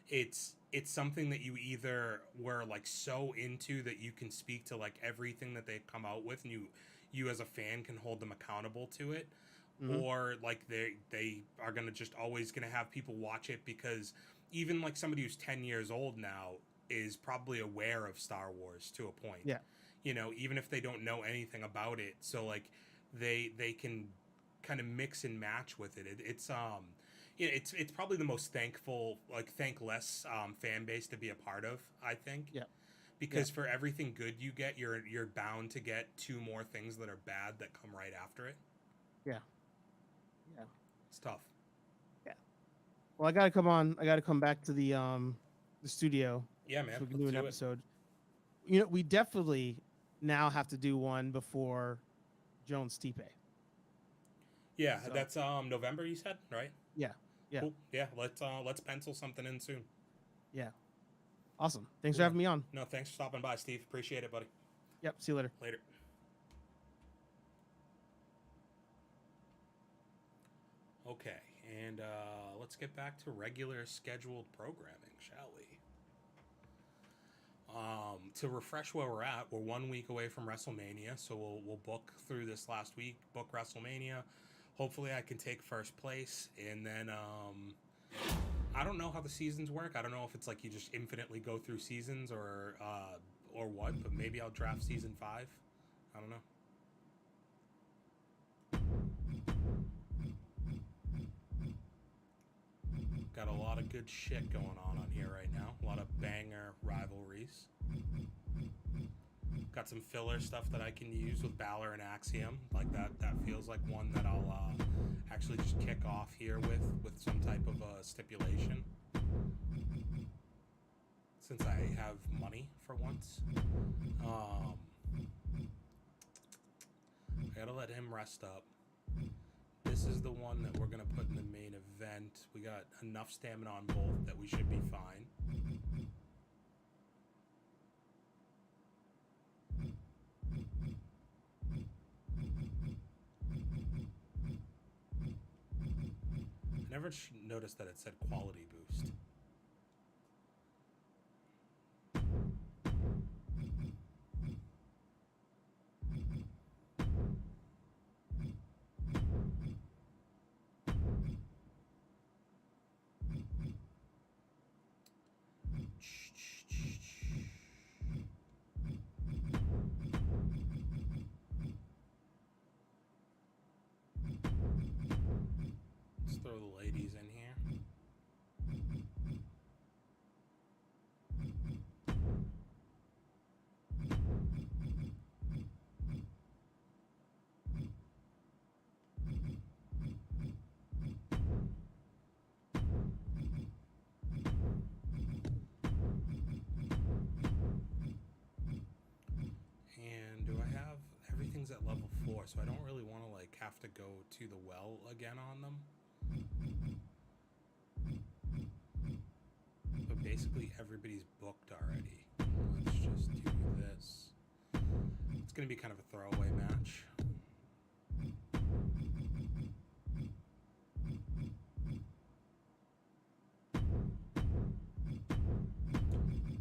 it's something that you either were like so into that you can speak to like everything that they've come out with, and you as a fan can hold them accountable to it, or like they are going to just always going to have people watch it because even like somebody who's 10 years old now is probably aware of Star Wars to a point. Yeah. You know, even if they don't know anything about it. So like they can kind of mix and match with it. It's probably the most thankless fan base to be a part of, I think. Yeah. Because for everything good you get, you're bound to get 2 more things that are bad that come right after it. yeah. Yeah. It's tough. Yeah. Well, I gotta come back to the studio. Yeah, man. So we can Let's do an do it. episode. You know, we definitely now have to do one before Jones Stipe. Yeah, So- that's November, you said, right? Yeah. Yeah. Cool. Yeah, let's pencil something in soon. Yeah. Awesome. Thanks for Cool. having me on. No, thanks for stopping by, Steve. Appreciate it, buddy. Yep. See you later. Later. Okay, and let's get back to regular scheduled programming, shall we? To refresh where we're at, we're 1 week away from WrestleMania, so we'll book through this last week, book WrestleMania. Hopefully, I can take first place, and then I don't know how the seasons work. I don't know if it's like you just infinitely go through seasons or what, but maybe I'll draft season 5. I don't know. Got a lot of good shit going on here right now. A lot of banger rivalries. Got some filler stuff that I can use with Balor and Axiom. Like that feels like one that I'll actually just kick off here with some type of stipulation. Since I have money for once. I gotta let him rest up. This is the one that we're going to put in the main event. We got enough stamina on both that we should be fine. I never noticed that it said quality boost. Let's throw the ladies in here. And do I have everything's at level 4, so I don't really want to like have to go to the well again on them. But basically everybody's booked already. Let's just do this. It's going to be kind of a throwaway match.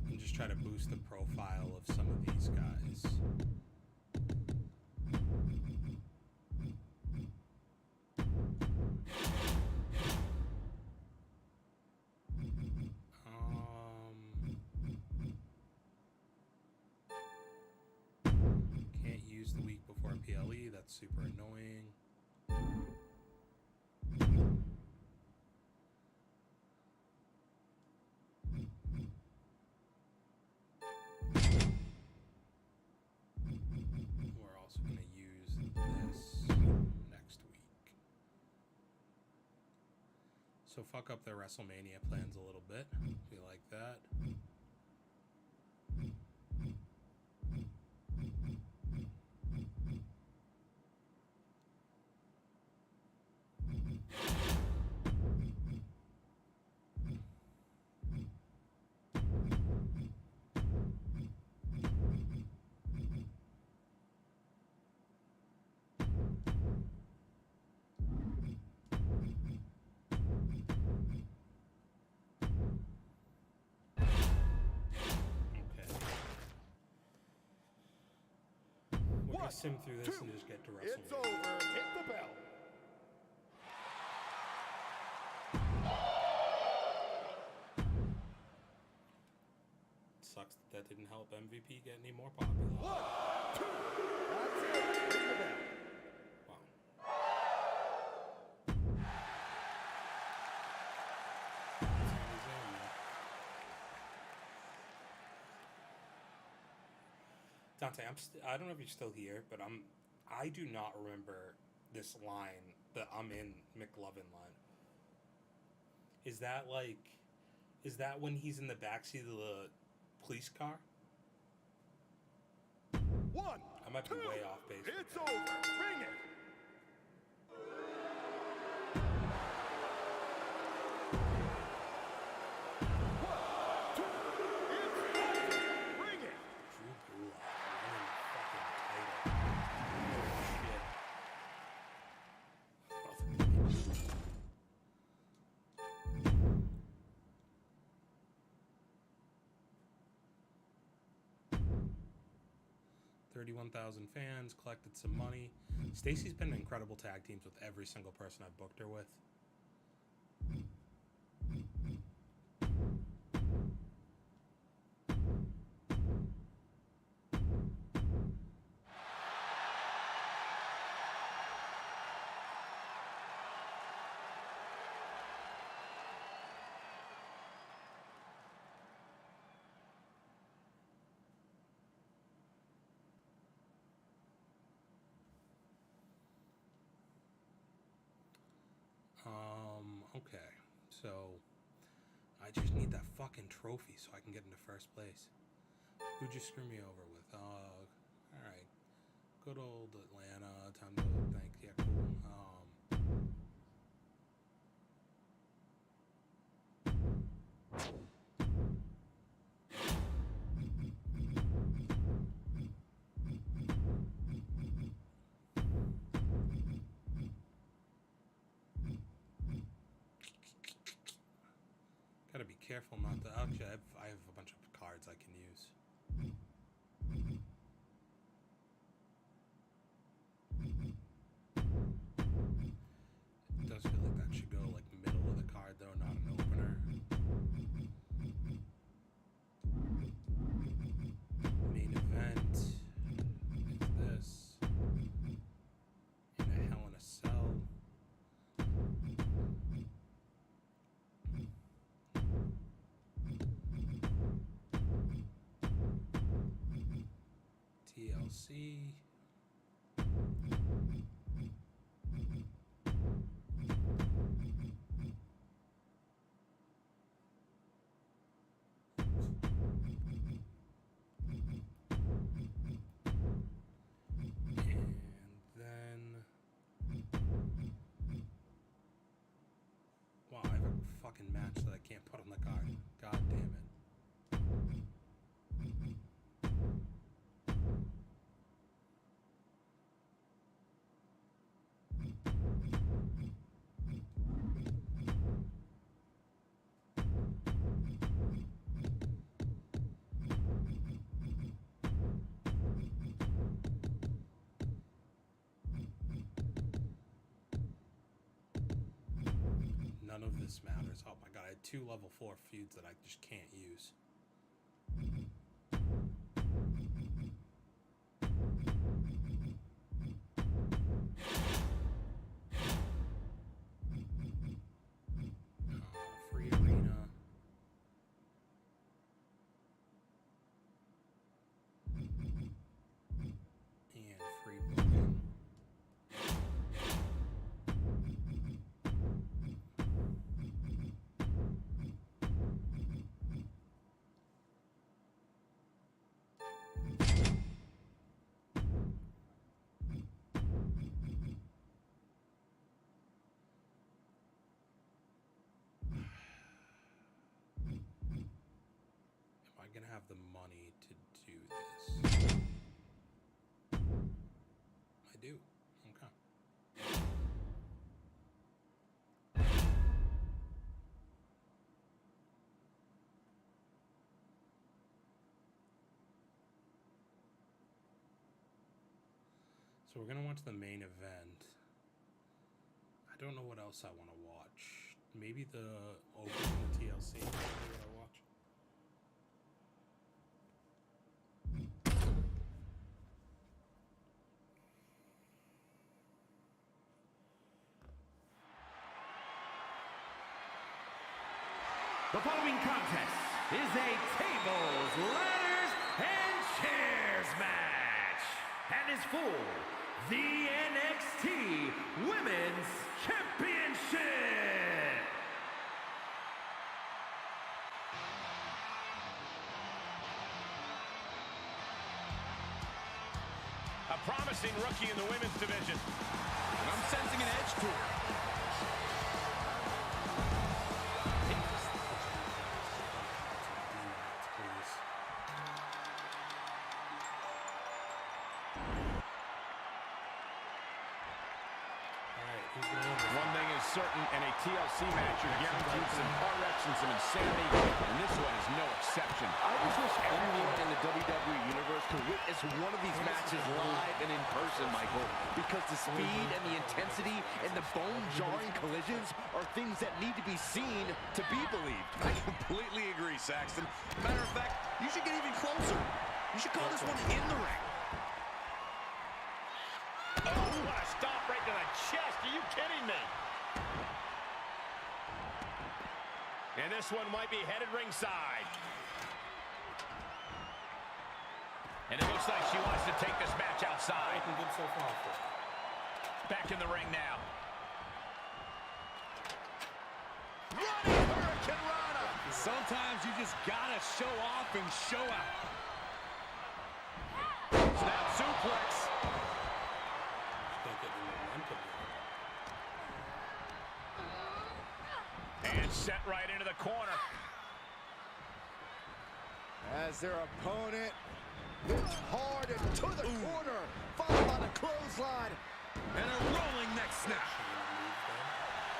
And just try to boost the profile of some of these guys. Can't use the week before PLE, that's super annoying. We're also going to use this next week. So fuck up their WrestleMania plans a little bit. We like that. We're gonna sim through this and just get to WrestleMania. It's over. Hit the bell. Sucks that didn't help MVP get any more popular. 1, 2. That's it. Ring the bell. Wow. Sami Zayn, man. Dante, I don't know if you're still here, but I do not remember this line that I'm in McLovin line. Is that when he's in the backseat of the police car? 1, I might be 2. way off base. It's over. Ring it. Drew Gulak winning the fucking title. Holy shit. 31,000 fans, collected some money. Stacy's been incredible tag teams with every single person I've booked her with. Okay, so I just need that fucking trophy so I can get into first place. Who'd you screw me over with? Alright. Good old Atlanta. Time to think. Yeah, cool. Gotta be careful not to. Actually, I have a bunch of cards I can use. It does feel like that should go like middle of the card though, not an opener. Main event is this. In a Hell in a Cell. TLC. And then, wow, I have a fucking match that I can't put on the card. God damn it. None of this matters. Oh my god, I had 2 level 4 feuds that I just can't use. Free arena. And free booking. Am I gonna have the money to do this? I do. Okay. So we're gonna watch the main event. I don't know what else I want to watch. Maybe the open, the TLC. Maybe what I watch. The following contest is a tables, ladders, and chairs match and is for the NXT Women's Championship. A promising rookie in the women's division. And I'm sensing an edge to her. One thing is certain, and a TLC match, you're guaranteed some car wrecks and some insanity, and this one is no exception. I just wish everyone in the WWE Universe could witness one of these matches live and in person, Michael, because the speed and the intensity and the bone-jarring collisions are things that need to be seen to be believed. I completely agree, Saxton. Matter of fact, you should get even closer. You should call this one in the ring. Oh, what a stomp right to the chest. Are you kidding me? And this one might be headed ringside. And it looks like she wants to take this match outside. Looking good so far for her. Back in the ring now. Running Hurricane Rana. Sometimes you just gotta show off and show out. Snap suplex. Can't get any momentum here. And set right into the corner. As their opponent hits hard and to the corner, followed by the clothesline. And a rolling neck snap.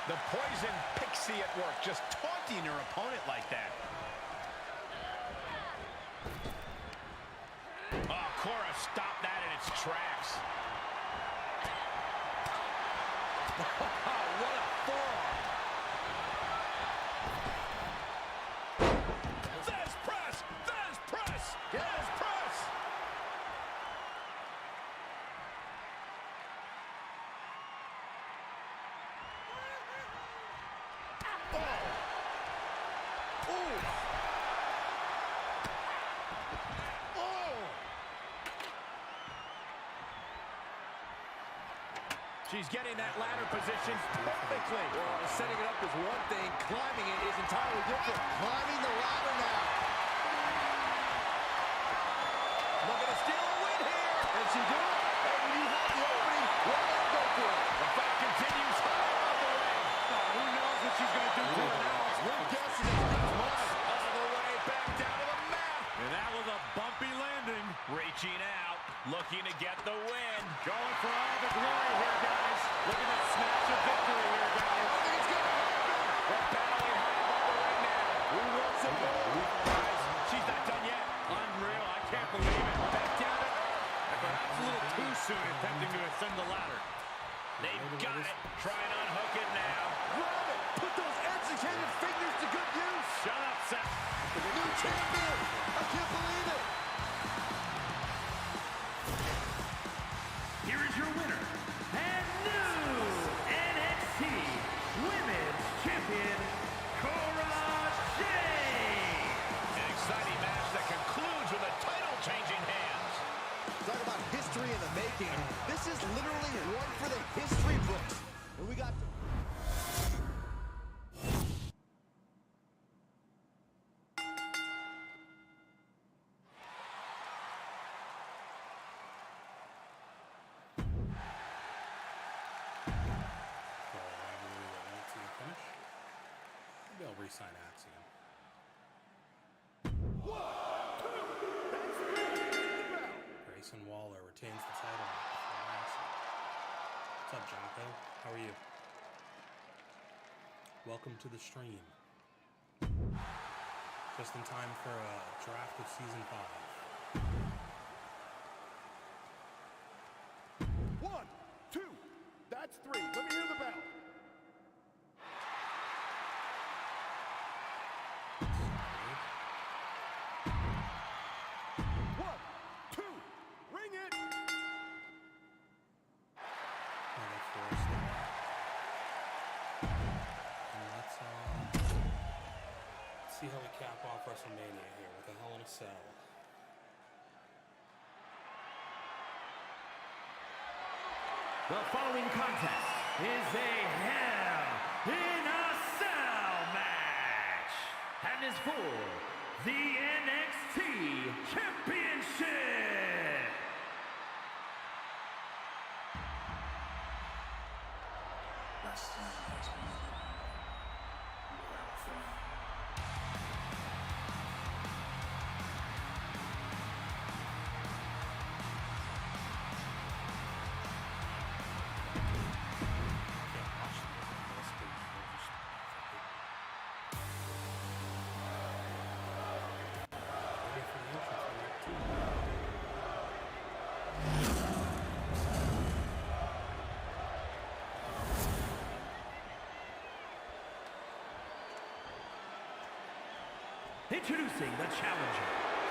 The poison pixie at work, just taunting her opponent like that. Oh, Cora stopped that in its tracks. What a forearm. There's press! There's press! There's press! She's getting that ladder position perfectly. Well, setting it up is one thing. Climbing it is entirely different. Climbing the ladder now. Looking to steal a win here. Can she do it? Hey, when you have the opening, why not go for it? The fight continues high on the ring. Who knows what she's going to do to her now? We're guessing it's next month. All the way back down to the mat. And that was a bumpy landing. Reaching out, looking to get the win. Going for all the glory here, guys. Looking to snatch a victory here, guys. It's going to happen. They're battling high above the ring now. Who wants it more? Guys, she's not done yet. Unreal. I can't believe it. Back down to earth. And perhaps a little too soon attempting to ascend the ladder. They've got it. Try and unhook it now. Grab it. Put those educated fingers to good use. Shut up, Seth. The new champion. I can't believe it. Here is your winner and new NXT Women's Champion, Cora Jade. An exciting match that concludes with a title-changing hands. Talk about history in the making. This is literally one for the history books. And we got... Maybe I'll re-sign Axiom. Grayson Waller retains the title. What's up, Jonko? How are you? Welcome to the stream. Just in time for a draft of Season 5. 1, 2, that's 3. Let me hear the bell. See how we cap off WrestleMania here with a Hell in a Cell. The following contest is a Hell in a Cell match and is for the NXT Championship. Introducing the challenger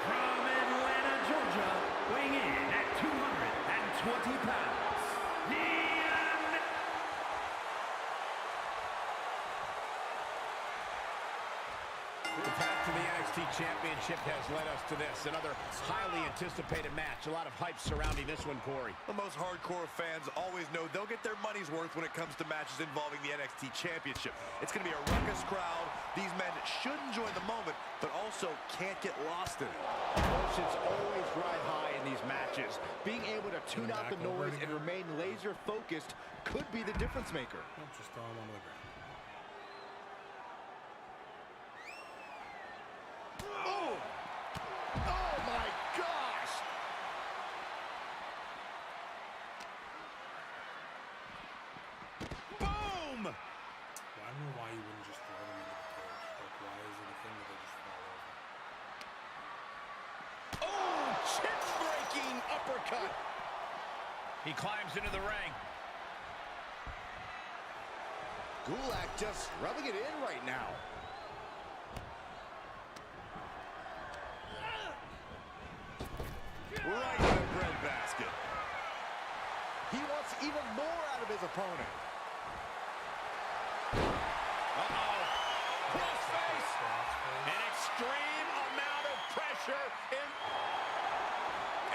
from Atlanta, Georgia, weighing in at 220 pounds, The path to the NXT Championship has led us to this. Another highly anticipated match. A lot of hype surrounding this one, Corey. The most hardcore fans always know they'll get their money's worth when it comes to matches involving the NXT Championship. It's going to be a ruckus crowd. These men should enjoy the moment, but also can't get lost in it. Emotions always ride high in these matches. Being able to tune out the noise and remain laser focused could be the difference maker. Just throw him on the ground. Oh! Oh my gosh! Boom! Well, I don't know why you wouldn't just throw them into the cage. Like, why is it a thing that they just fall over? Oh! Chin-breaking uppercut! He climbs into the ring. Gulak just rubbing it in right now. Right in the breadbasket. He wants even more out of his opponent. Uh-oh. Crossface. An extreme amount of pressure in...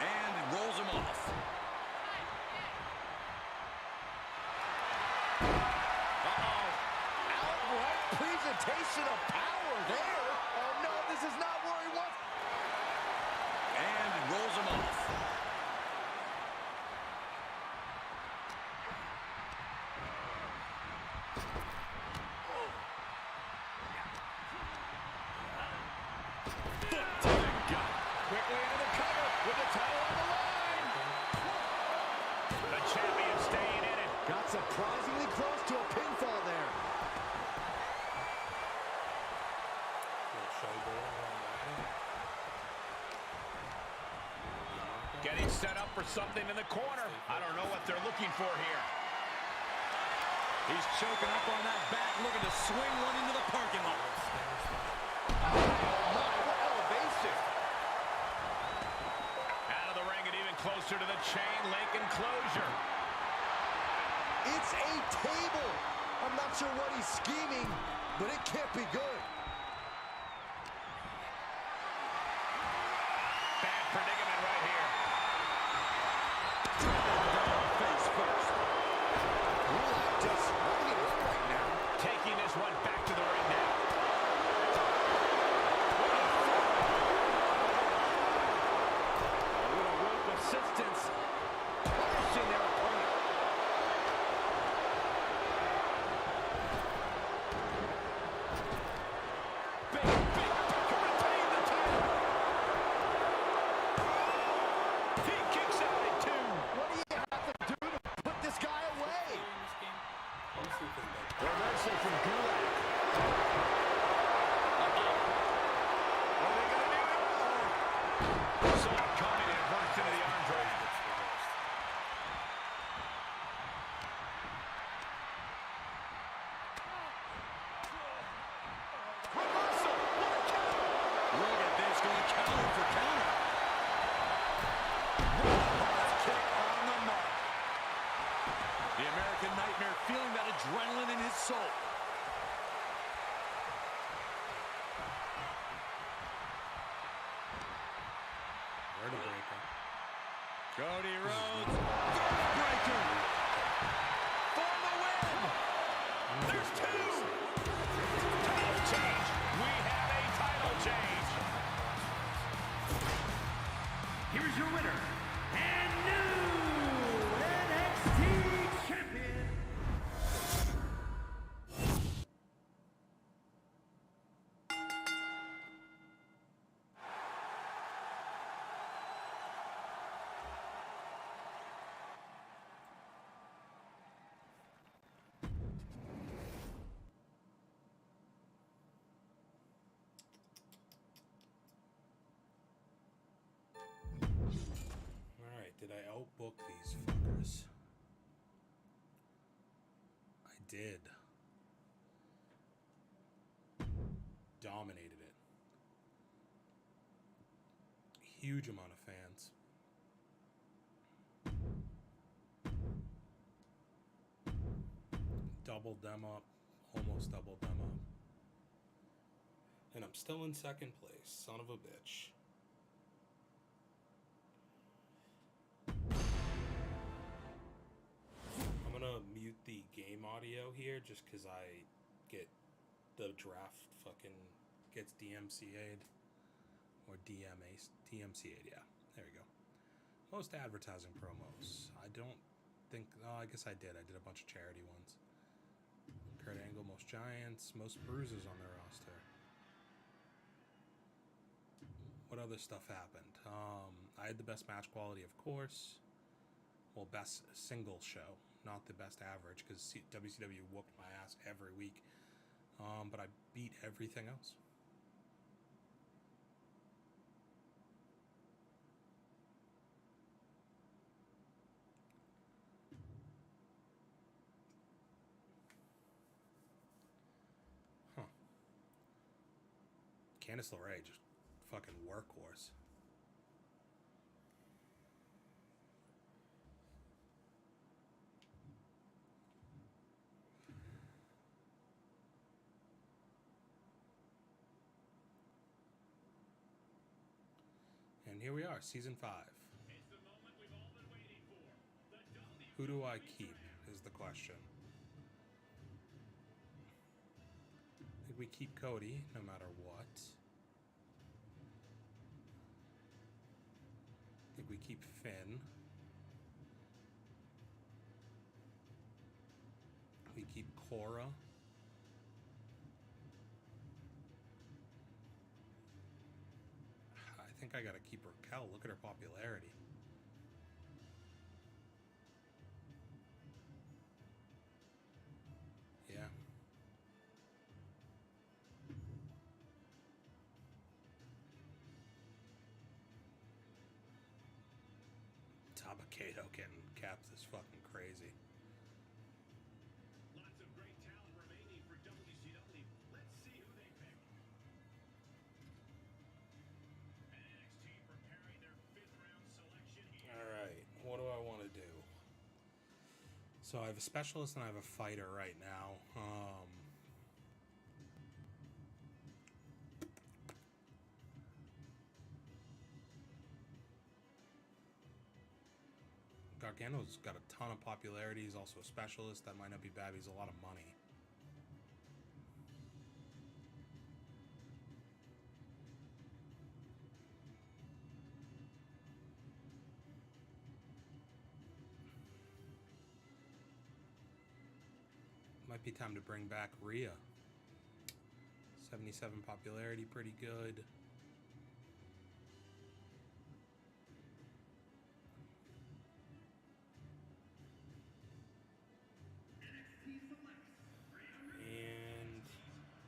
And it rolls him off. Uh-oh. Outright presentation of power there. Oh no, this is not where he wants. And it rolls him off. Foot to the gut. Quickly into the cover with the title on the line. The champion staying in it. Got surprisingly close to a pinfall there. Little shoulder along Getting set up for something in the corner. I don't know what they're looking for here. He's choking up on that back, looking to swing one into the parking lot. Oh my, what elevation. Out of the ring and even closer to the chain link enclosure. It's a table. I'm not sure what he's scheming, but it can't be good. Bad predicament right here. Face first. Gulak just rubbing it in right now. Taking this one back to the ring now. A little rope assistance. Punishing their opponent. Big, big kick to retain the title. He kicks out at two. What do you have to do to put this guy away? in this game. Let me see if they make it. Reversal from Gulak. What are they going to do now? Saw it coming and it worked into the arm drag. It's reversed. Reversal. What a counter. Look at this, going counter for counter. Hard kick on the mark. The American Nightmare feeling that adrenaline in his soul. Vertebraker. Cody Rhodes, breaker for the win. There's two. Title change. We have a title change. Here is your winner and new NXT champion, Alright, did I outbook these fuckers? I did. Dominated it. huge amount of fans. Doubled them up, almost doubled them up. And I'm still in second place, son of a bitch. I'm gonna mute the game audio here just because I get the draft fucking gets DMCA'd. Or DMCA'd, yeah. There we go. Most advertising promos. I don't think, oh, I guess I did. I did a bunch of charity ones. Kurt Angle, most Giants, most bruises on their roster. What other stuff happened? I had the best match quality, of course. Well, best single show, not the best average, because WCW whooped my ass every week. But I beat everything else. Huh. Candice LeRae, just fucking workhorse. And here we are, season 5. It's the moment we've all been waiting for. The Who do I keep is the question. I think we keep Cody no matter what. I think we keep Finn. We keep Cora. I think I gotta keep Raquel. Look at her popularity. Yeah. Tabakato getting capped is fucking crazy. Lots of great talent remaining for WCW. Let's see who they pick. NXT preparing their 5th round selection here. Alright, what do I want to do? So I have a specialist and I have a fighter right now. Gargano's got a ton of popularity. He's also a specialist. That might not be bad. He's a lot of money. Might be time to bring back Rhea. 77 popularity, pretty good. And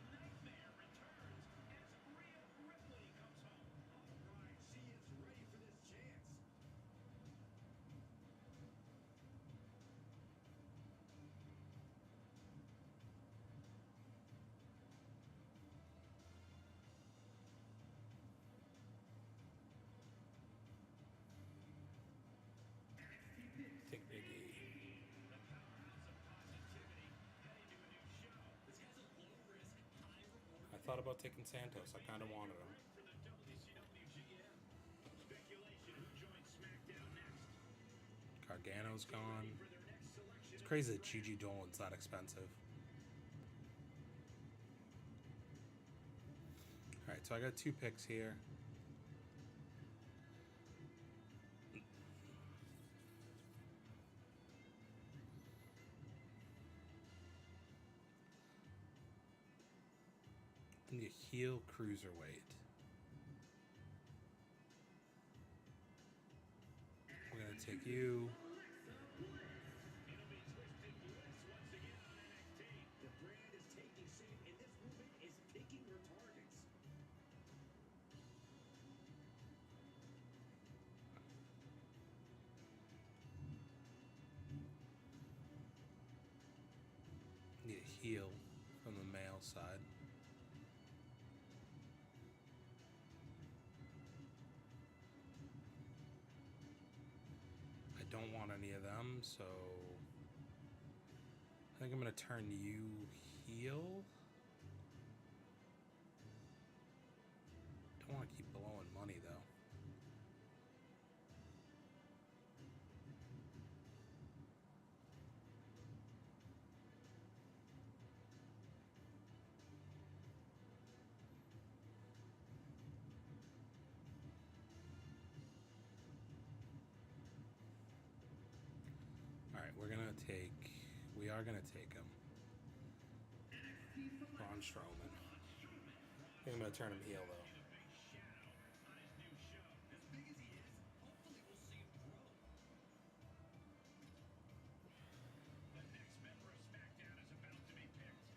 Nightmare returns as Rhea Ripley comes home. All right, she is ready for this chance. take Big E. The powerhouse of positivity heading to a new show. This has a low risk, high reward. I thought about taking Santos. I kind of wanted him. For the WCW GM. Speculation who joins SmackDown next. Gargano's gone. For their next selection. It's crazy that Gigi Dolan's that expensive. Alright, so I got 2 picks here. I need a heel cruiserweight. We're gonna take you. It'll be Twisted Bliss once again on NXT. The brand is taking shape, and this woman is picking her targets. Need a heel from the male side. I don't want any of them, so I think I'm gonna turn you heel. Don't want to keep blowing money though. Alright, we are gonna take him. Braun Strowman. I think I'm gonna turn him heel though. The next member of SmackDown is about to be picked.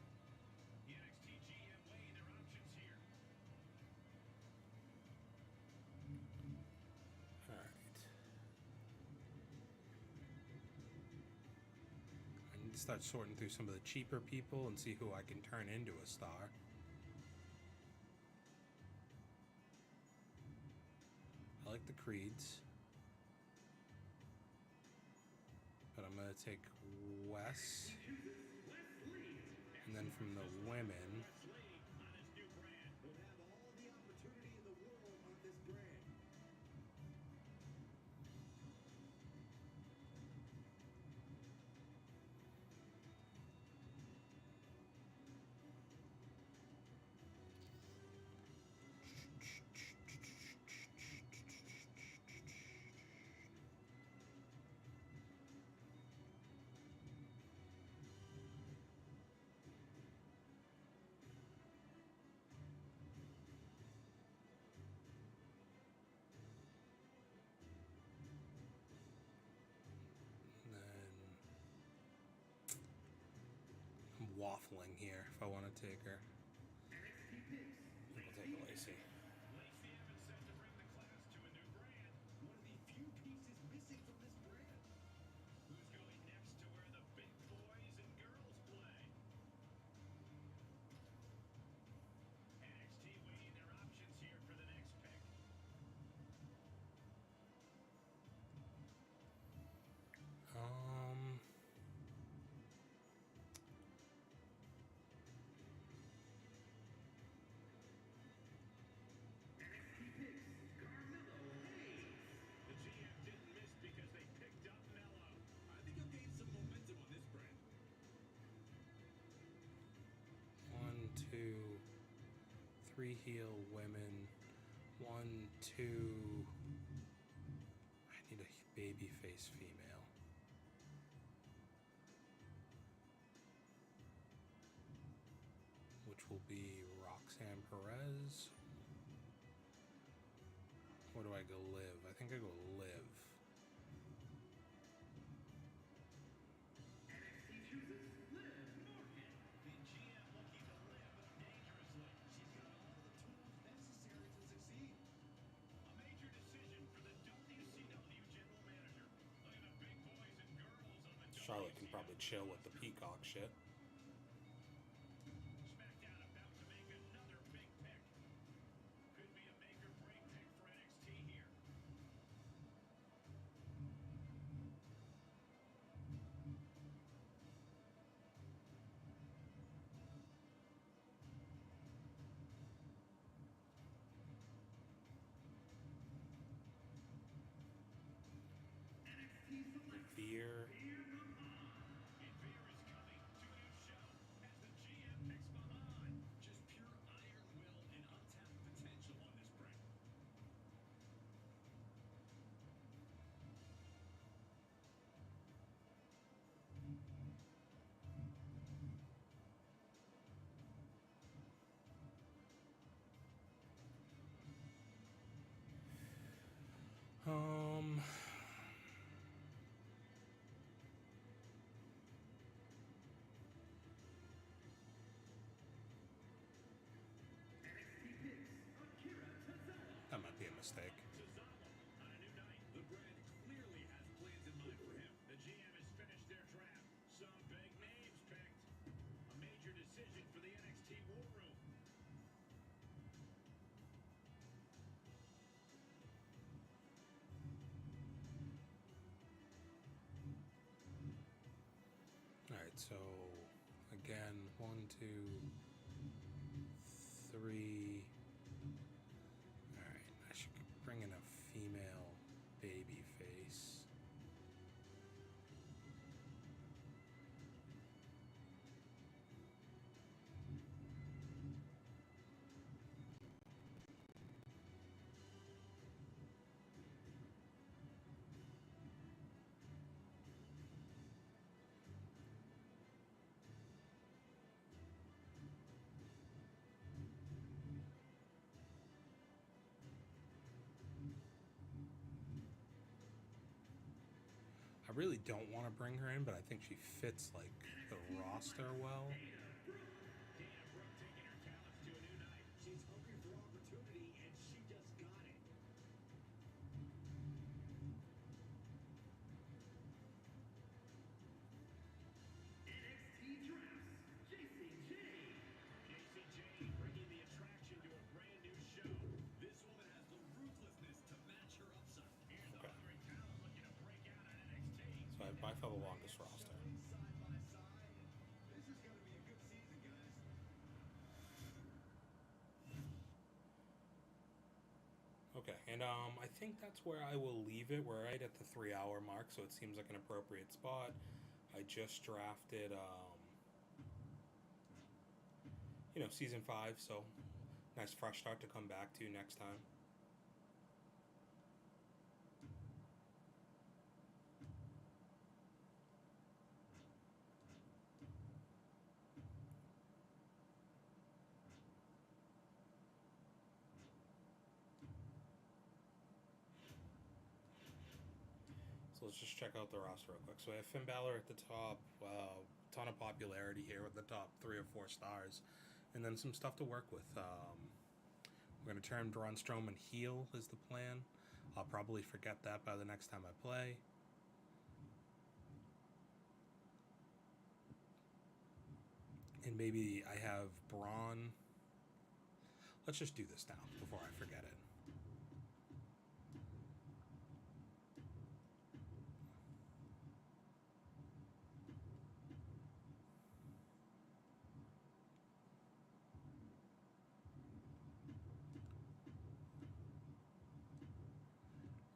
The NXT GM weighing their options here. Alright. I need to start sorting through some of the cheaper people and see who I can turn into a star. I like the Creeds. But I'm going to take Wes. And then from the women, On his new brand. Will have all the opportunity in the world on this brand. and then I'm waffling here if I want to take her. I think we'll take Lacey. Lacey Evans set to bring the class to a new brand. One of the few pieces missing from this brand. Who's going next to where the big boys and girls play? NXT weighing their options here for the next pick. The GM didn't miss because they picked up Mello. I think I'll gain some momentum on this brand. 1, 2, 3 heel women. 1, 2. I need a baby face female. Which will be Roxanne Perez. Or do I go Liv? I think I go Liv. The GM looking to live dangerously. She's got all the tools necessary to succeed. A major decision for the WCW general manager. Look at the big boys and girls on the Charlotte can WCW. probably chill with the Peacock shit. SmackDown about to make another big pick. Could be a make or break pick for NXT here. Veer. And Veer is coming to a new show as the GM picks Mahan. Just pure iron will and untapped potential on this brand. Um. That might be a mistake. Cesaro on a new night. The brand clearly has plans in mind for him. The GM has finished their draft. Some big names picked. A major decision for the NXT War Room. so again, 1, 2, 3. Alright, I should bring in a female baby face. I really don't want to bring her in, but I think she fits like the roster well. She's hungry for opportunity, and she just got it. NXT Drafts, JCJ. JCJ bringing the attraction to a brand new show. This woman has the ruthlessness to match her upside. Here's a Okay. hungry talent looking to break out on NXT. So I have by far the longest roster. Side by side. This is going to be a good season, guys. Okay, and I think that's where I will leave it. We're right at the 3-hour mark, so it seems like an appropriate spot. I just drafted, season 5, so nice fresh start to come back to next time. So let's just check out the roster real quick. So we have Finn Balor at the top. Ton of popularity here with the top 3 or 4 stars. And then some stuff to work with. We're going to turn Braun Strowman heel is the plan. I'll probably forget that by the next time I play. And maybe I have Braun. Let's just do this now before I forget it.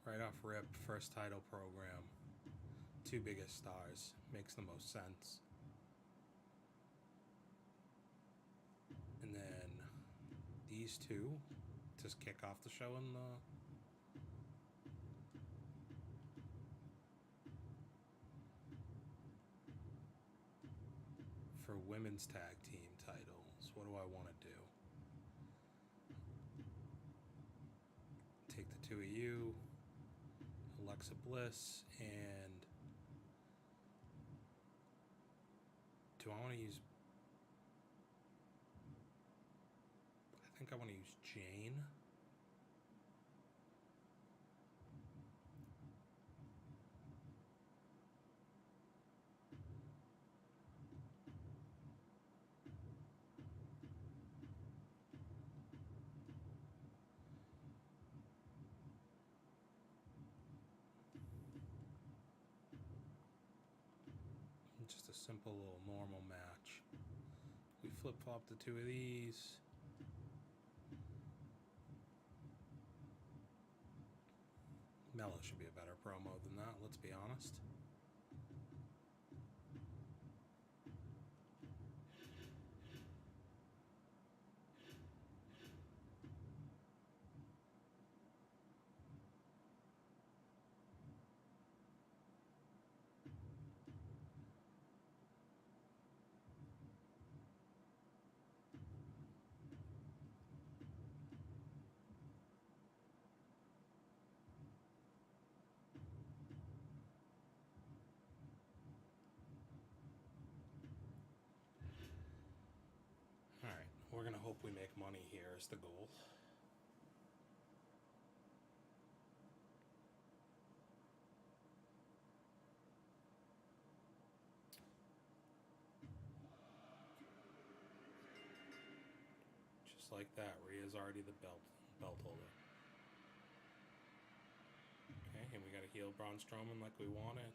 Right off rip, first title program, 2 biggest stars, makes the most sense. And then these 2 just kick off the show in the for women's tag team titles. What do I want to do? Take the 2 of you, Alexa Bliss, and do I want to use? I think I want to use Jane. Just a simple little normal match. We flip-flop the 2 of these. Mello should be a better promo than that, let's be honest. Alright, we're gonna hope we make money here is the goal. Just like that, Rhea's already the belt holder. Okay, and we gotta heal Braun Strowman like we wanted.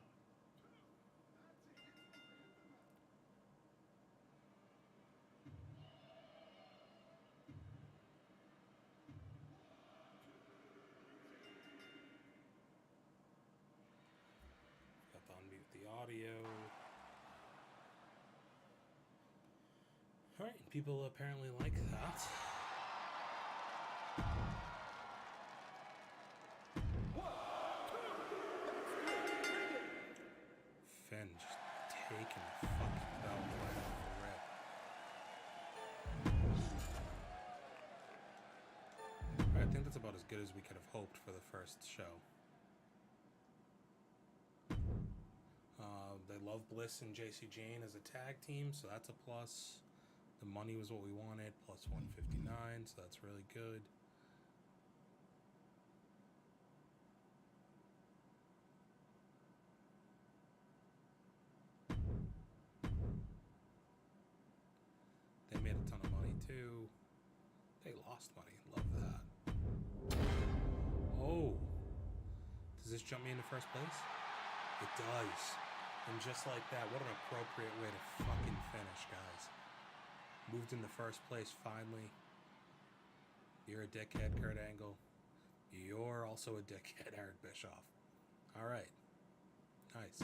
audio. All right, people apparently like that. Finn just taking the fucking belt right off the rip. All right, I think that's about as good as we could have hoped for the first show. They love Bliss and JC Jane as a tag team, so that's a plus. The money was what we wanted, plus 159, so that's really good. They made a ton of money too. They lost money. Love that. Oh. Does this jump me into first place? It does. And just like that, what an appropriate way to fucking finish, guys. Moved into first place finally. You're a dickhead, Kurt Angle. You're also a dickhead, Eric Bischoff. All right. Nice.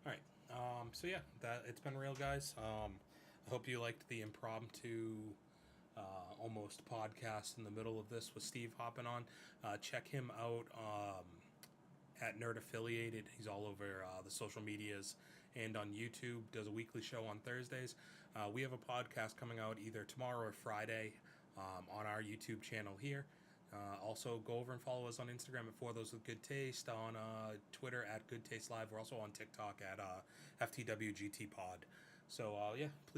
All right. So yeah, it's been real, guys. I hope you liked the impromptu almost podcast in the middle of this with Steve hopping on. Check him out at Nerd Affiliated. He's all over the social medias and on YouTube. Does a weekly show on Thursdays. We have a podcast coming out either tomorrow or Friday on our YouTube channel here. Also, go over and follow us on Instagram at For Those With Good Taste, on Twitter at Good Taste Live. We're also on TikTok at FTWGT Pod. So, yeah, please.